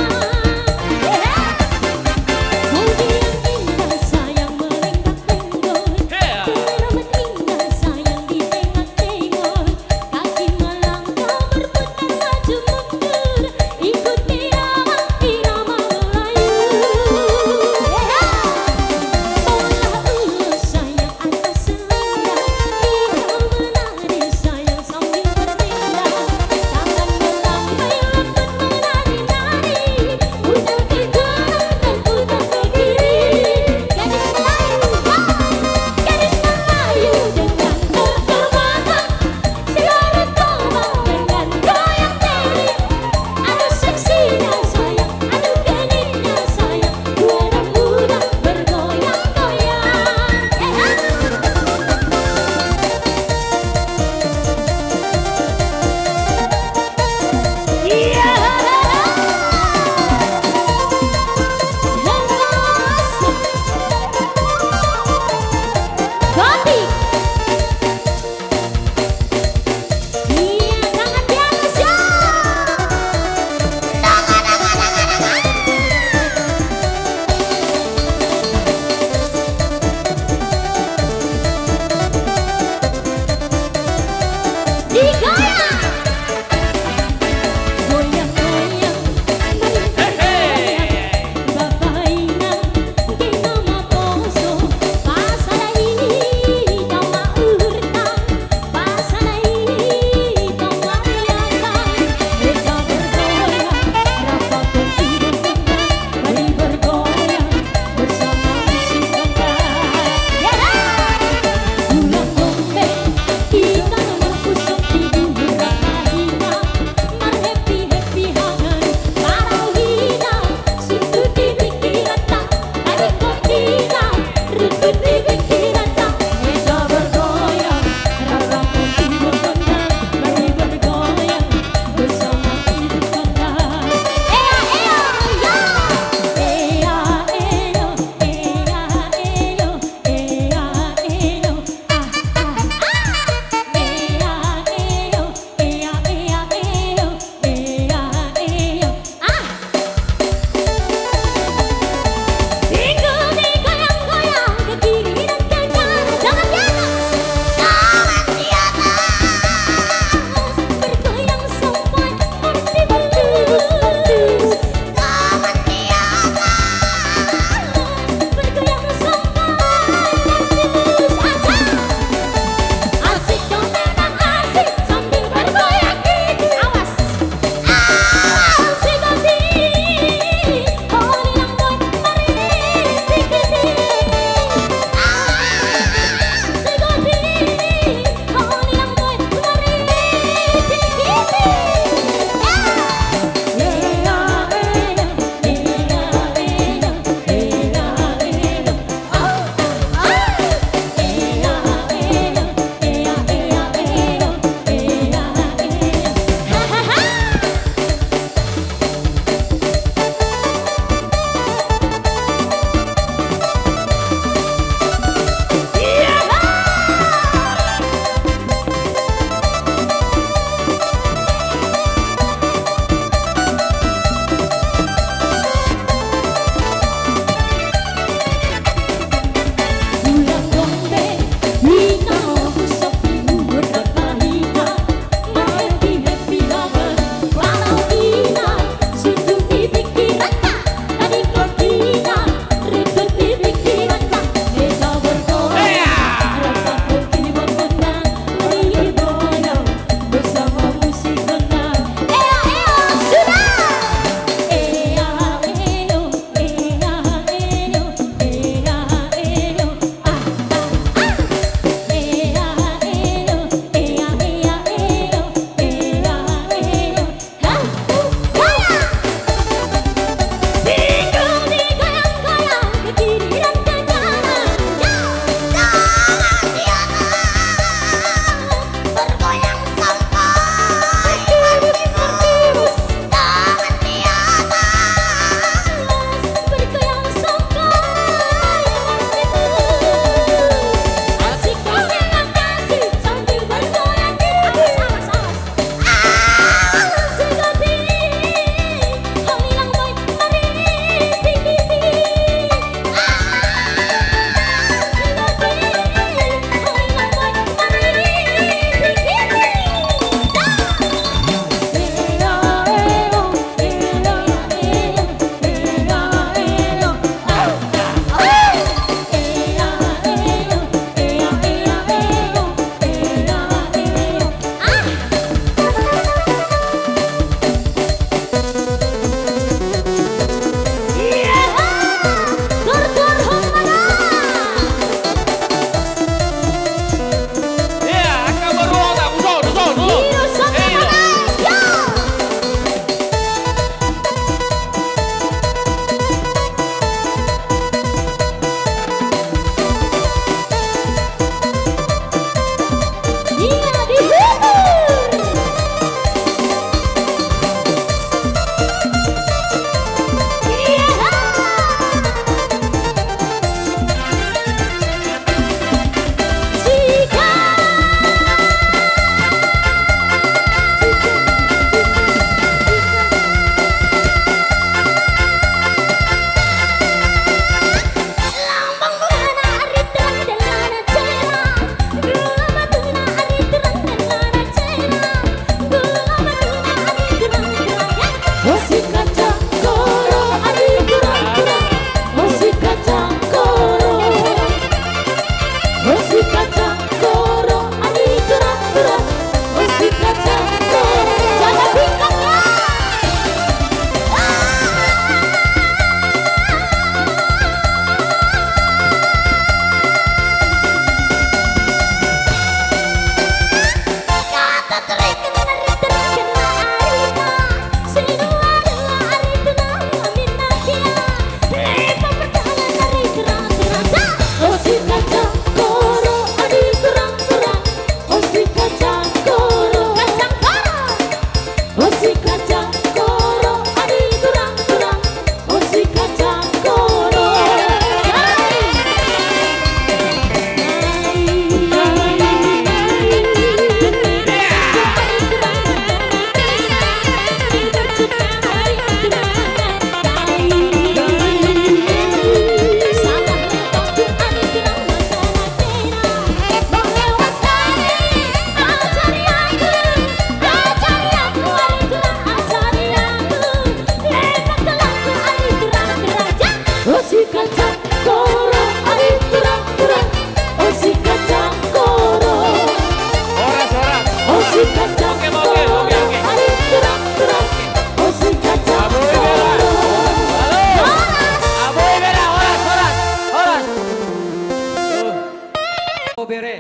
bere.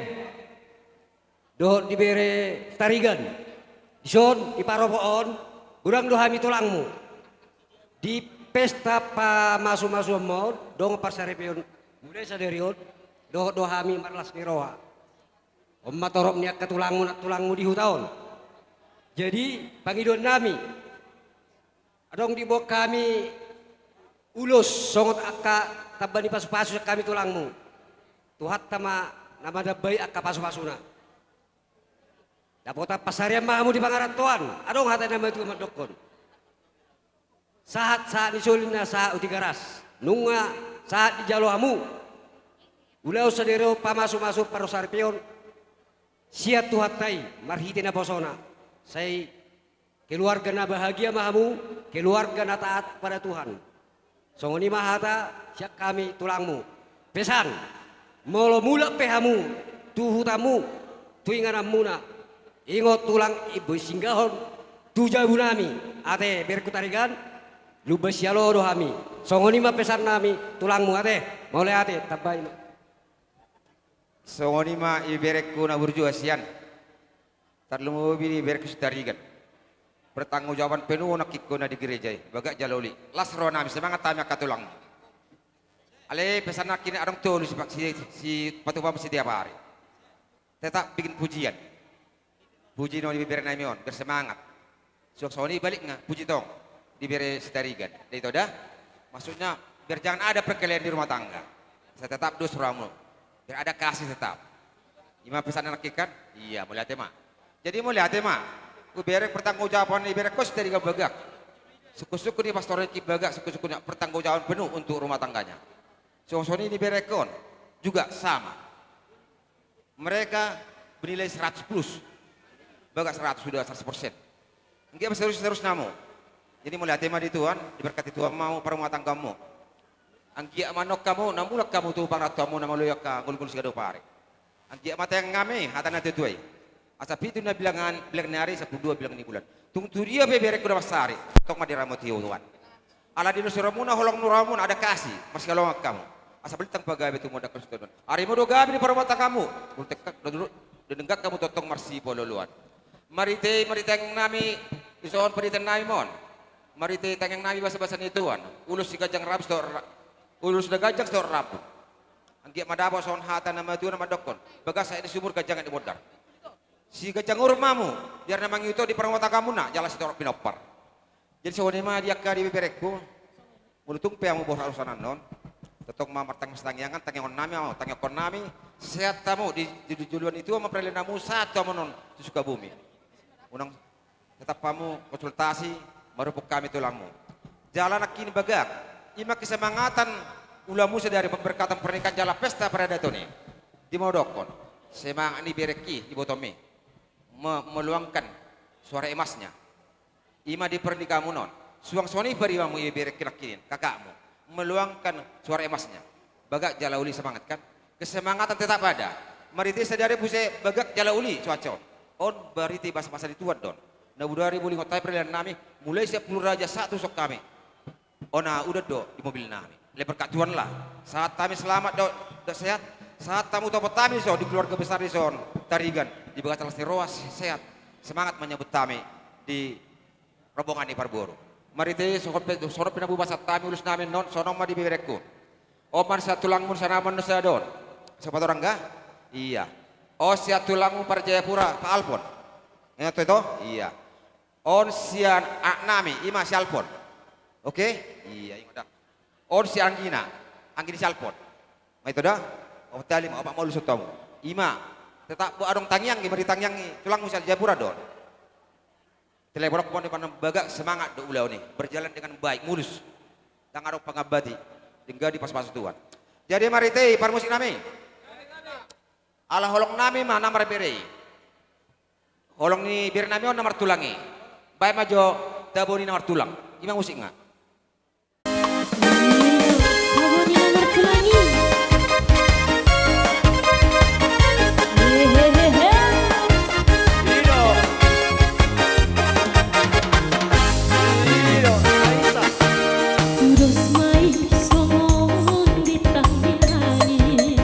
Dohot di bere tarigan. Ison iparopoon, urang dohami tulangmu. Di pesta pa masu-masu mo, dong parsaripion. Mulai saderion, dohot dohami marlas ni roha. Om matorok niat katulangmu nak tulangmu di hutaon. Jadi pangidon nami, adong di bawah kami ulus songot akka tabani pasu-pasu kami tulangmu. Tuhat tama nama dabai akka pasu-pasuna. Dapota pasarian mahamu di pangaran tuan, adong hata nama itu madokon. Saat disulina saat uti garas, nunga saat di jalohamu. Ulau sadero pamasu-masu parosarpion, siat tuhatai marhiti na posona. Saya keluarga na bahagia mahamu, keluarga na taat pada Tuhan. Songoni mahata siap kami tulangmu. Pesan, molo mula pehamu, tuhutamu, tuinganammu na. Ingot tulang ibu singgahon, tujabu nami, ate berkutarigan, lubes yalo dohami. Songoni mah pesan nami, tulangmu ate, mulai ate tabai. Songoni mah iberekku na burju asian. Tarlumu bini iberekku sutarigan. Pertanggungjawaban penuh nak ikut na di gereja, bagak jaloli. Lasro nami semangat tami akatulang. Ale pesan nak kini orang tuh si patupam setiap hari. Tetap bikin pujian. Puji no diberi namion, bersemangat. Soni balik nggak, puji tong, diberi setarigan. Itu dah, maksudnya biar jangan ada perkelahian di rumah tangga. Saya tetap dus ramu, biar ada kasih tetap. Ima pesan anak ikan, iya mulai tema. Jadi mulai tema, biar pertanggungjawaban ibarat kos dari bagak. Suku-suku di pastor ki bagak, suku-sukunya pertanggungjawaban penuh untuk rumah tangganya. Soni diberi kon juga sama. Mereka bernilai 100 plus. Bagak 100 sudah 100%. Enggak terus namu. Jadi mulai tema di Tuhan, diberkati Tuhan mau para rumah tanggamu. Anggia manok kamu, namulak kamu tuh pangat kamu nama loyak ka gul-gul sigado pare. Anggia mata yang ngame, hata na tutuai. Asa pitu na bilang nari, 10 bilang ni bulan. Tungtu dia beberek kuda pasari, tok madiramot hiu Tuhan. Ala di nusuramuna holong nuramun ada kasih, mas kalau kamu. Asa belitang pagawe tu modak Tuhan. Ari mo do gabi di para rumah tanggamu. Ultekak denggak kamu totong marsi pololuan. Marite yang nami ison peritan nami mon. Marite yang nami bahasa-bahasa nituan. Ulus si gajang rab stor. Ulus da gajang stor rab. Anggia madabo son hata nama tuan nama dokon. Bagas saya di sumur gajang di modar. Si gajang urmamu biar namang itu di perangwata kamu nak jalan stor pinopar. Jadi sewani mah dia kari beberekku. Mulutung pe amu bos arusanan non. Tetong mamar tang tangyangan tangyong nami mau tangyong nami sehat tamu di juluan itu sama prelenamu satu monon di Sukabumi. Unang tetap kamu konsultasi merupuk kami tulangmu. Jalan kini bagak. Ima kesemangatan ulamu sedari pemberkatan pernikahan jalan pesta pada datoni. Di modokon. Semangat ini bereki di botomi. Meluangkan suara emasnya. Ima di pernikahanmu non. Suang soni berimamu ia bereki lakinin kakakmu. Meluangkan suara emasnya. Bagak jalauli semangat kan. Kesemangatan tetap ada. Mariti sedari puse bagak jalauli cuaca. On bariti bahasa-bahasa dituan don. Na budari buli ngotai perlian nami mulai 10 raja satu sok kami. Ona udah do di mobil nami. Lebar katuan lah. Saat kami selamat do sehat. Saat tamu topot kami so di keluarga besar di son tarigan di bagas Lasti Roas sehat. Semangat menyambut kami di rombongan di Parboro. Mariti sorot pinabu bahasa kami ulus nami non sonong ma di beberekku. Oman sa tulangmun sanaman no sa don. Siapa orang enggak? Iya. Oh sia tulangmu para Jayapura Pak Alpon. Ingat itu? Iya. On sian nami ima si Alpon. Oke? Iya ingat dah. On si Anggina si Alpon. Ma itu dah? Oh tali mau apa mau lusut kamu. Ima tetap bu adong tangyang gimana ditangyangi tulangmu si Jayapura don. Teleborok pon di pandang bagak semangat do ulau nih berjalan dengan baik mulus. Tang arok pangabati tinggal di pas-pas Tuhan. Jadi mari teh parmusik nami. Ala holong nami mah namar bere. Holong ni bir nami on namar tulangi. Baik majo taboni namar tulang. Imang musik nggak? Taboni namar tulangi. Terus mai songon di tangi langit.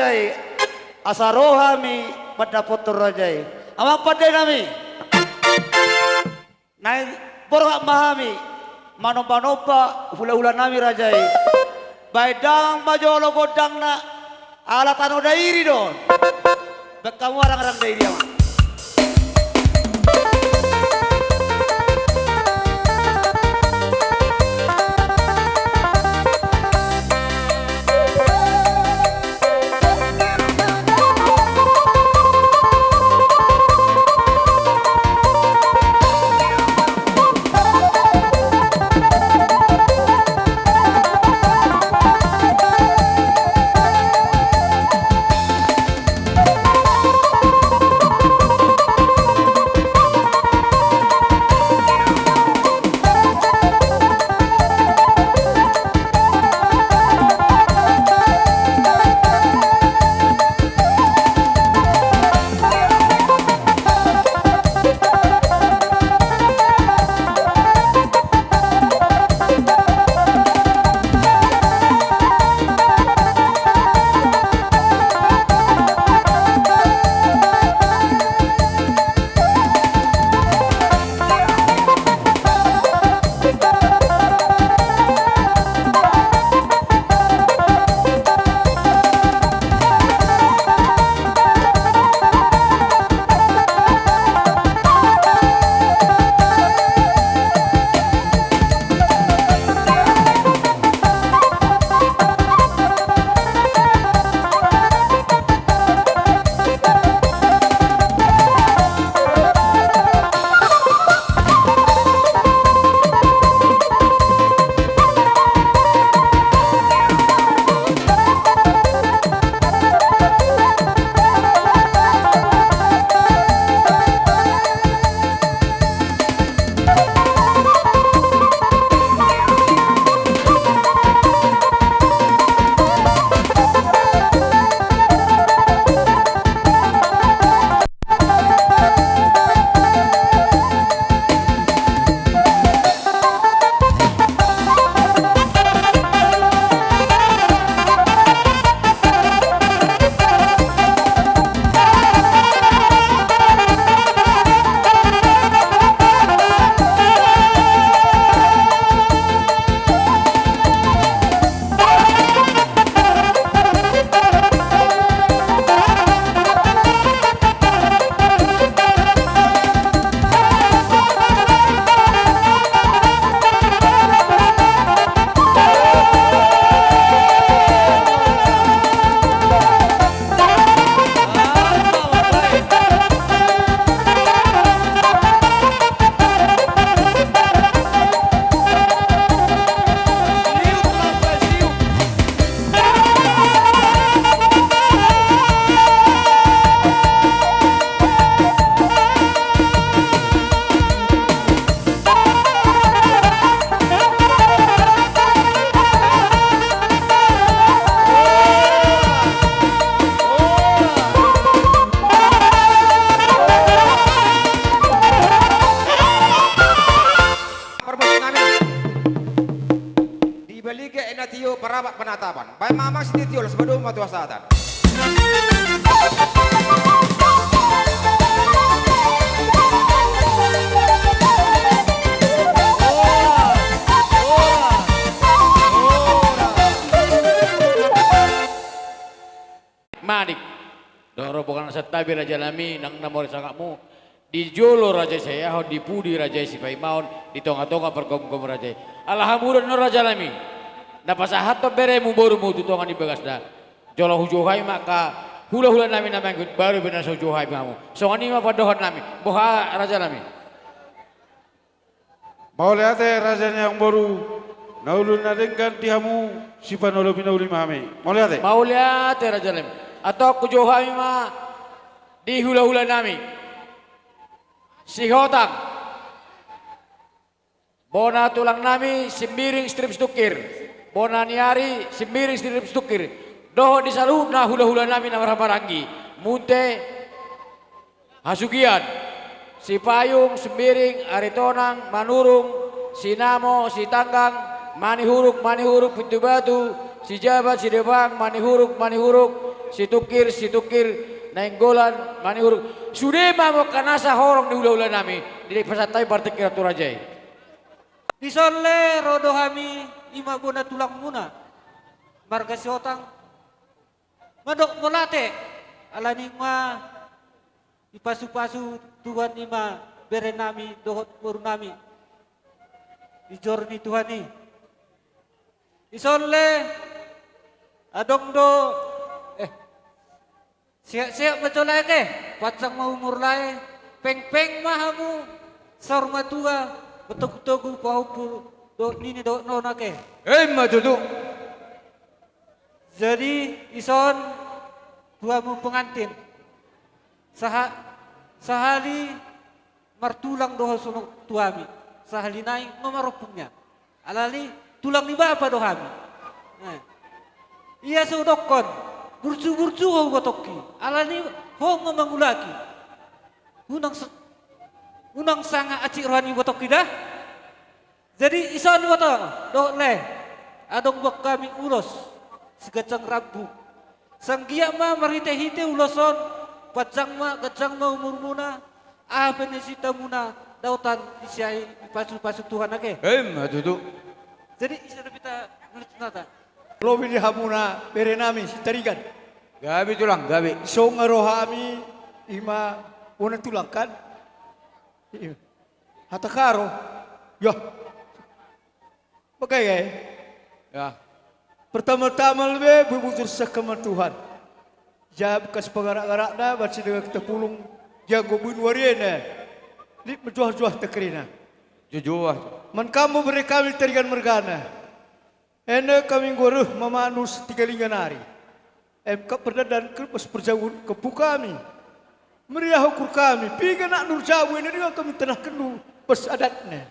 rajai asarohami pada foto rajai awak pada nami naik borok mahami manopa hula-hula nami rajai baidang bajolo godang na alatan dairi don bekamu orang-orang dairi ama penatapan. Baik mamang sititio lah sebelum matu asatan. Manik, doro bukan setabi raja lami nang namor sangakmu di jolo raja saya di pudi raja si paimaun di tonga-tonga perkom-kom raja. Alhamdulillah nor raja lami. Napasahat to beremu baru mu tu tonga di bagasda. Jolo hujuhai maka hula-hula nami namang baru benar hujuhai kamu. Songani ma padohon nami. Boha raja lami. Mau lihat rajanya yang baru. Naulun nadengkan tihamu si panolo pinauli mami. Mau lihat? Mau lihat raja lami. Atau kujuhai ma di hula-hula nami. Si hotang. Bona tulang nami sembiring strip stukir. Bona niari sembiring strip stukir. Doho di saluna hula-hula nami namar parangi. Munte hasugian. Si payung sembiring aritonang manurung sinamo si tanggang mani huruk pintu batu si jabat si debang mani huruk situkir nainggolan maniur sudema mo kanasa horong di ula-ula nami di pasatay partik kiratu rajay. Disole rodo kami ima bona tulang muna. Marga siotang madok molate alaning ma ipasu-pasu Tuhan ima bere nami dohot boru nami. Ijor ni Tuhan ni. Isole adong do siap-siap betul ke patsang mau umur lae peng-peng mahamu sorma tua betul-betul paupu do nini do nona ke maju. jadi ison tuamu pengantin sahali martulang doho sunuk tuami sahali nai ngomarupungnya alali tulang ni bapa dohami iya sudokon burcu-burcu ho gotoki alani ho ngomangulaki unang sanga aci rohani gotoki dah jadi ison woto do le adong bok kami ulos segacang rabu sanggia ma marhite-hite uloson pacang ma gacang ma umur muna apa nesita muna dautan isiai pasu-pasu Tuhan ake maju. jadi isa kita nulis nata Lobi di hamuna bere nami sitarigan. Gabi tulang, gabi. So ngarohami ima una tulang kan. Hatakaro. Ya. Bagai gay. Ya. Pertama-tama lebih berbutur sekaman Tuhan. Jab kas pagarak-garak dah baca dengan kita pulung jago bun wariana. Lip menjuah-juah tekerina. Jujuah. Man kamu beri kami tarigan mergana. Ene kami goruh memanus 3 hari. Emka perdadan kerpas perjauhan kepu kami. Meriah ukur kami. Piga nak nur jawu ini dengan kami tenah kenu pesadatnya.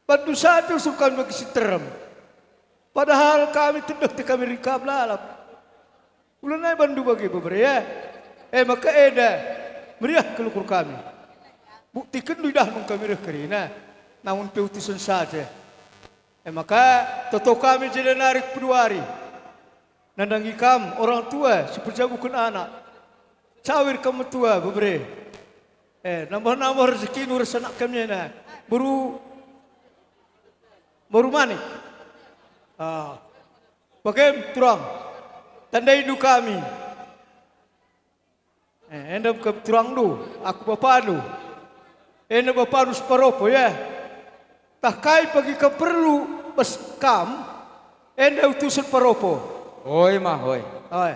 Bantu satu sukan bagi siterem. Padahal kami tenduk te kami rikab lalap. Ulanai bandu bagi beberapa ya. Maka eda meriah kelukur kami. Buktikan lidah nung kami kerina. Namun peutusan saja. Maka toto kami jadi narik peduari. Nandangi kam orang tua seperjabukan anak. Cawir kamu tua bebre. Nambah-nambah rezeki nur sanak kami na. Baru manik. Pakai turang. Tanda hidup kami. Endam ke turang du. Aku bapa du. Endam bapa du separopo ya. Tak kai pagi ke perlu beskam, enda utusan paropo. Oi mah, oi. Oi.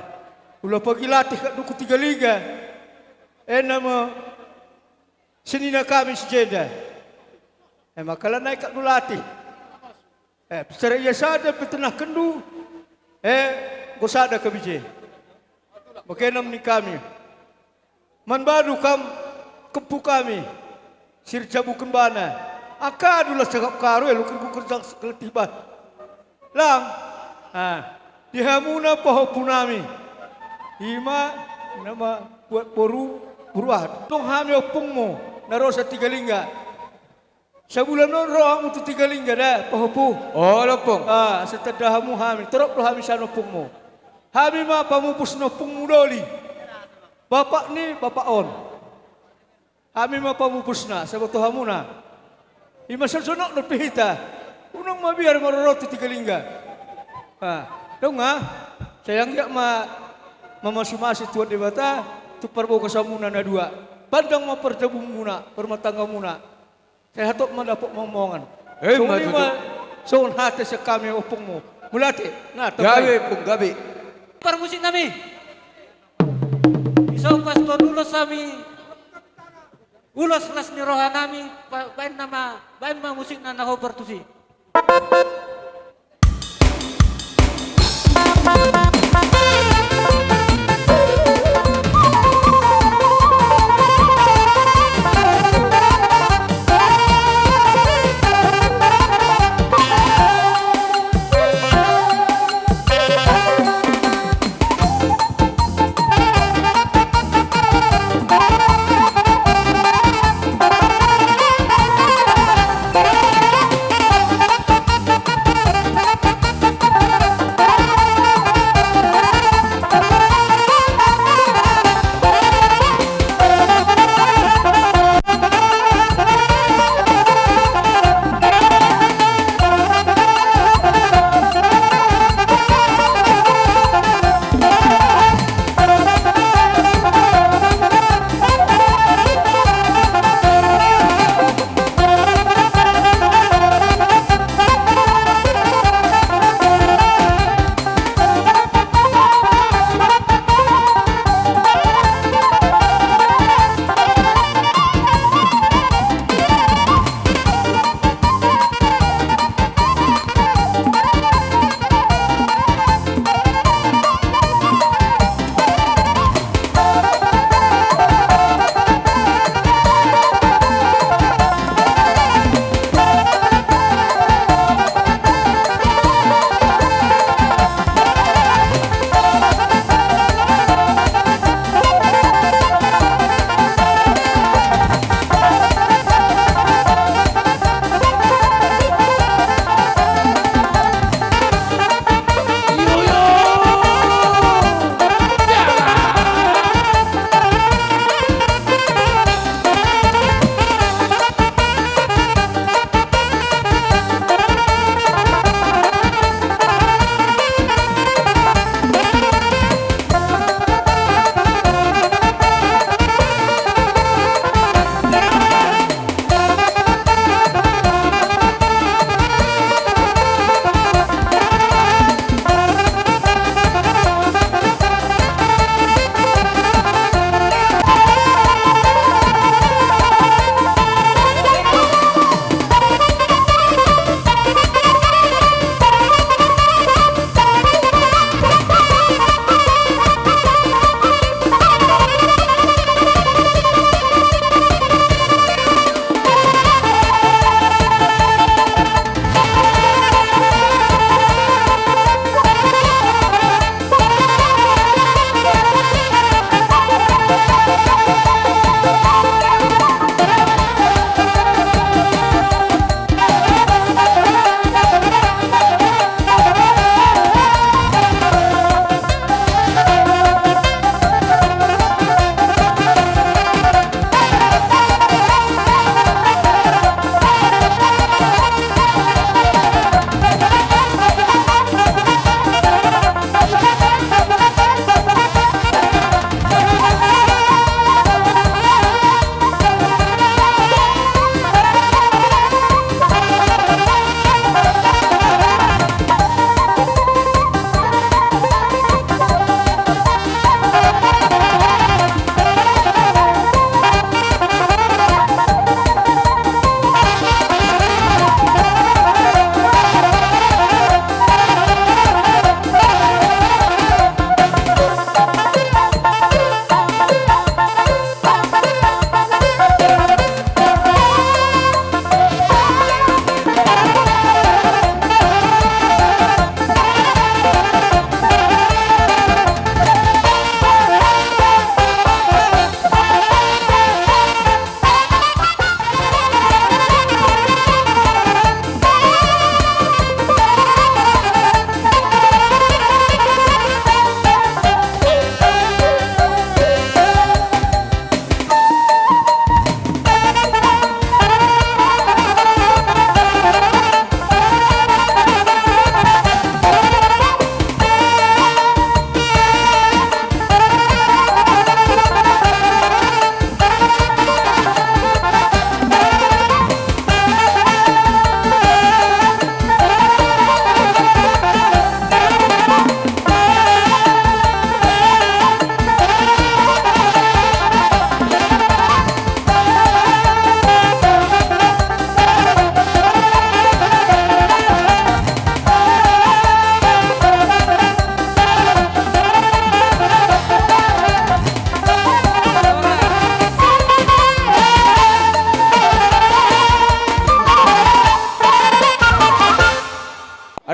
Ulah pagi latih kat duku 3 liga. Enda ma senina kami sejeda. Makalah naik kat du latih. Secara ia sada petenah kendu. Gosada ke bije. Makenam ni kami. Man badu kam kepu kami. Sirjabu kembana. Akadulah cakap karu lukur kerja keletiban. Lang, dihamuna poho punami. Ima nama buat buruat. Tong hami opungmu narosa 3 lingga. Sebulan non roh untuk 3 lingga dah poho pu. Oh lopong. Setelah hamu hami teruk lo hami sana opungmu. Hami ma pamupus no opungmu doli. Bapak ni bapak on. Hami ma pamupusna sebab tu hamuna. Ima sasonok na pihita. Unang mabiar maroroti 3 lingga. Dong sayang ya mamasumasih tuan di bata tu parbo kasamuna na 2. Pandang maperjabung muna, permatangga muna. Saya hatok madapok momongan. So hati sekami opungmu. Mulati. Nah, gabi pung gabi. Permusik nami. Isong pastor ulos kami. Ulos las ni rohanami bain nama musik na naho pertusi.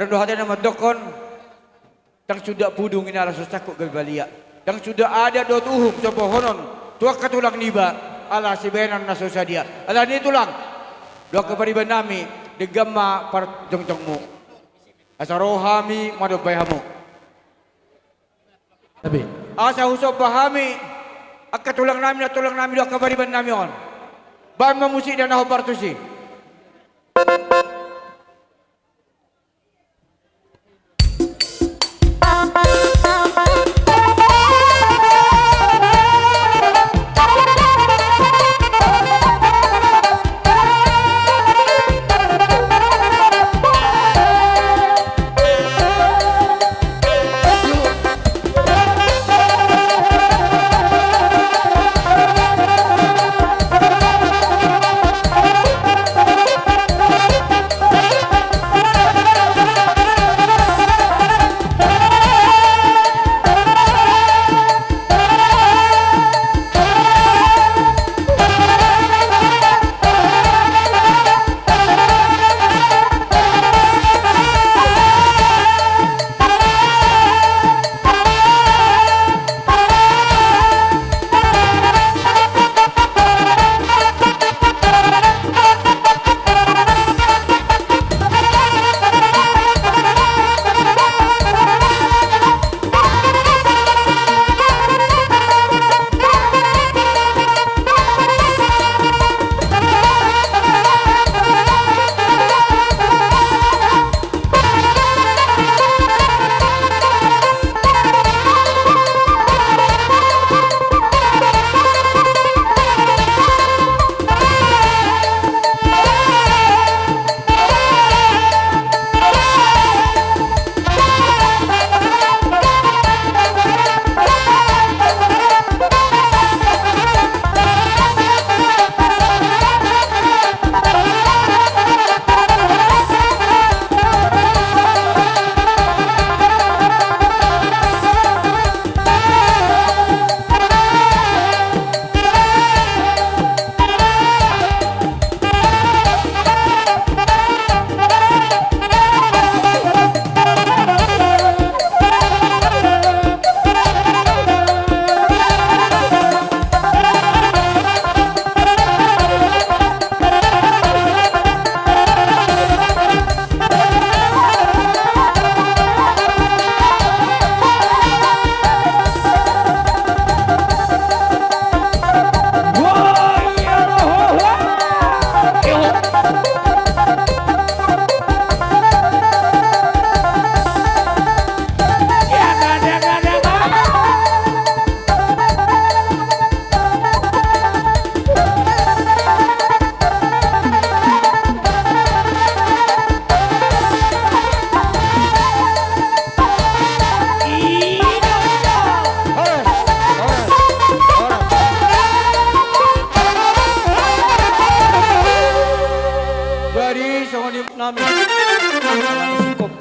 Ada doa hati nama dokon. Yang sudah pudung ini ala susakuk gabalia. Yang sudah ada dot uhum coba honon. Tua katulang niba ala si benan na dia. Ala ni tulang. Doa kepariban nami degamma par jongcongmu. Asa rohami madobay hamu. Tapi asa usop bahami ak tulang nami doa kepariban nami on. Ban mamusi dan naho partusi.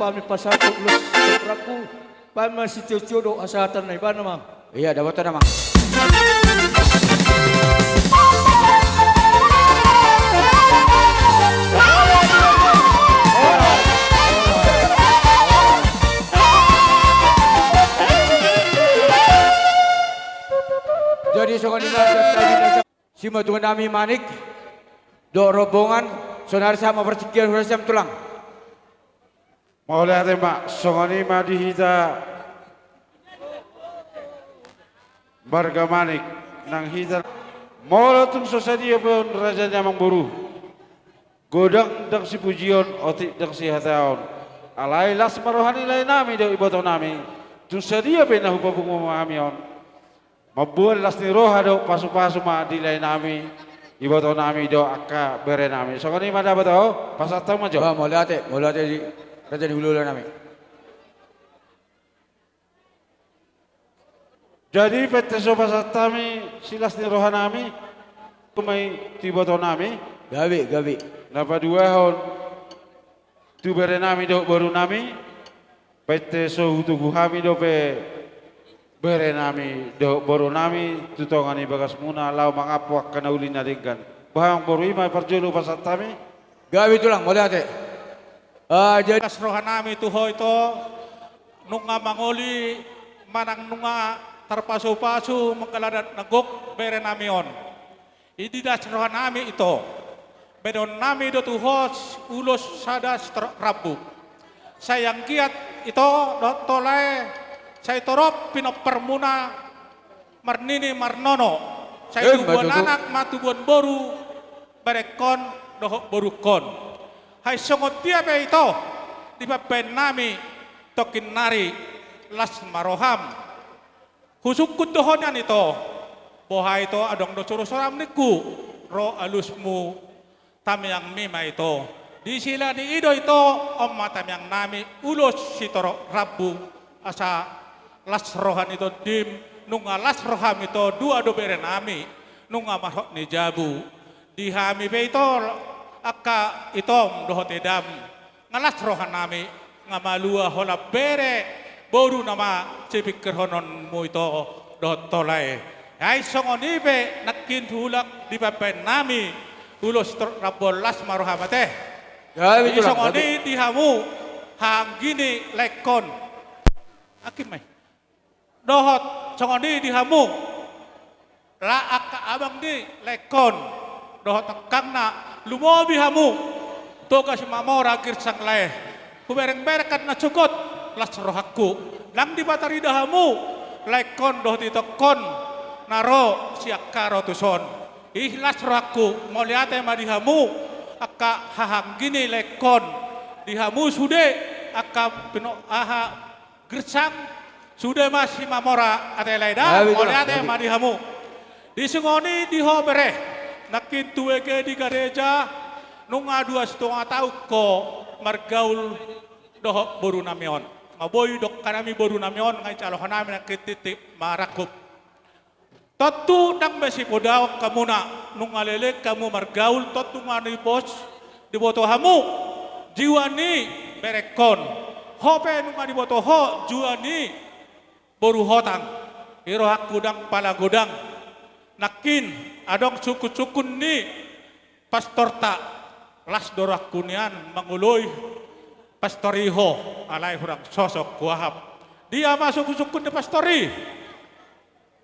Pami pasatu plus sepraku pami si jodoh asatan na iba namang. Iya, dapat namang. Jadi songon lima si matuan nami manik do rombongan sonar sama percikian hurasam tulang. Mau lihat mak songoni madi hita barga manik nang hita mau tung sosadia pun raja nyamang buru godang dang si pujion otik dang si hataon alai las marohani lai nami do iboto nami tung sadia pe nahu papung mamamion mabuan las ni roha do pasu-pasu ma di lai nami iboto nami do akka bere nami songoni mada bato pasatang majo mau lihat di Raja di hulu nami. Jadi PT Soba Satami silas ni rohanami kumai tiba nami. Gawi. Napa dua hon tu bere nami do baru nami. PT Sohutu Guhami do pe bere nami do baru nami tutongani bagas muna lau mangapuak kana ulina dingkan. Bahang baru ima parjolo pasatami. Gawi tulang boleh ate. Jadi rohan nami tuho ito nunga mangoli manang nunga terpasu-pasu mengkaladat negok bere namion. Idi das rohan nami ito. Bedon nami do tuhos ulos sadas rabu. Sayang kiat ito do tolai saya torop pinok permuna marnini marnono. Saya tubuan anak matubuan boru barekon dohok borukon. Hai songot dia be ito di papen nami tokin nari las maroham. Husukut dohonan ito. Boha ito adong do surusoram niku ro alusmu tamyang mima ito. Di sila di ido ito om tamyang nami ulos sitoro rabu asa las rohan ito dim nunga las roham ito dua do bere nami nunga mahok ni jabu. Di hami be ito akka itom dohot edam ngalas rohan nami ngamalua hola bere boru nama cipikir honon mu ito dohot tolai ay songonibe nakin tulak di papen nami ulos rabolas marohamate di songoni dihamu hanggini lekon akim may dohot songoni dihamu la akka abang di lekon dohot kangna lumobi hamu toga si mamora girsang lae kubereng-berekan na cukot las rohaku lang di batari dahamu laikon doh ditokon naro siakaro tuson ihlas rohaku moliate madihamu akka hahanggini lekon dihamu sude akka pino aha girsang sude masih mamora ate laida moliate madihamu disungoni dihobere nakin tuwege di gereja nunga 2,5 tahun ko margaul dohok boru namion maboy dok kanami boru namion ngai calohan nami nak titip marakup totu nang besi podaw kamuna nunga lele kamu margaul totu ngani bos di boto hamu jiwani berekon hope nunga di boto ho juani boru hotang iro hak gudang pala godang nakin adong suku-sukun ni pastor tak las dorak kunian manguloi pastoriho alai hurang sosok kuahap dia masuk sukun di pastori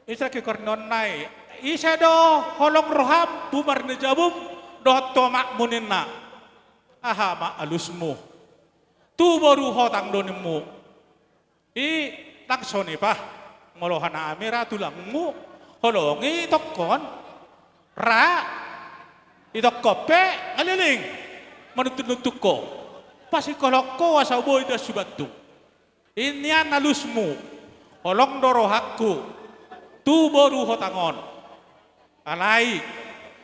isa ki kornon nai isa do holong roham bumar ni jabum do tomak muninna aha ma alusmu tu boru hotang donimu i taksoni pa ngolohana amira tulangmu holongi tokon ra itokope ngaliling menutup ko pasi koloko asa boy da subatu inian alusmu holong dorohaku tu boru hotangon alai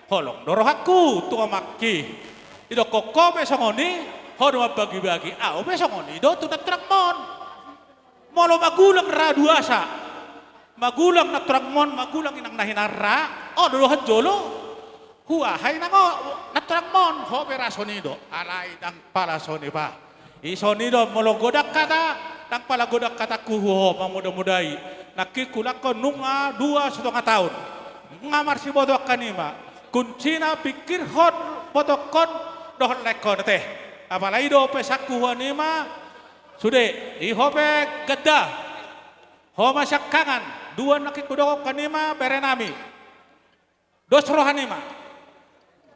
holong dorohaku tu makki idokoko besongoni hodo bagi-bagi au besongoni do tu natrakmon molo magulang ra duasa magulang na trangmon magulang inang nahinara o dulu jolo huwa hay nango na trangmon ho perasonido alay dang pala soni pa isonido mologodak kata dang pala godak kata kuho mamuda-mudai nakikulak ko nunga 2,5 tahun ngamar si bodo kanima kuncina pikir hot botokon dohon lekon teh apalagi do pesaku wanima sude ihope geda ho masak kangan dua nakik kudok kanima berenami dos rohanima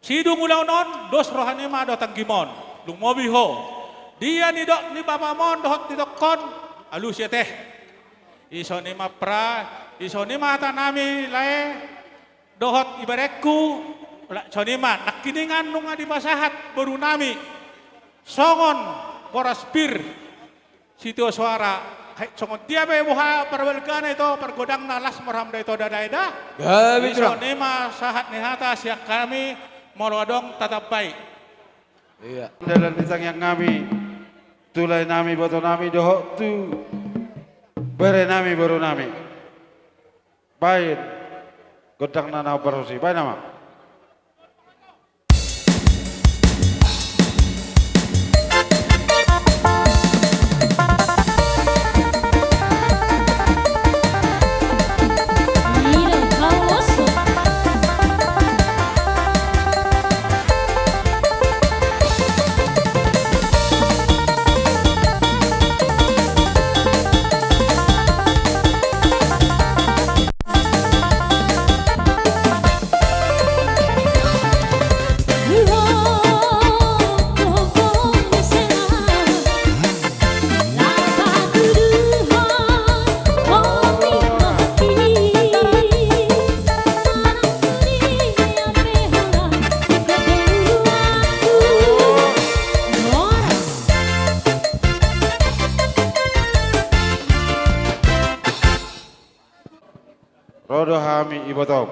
sidung ulang non dos rohanima do tanggimon lumobi ho dia ni dok ni bapamon dohot ni dokon alus ya teh isonima pra isonima tanami lae dohot ibareku sonima nakiningan nunga di pasahat baru nami songon boraspir sitio suara songon dia be buha perwelgana itu pergodang nalas marhamda itu dadaida iso nema sahat nihata siak kami molodong tatap baik iya dalam ditang yang kami tulai nami boto nami dohok tu bere nami baru nami baik godang nana barosi baik nama ibotong.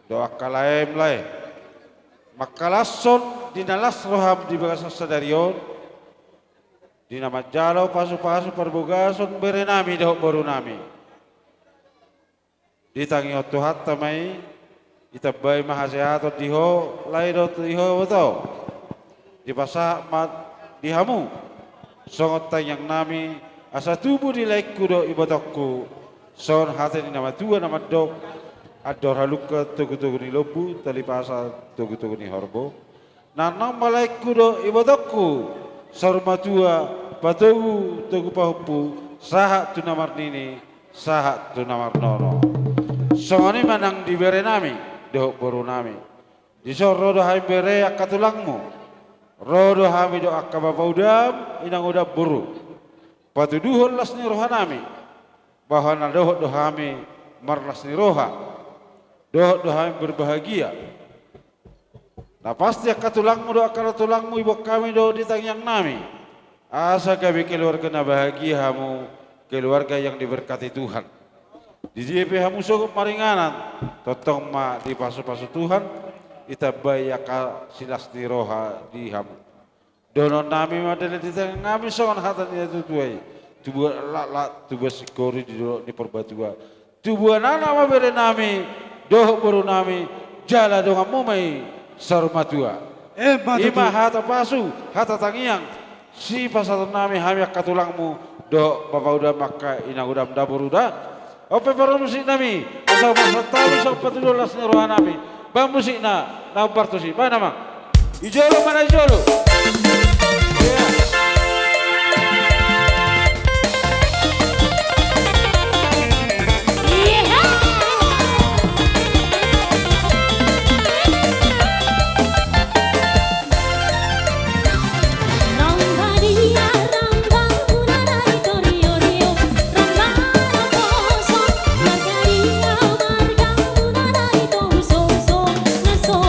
Doa kalaem lai. Makalason dinalas roham di bagasa sadarion. Dina majalo pasu-pasu perbogason berenami doh baru nami. Ditangi otu hatta mai itabai mahasehato diho lai do diho beto. Di pasak mat dihamu. Songot tanyang nami asa tubuh di laiku do ibotokku. Son hati ni nama tua nama dok. Ador haluka tugu-tugu ni lobu tali pasa tugu-tugu ni horbo. Nanang malaiku do ibotokku. Saruma tua patugu tugu pahupu sahat tu namar nini sahat tu namar nono. Songoni manang dibere nami doh boru nami. Disor rodo hai bere akatulangmu. Rodo hami do akabapa udam inang udam buru. Patu duhon las ni roha nami. Bahwa doh hami marlas ni roha. Doh hami berbahagia. Nah pasti akatulangmu do akatulangmu ibu kami do ditangyang nami. Asa kami keluarga na bahagia hamu keluarga yang diberkati Tuhan. Di JP hamu sokop maringanan totong ma di pasu-pasu Tuhan ita bayaka silas di roha di hamu. Dono nami madele di tengah nami songan hatan itu tuai. Tubuh lak tubuh sikori di perbatua. Tubuh nana ma bere nami doh baru nami jala donga mumai sarmatua. Ima hata pasu hata tangiang si pasal nami hami katulangmu do bapak udah maka inang udah dapur udah ope baru musik nami asal masa tahu sok petudolas roha nami bang musik na partosi mana mang ijolo mana ijolo So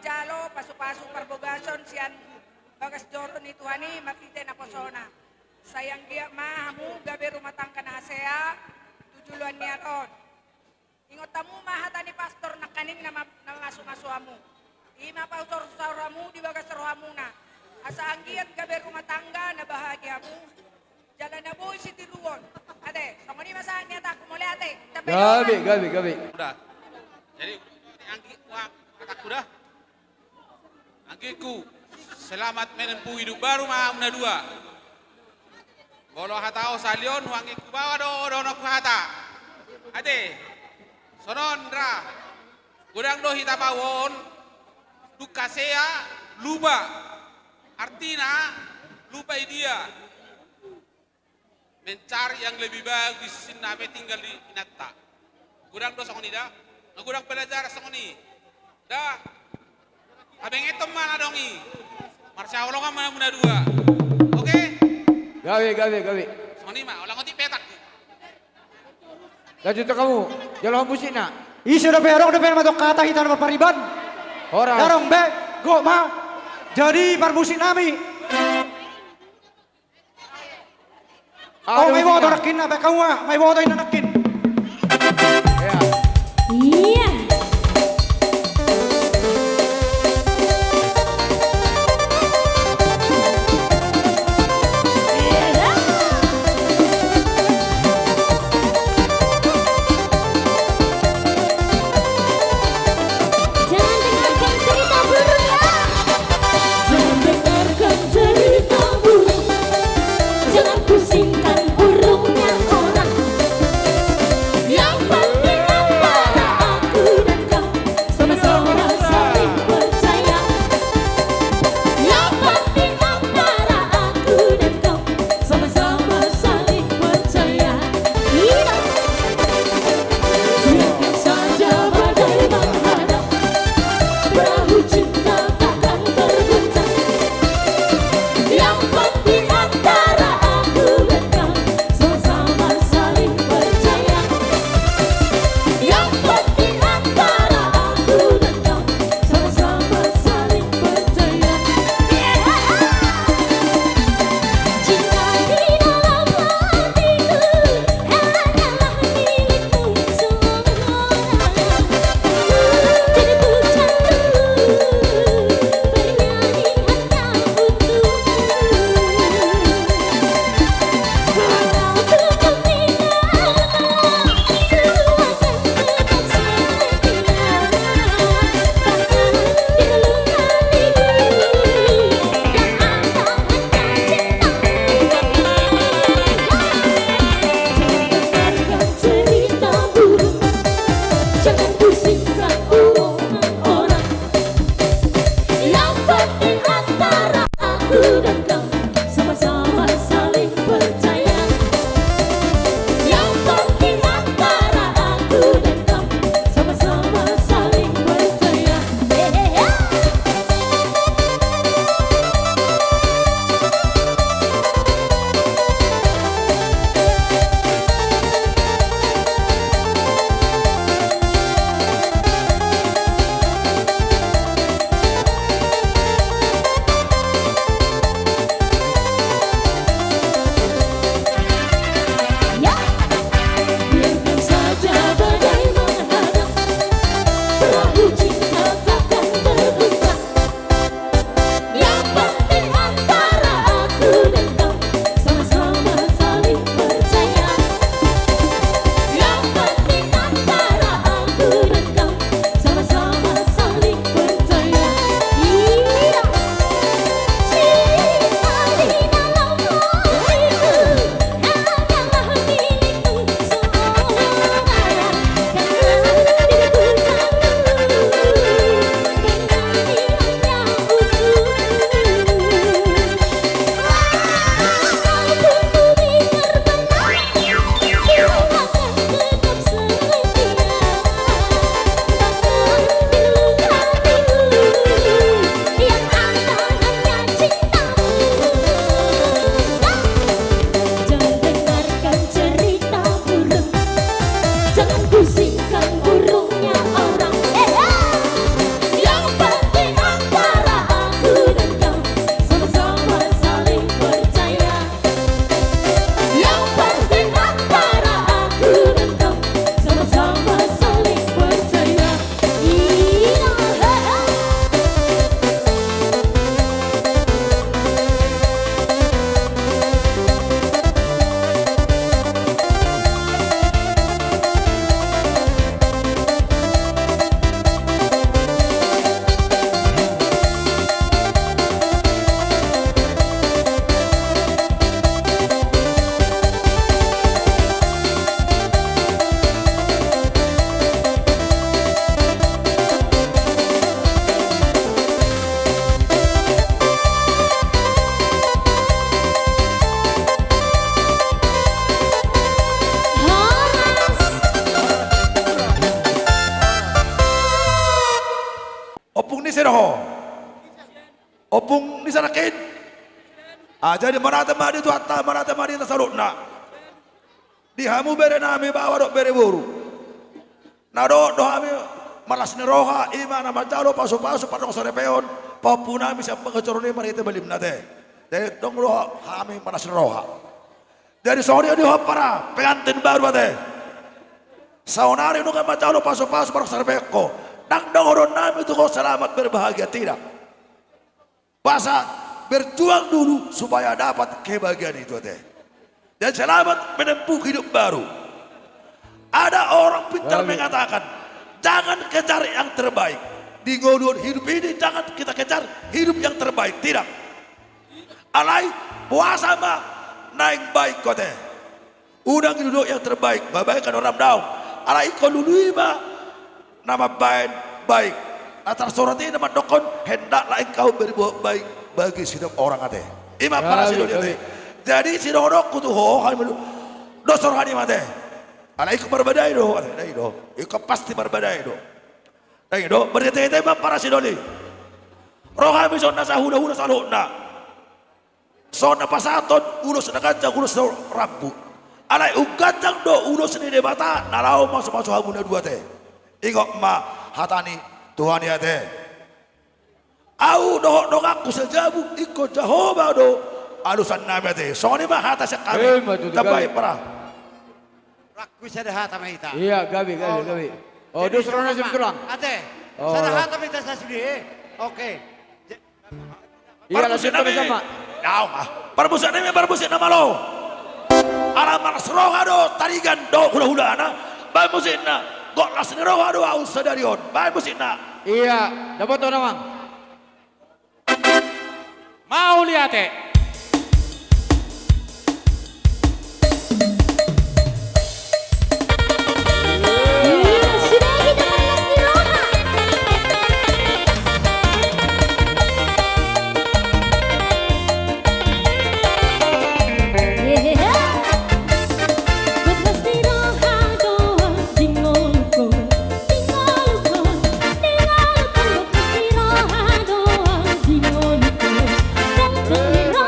jalo pasu-pasu perbogason sian bagas doron itu hani martite na posona. Sayang dia mahamu gabe rumah tangga na asea tujuluan niaron. Ingot tamu mahatani pastor nakaning na masuk-masuamu. Ima pa usor-usoramu di bagas rohamu na. Asa anggiat gabe rumah tangga na bahagiamu. Jalan na boy si tiruon. Ate, sama ni masahan niya aku mulai ate. Gabi. Udah. Jadi anggi wah kataku dah. Anggiku selamat menempuh hidup baru mahamna dua. Bolo hatao salion wangiku bawa do hata. Ate. Sonon ra. Gudang do hita pawon dukasea luba. Artinya lupa dia. Mencari yang lebih bagus sinabe tinggal di inatta. Gudang do songoni dah. Gudang belajar songoni. Dah. Abeng etom mana dongi. Marsya Allah mana muna dua. Oke? Gawe. Songoni mah ulang otik petak. Lanjut kamu. Jalan musik nak. Isu udah berong udah matok kata hitan berpariban. Orang. Darong be, go ma. Jadi parmusik nami. Oh, may boto nakin na be kamu may boto ina nakin. Iya. Pusingkan burungnya orang. Yang penting apa sarakin. Jadi mana temadi tu hatta mana temadi tasalutna. Di hamu bere nami bawa dok bere buru. Nado do hami malas ni roha ima na majalo pasu padong sore peon. Papuna mi siapa kecorone marite balim nate. Jadi dong roha hami malas ni roha. Dari sore di para pengantin baru ate. Saunari nunga majalo pasu padong sore peko. Nang dong nami tu kau selamat berbahagia tidak. Bahasa berjuang dulu supaya dapat kebahagiaan itu teh. Dan selamat menempuh hidup baru. Ada orang pintar mengatakan, jangan kejar yang terbaik. Di godon hidup ini jangan kita kejar hidup yang terbaik. Tidak. Alai puasa mah naik baik kau teh. Udang hidup yang terbaik. Babaikan orang daun. Alai kau dulu mah nama baik. Atar surat ini nama dokon hendaklah engkau berbuat baik bagi setiap orang ate. Imam para sidon ate. Jadi sidon ku tu ho dosor hani mate. Ala ikut berbadai do, dai do. Ikut pasti berbadai do. Dai do berarti imam para sidon ni. Roha bison nasa huna saluna. Sona pasaton ulus nagancang ulus rambu. Ala ugancang do ulus ni debata nalau masuk hamuna dua teh. Ingok ma hatani Tuhan ya teh. Au do aku sejabu ikut Jehovah do alusan nama teh. Soalnya mah hata sekali. Tapi parah. Raku sada hata mahita. Iya, gabi. Oh, dos rona sim kurang. Ate. Sada hata mahita sa sudi. Oke. Iya, langsung sama. Yaw mah. Perbusan nama lo. Alaman seroha do tarigan do hula ana. Bamusina. Gok las neroha do au sadarion. Bamusina. Iya, dapat to namang. Mau lihat teh. Roha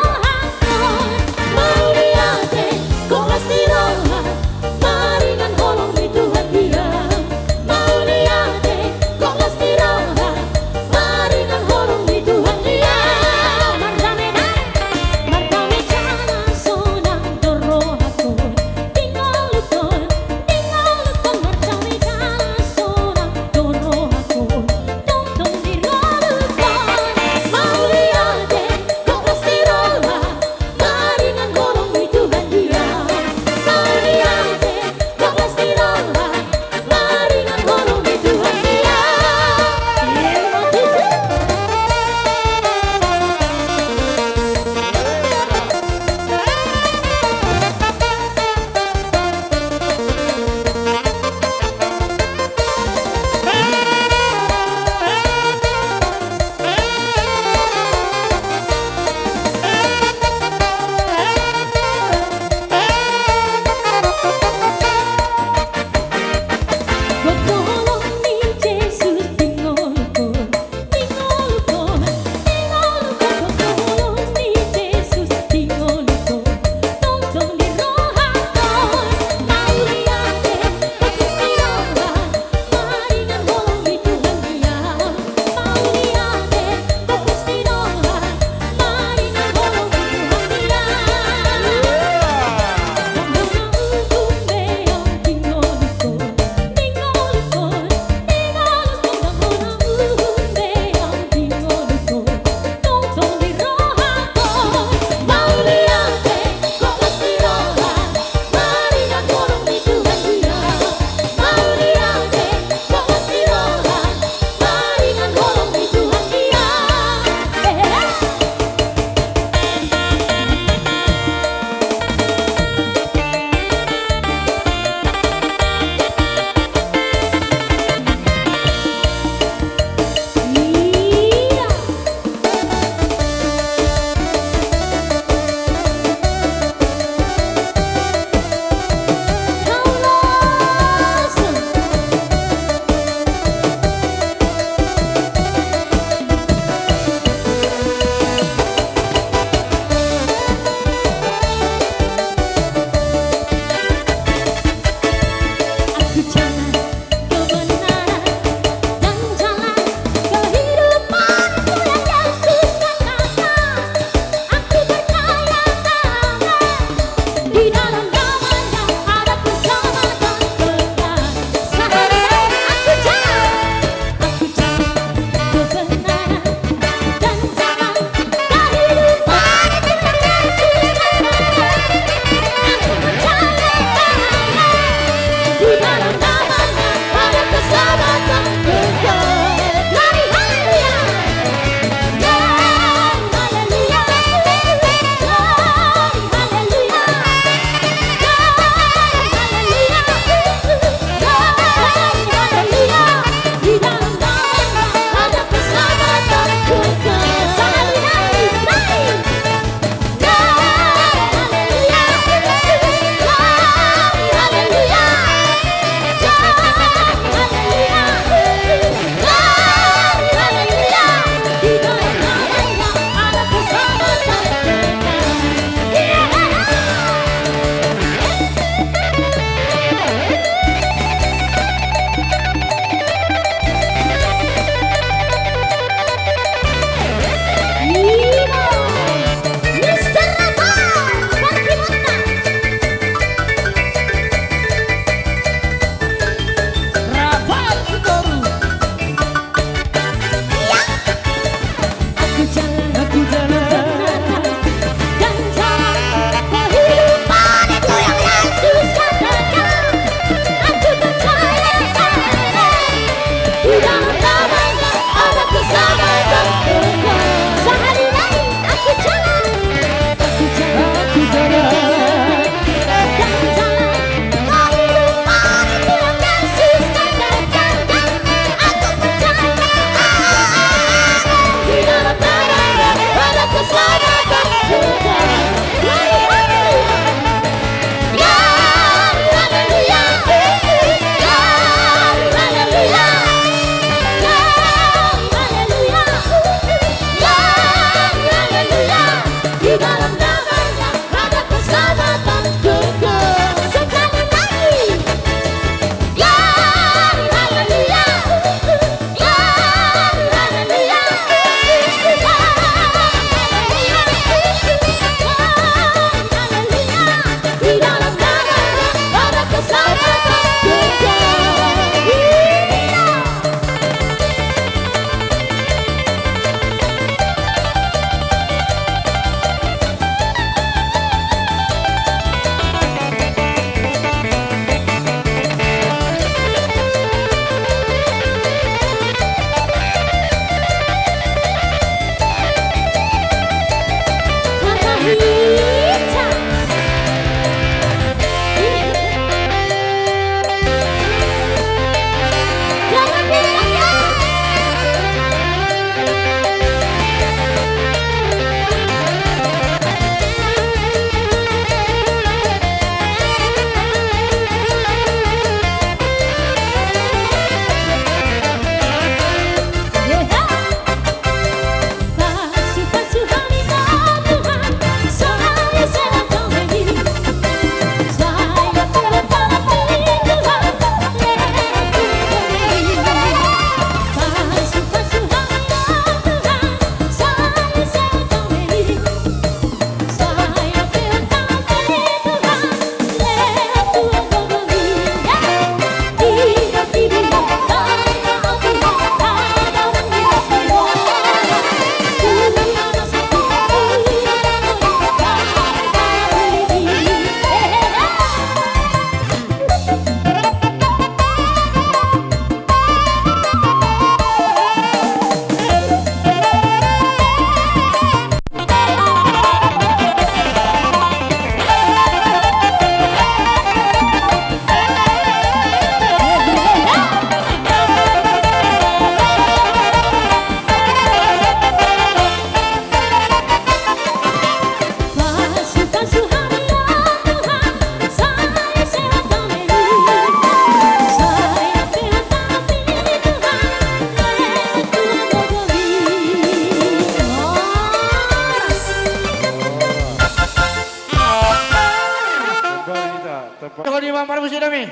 Kau di mamar musuh kami.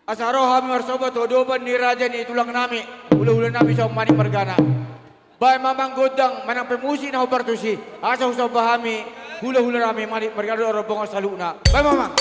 Asaro kami warsobat odoban ni raja ni tulang nami. Ula-ula nami sa mani margana. Bay mamang godang manang pemusi na hubartusi. Asa usah pahami. Hula-hula nami mani margana orang bongal saluna. Bay mamang.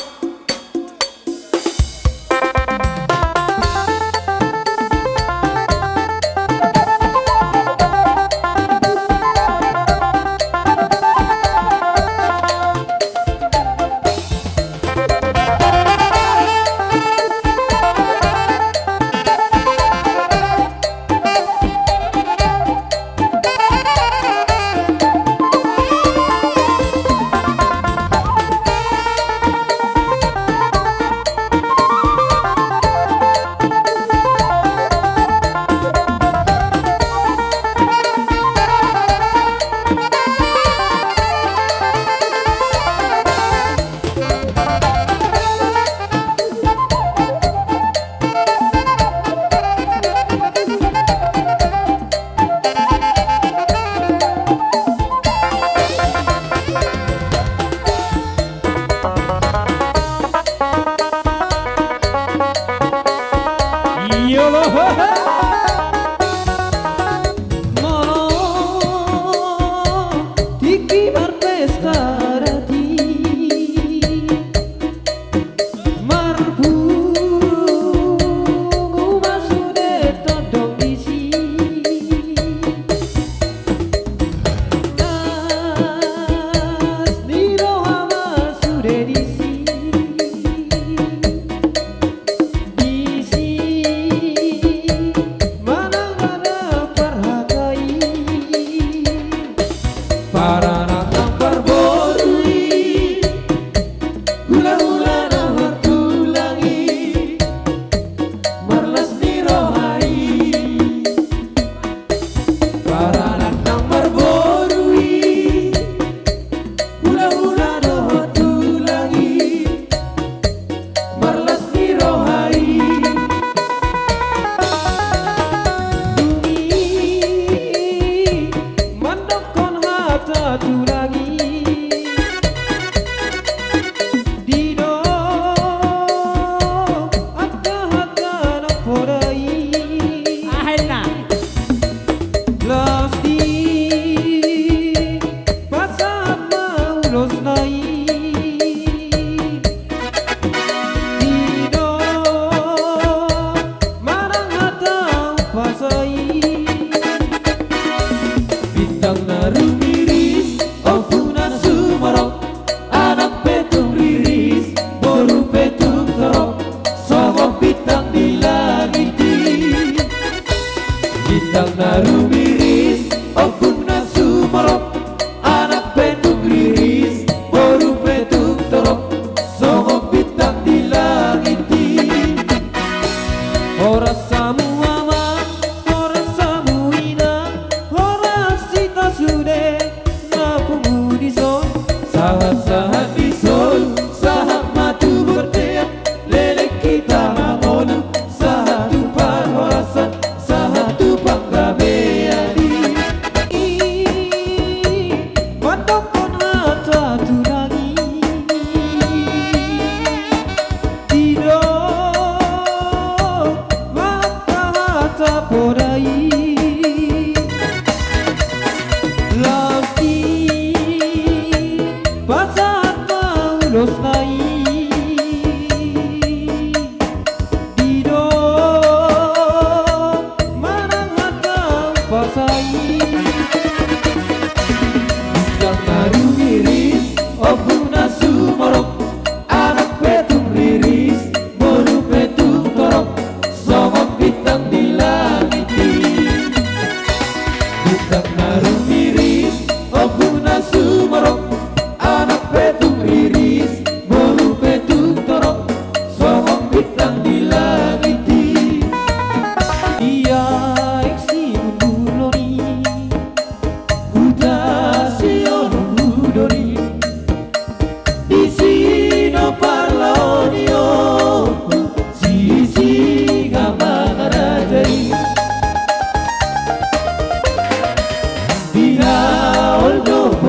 Oldo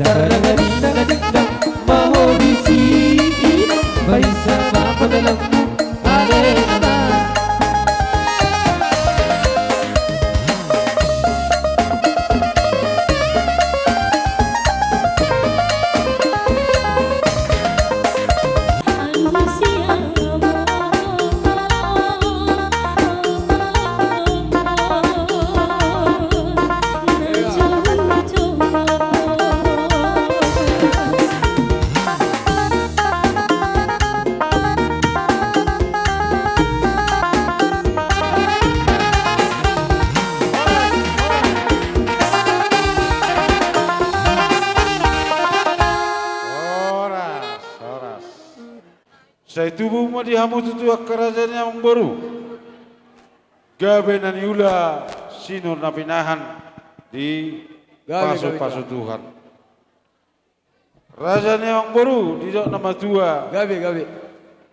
Taragading-dagading-dang mahobisiin Bersama pedalammu alena. Saya tubuh mo di hamu tutua kerajaan yang baru. Gabe naniula sinur na pinahan di paso-paso Tuhan. Raja yang baru di dok nama tua. Gabe.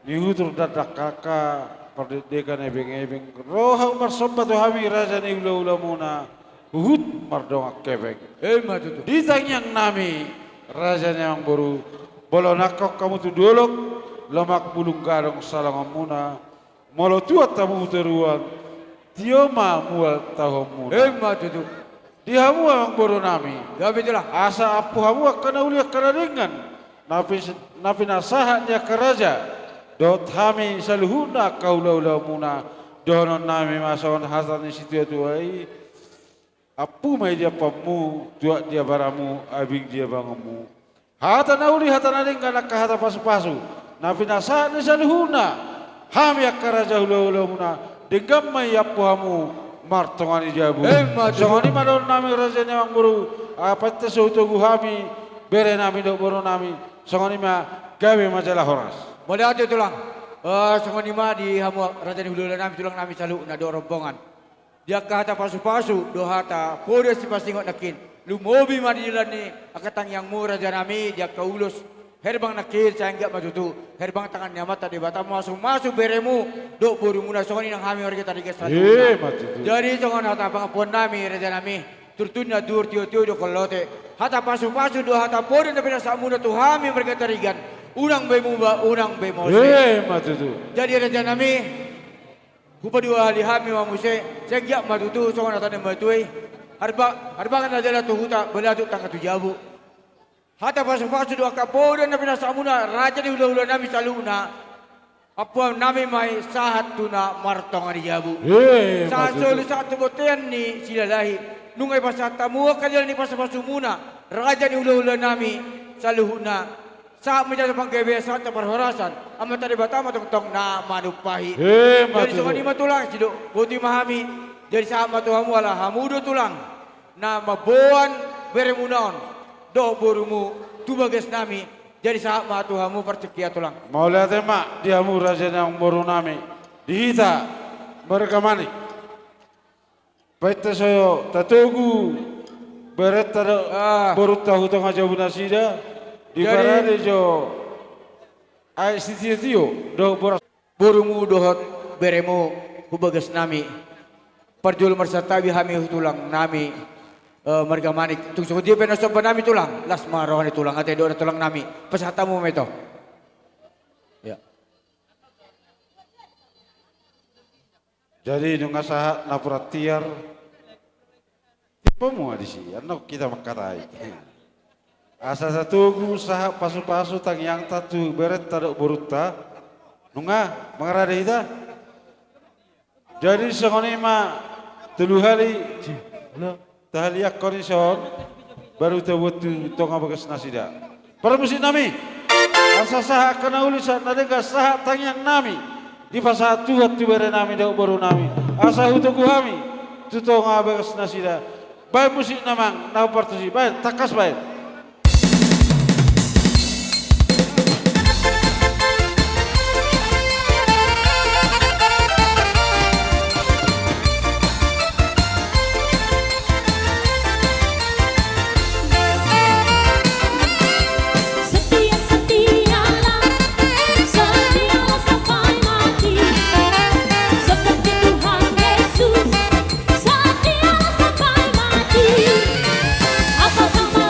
Di hutur dadak kakak perdedekan ebeng-ebeng. Roha umar sombat hami raja ni ula-ula muna. Uhud mardongak kebeng. Matutu. Di tangyang nami raja yang baru. Bolonakok kamu tu dolok. Lemak bulung garong salang muna, molo tua tamu teruan, tioma mual tahu muna. Matutu. Di hamu ang boro nami. Gabi itulah. Asa apu hamu akan uliak kanaringan. Napi nasahatnya keraja. Dot hami saluhuna kaula-ula muna. Donon nami masawan hasan situ tuai. Apu mai dia pamu, tuak dia baramu, abing dia bangamu. Hata nauli hata naringan nak hata pasu-pasu. Napi nasahat ni saluhuna. Hami ak keraja ula-ula muna. Degam mai apu hamu. Martongani jabu. Songoni madon nami raja ni ang buru. Apa te sautogu hami bere nami dok boro nami. Songoni ma gawe majalah horas. Boleh ada tulang. Songoni ma di hamu raja ni hulu nami tulang nami salu na do rombongan. Dia kata pasu-pasu do hata podes si pasingot nakin. Lumobi ma di jalan ni akatang yang mu raja nami dia kaulus. Herbang nakir saya enggak matutu. Herbang tangan nyamat tadi batam masuk beremu dok buru muna songoni nang hami orang kita digas satu. Jadi songon hata pangapon nami raja nami turtunya dur tio-tio do kolote. Hata pasu-pasu do hata poden tapi nasa muna tu hami mereka tarigan. Unang be muba, unang be mose. Matutu. Jadi raja nami kupa dua ahli hami wa muse. Saya enggak matutu songon hata nematui. Harba kan adalah tu huta belatu tangga tu jabu. Hata pasu-pasu doa kapodan na pinasamuna raja di ula-ula nami saluna. Apa nami mai sahat tuna martong ani jabu. Sasol satu botean ni silalahi. Nungai pasata mua kalian ni pasu-pasu muna. Raja di ula-ula nami saluhuna. Saat menjadi pangkebiasaan ta perhorasan. Amat tadi batama tong na manupahi. Jadi songani matulang sidok putih mahami. Jadi saat matuhamu ala hamudo tulang. Na maboan beremunaon. Do borumu tu bagas nami jadi saat matuhamu percekia tulang. Mau lihat emak dia mu raja yang baru nami dihita mereka mani. Baita sayo tatugu beret baru tahu tengah jauh nasida di barade jo ai sitio do borumu dohot beremu ku bagas nami perjul mersatabi hami tulang nami. Mereka manik tung suku dia penaso nami tulang las marohani tulang ate do tulang nami pesatamu meto ya jadi nunga sahat napura tiar tipe mu adisi anak kita makatai asa satu sahat pasu-pasu tang yang tatu beret tadok buruta nunga mengarade ita jadi sengoni ma telu hari tahliak konison baru tabutu tonga bagas nasida. Para musik nami asa saha kana uli sa nadega saha tangyang nami di pasatu hatu bere nami dau baru nami asa hutuku hami tu tonga bagas nasida. Baik musik namang na partusi baik takas baik. Apa sama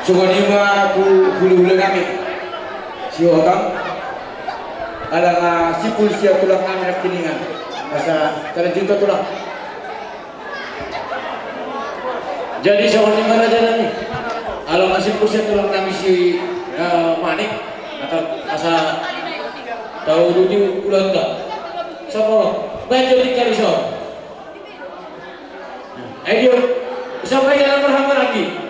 Sungoniwa ku hulu-hulu kami. Si Otang alang sipul siya tulang kami nak kiningan. Masa kala junta tulang. Jadi sungoniwa raja nami. Alang sipul siya tulang kami si Manik atau asa tahu dulu ulang tak. Siapa? Baca di karisor. Ayo, siapa yang berhamba lagi?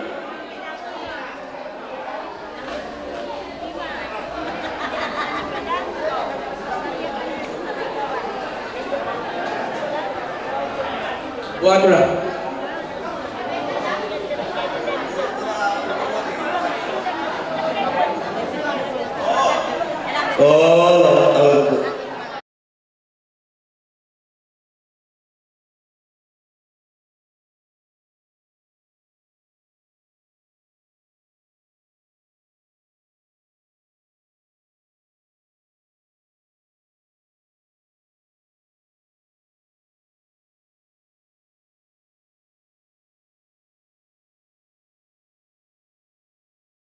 Waduh lah. Oh.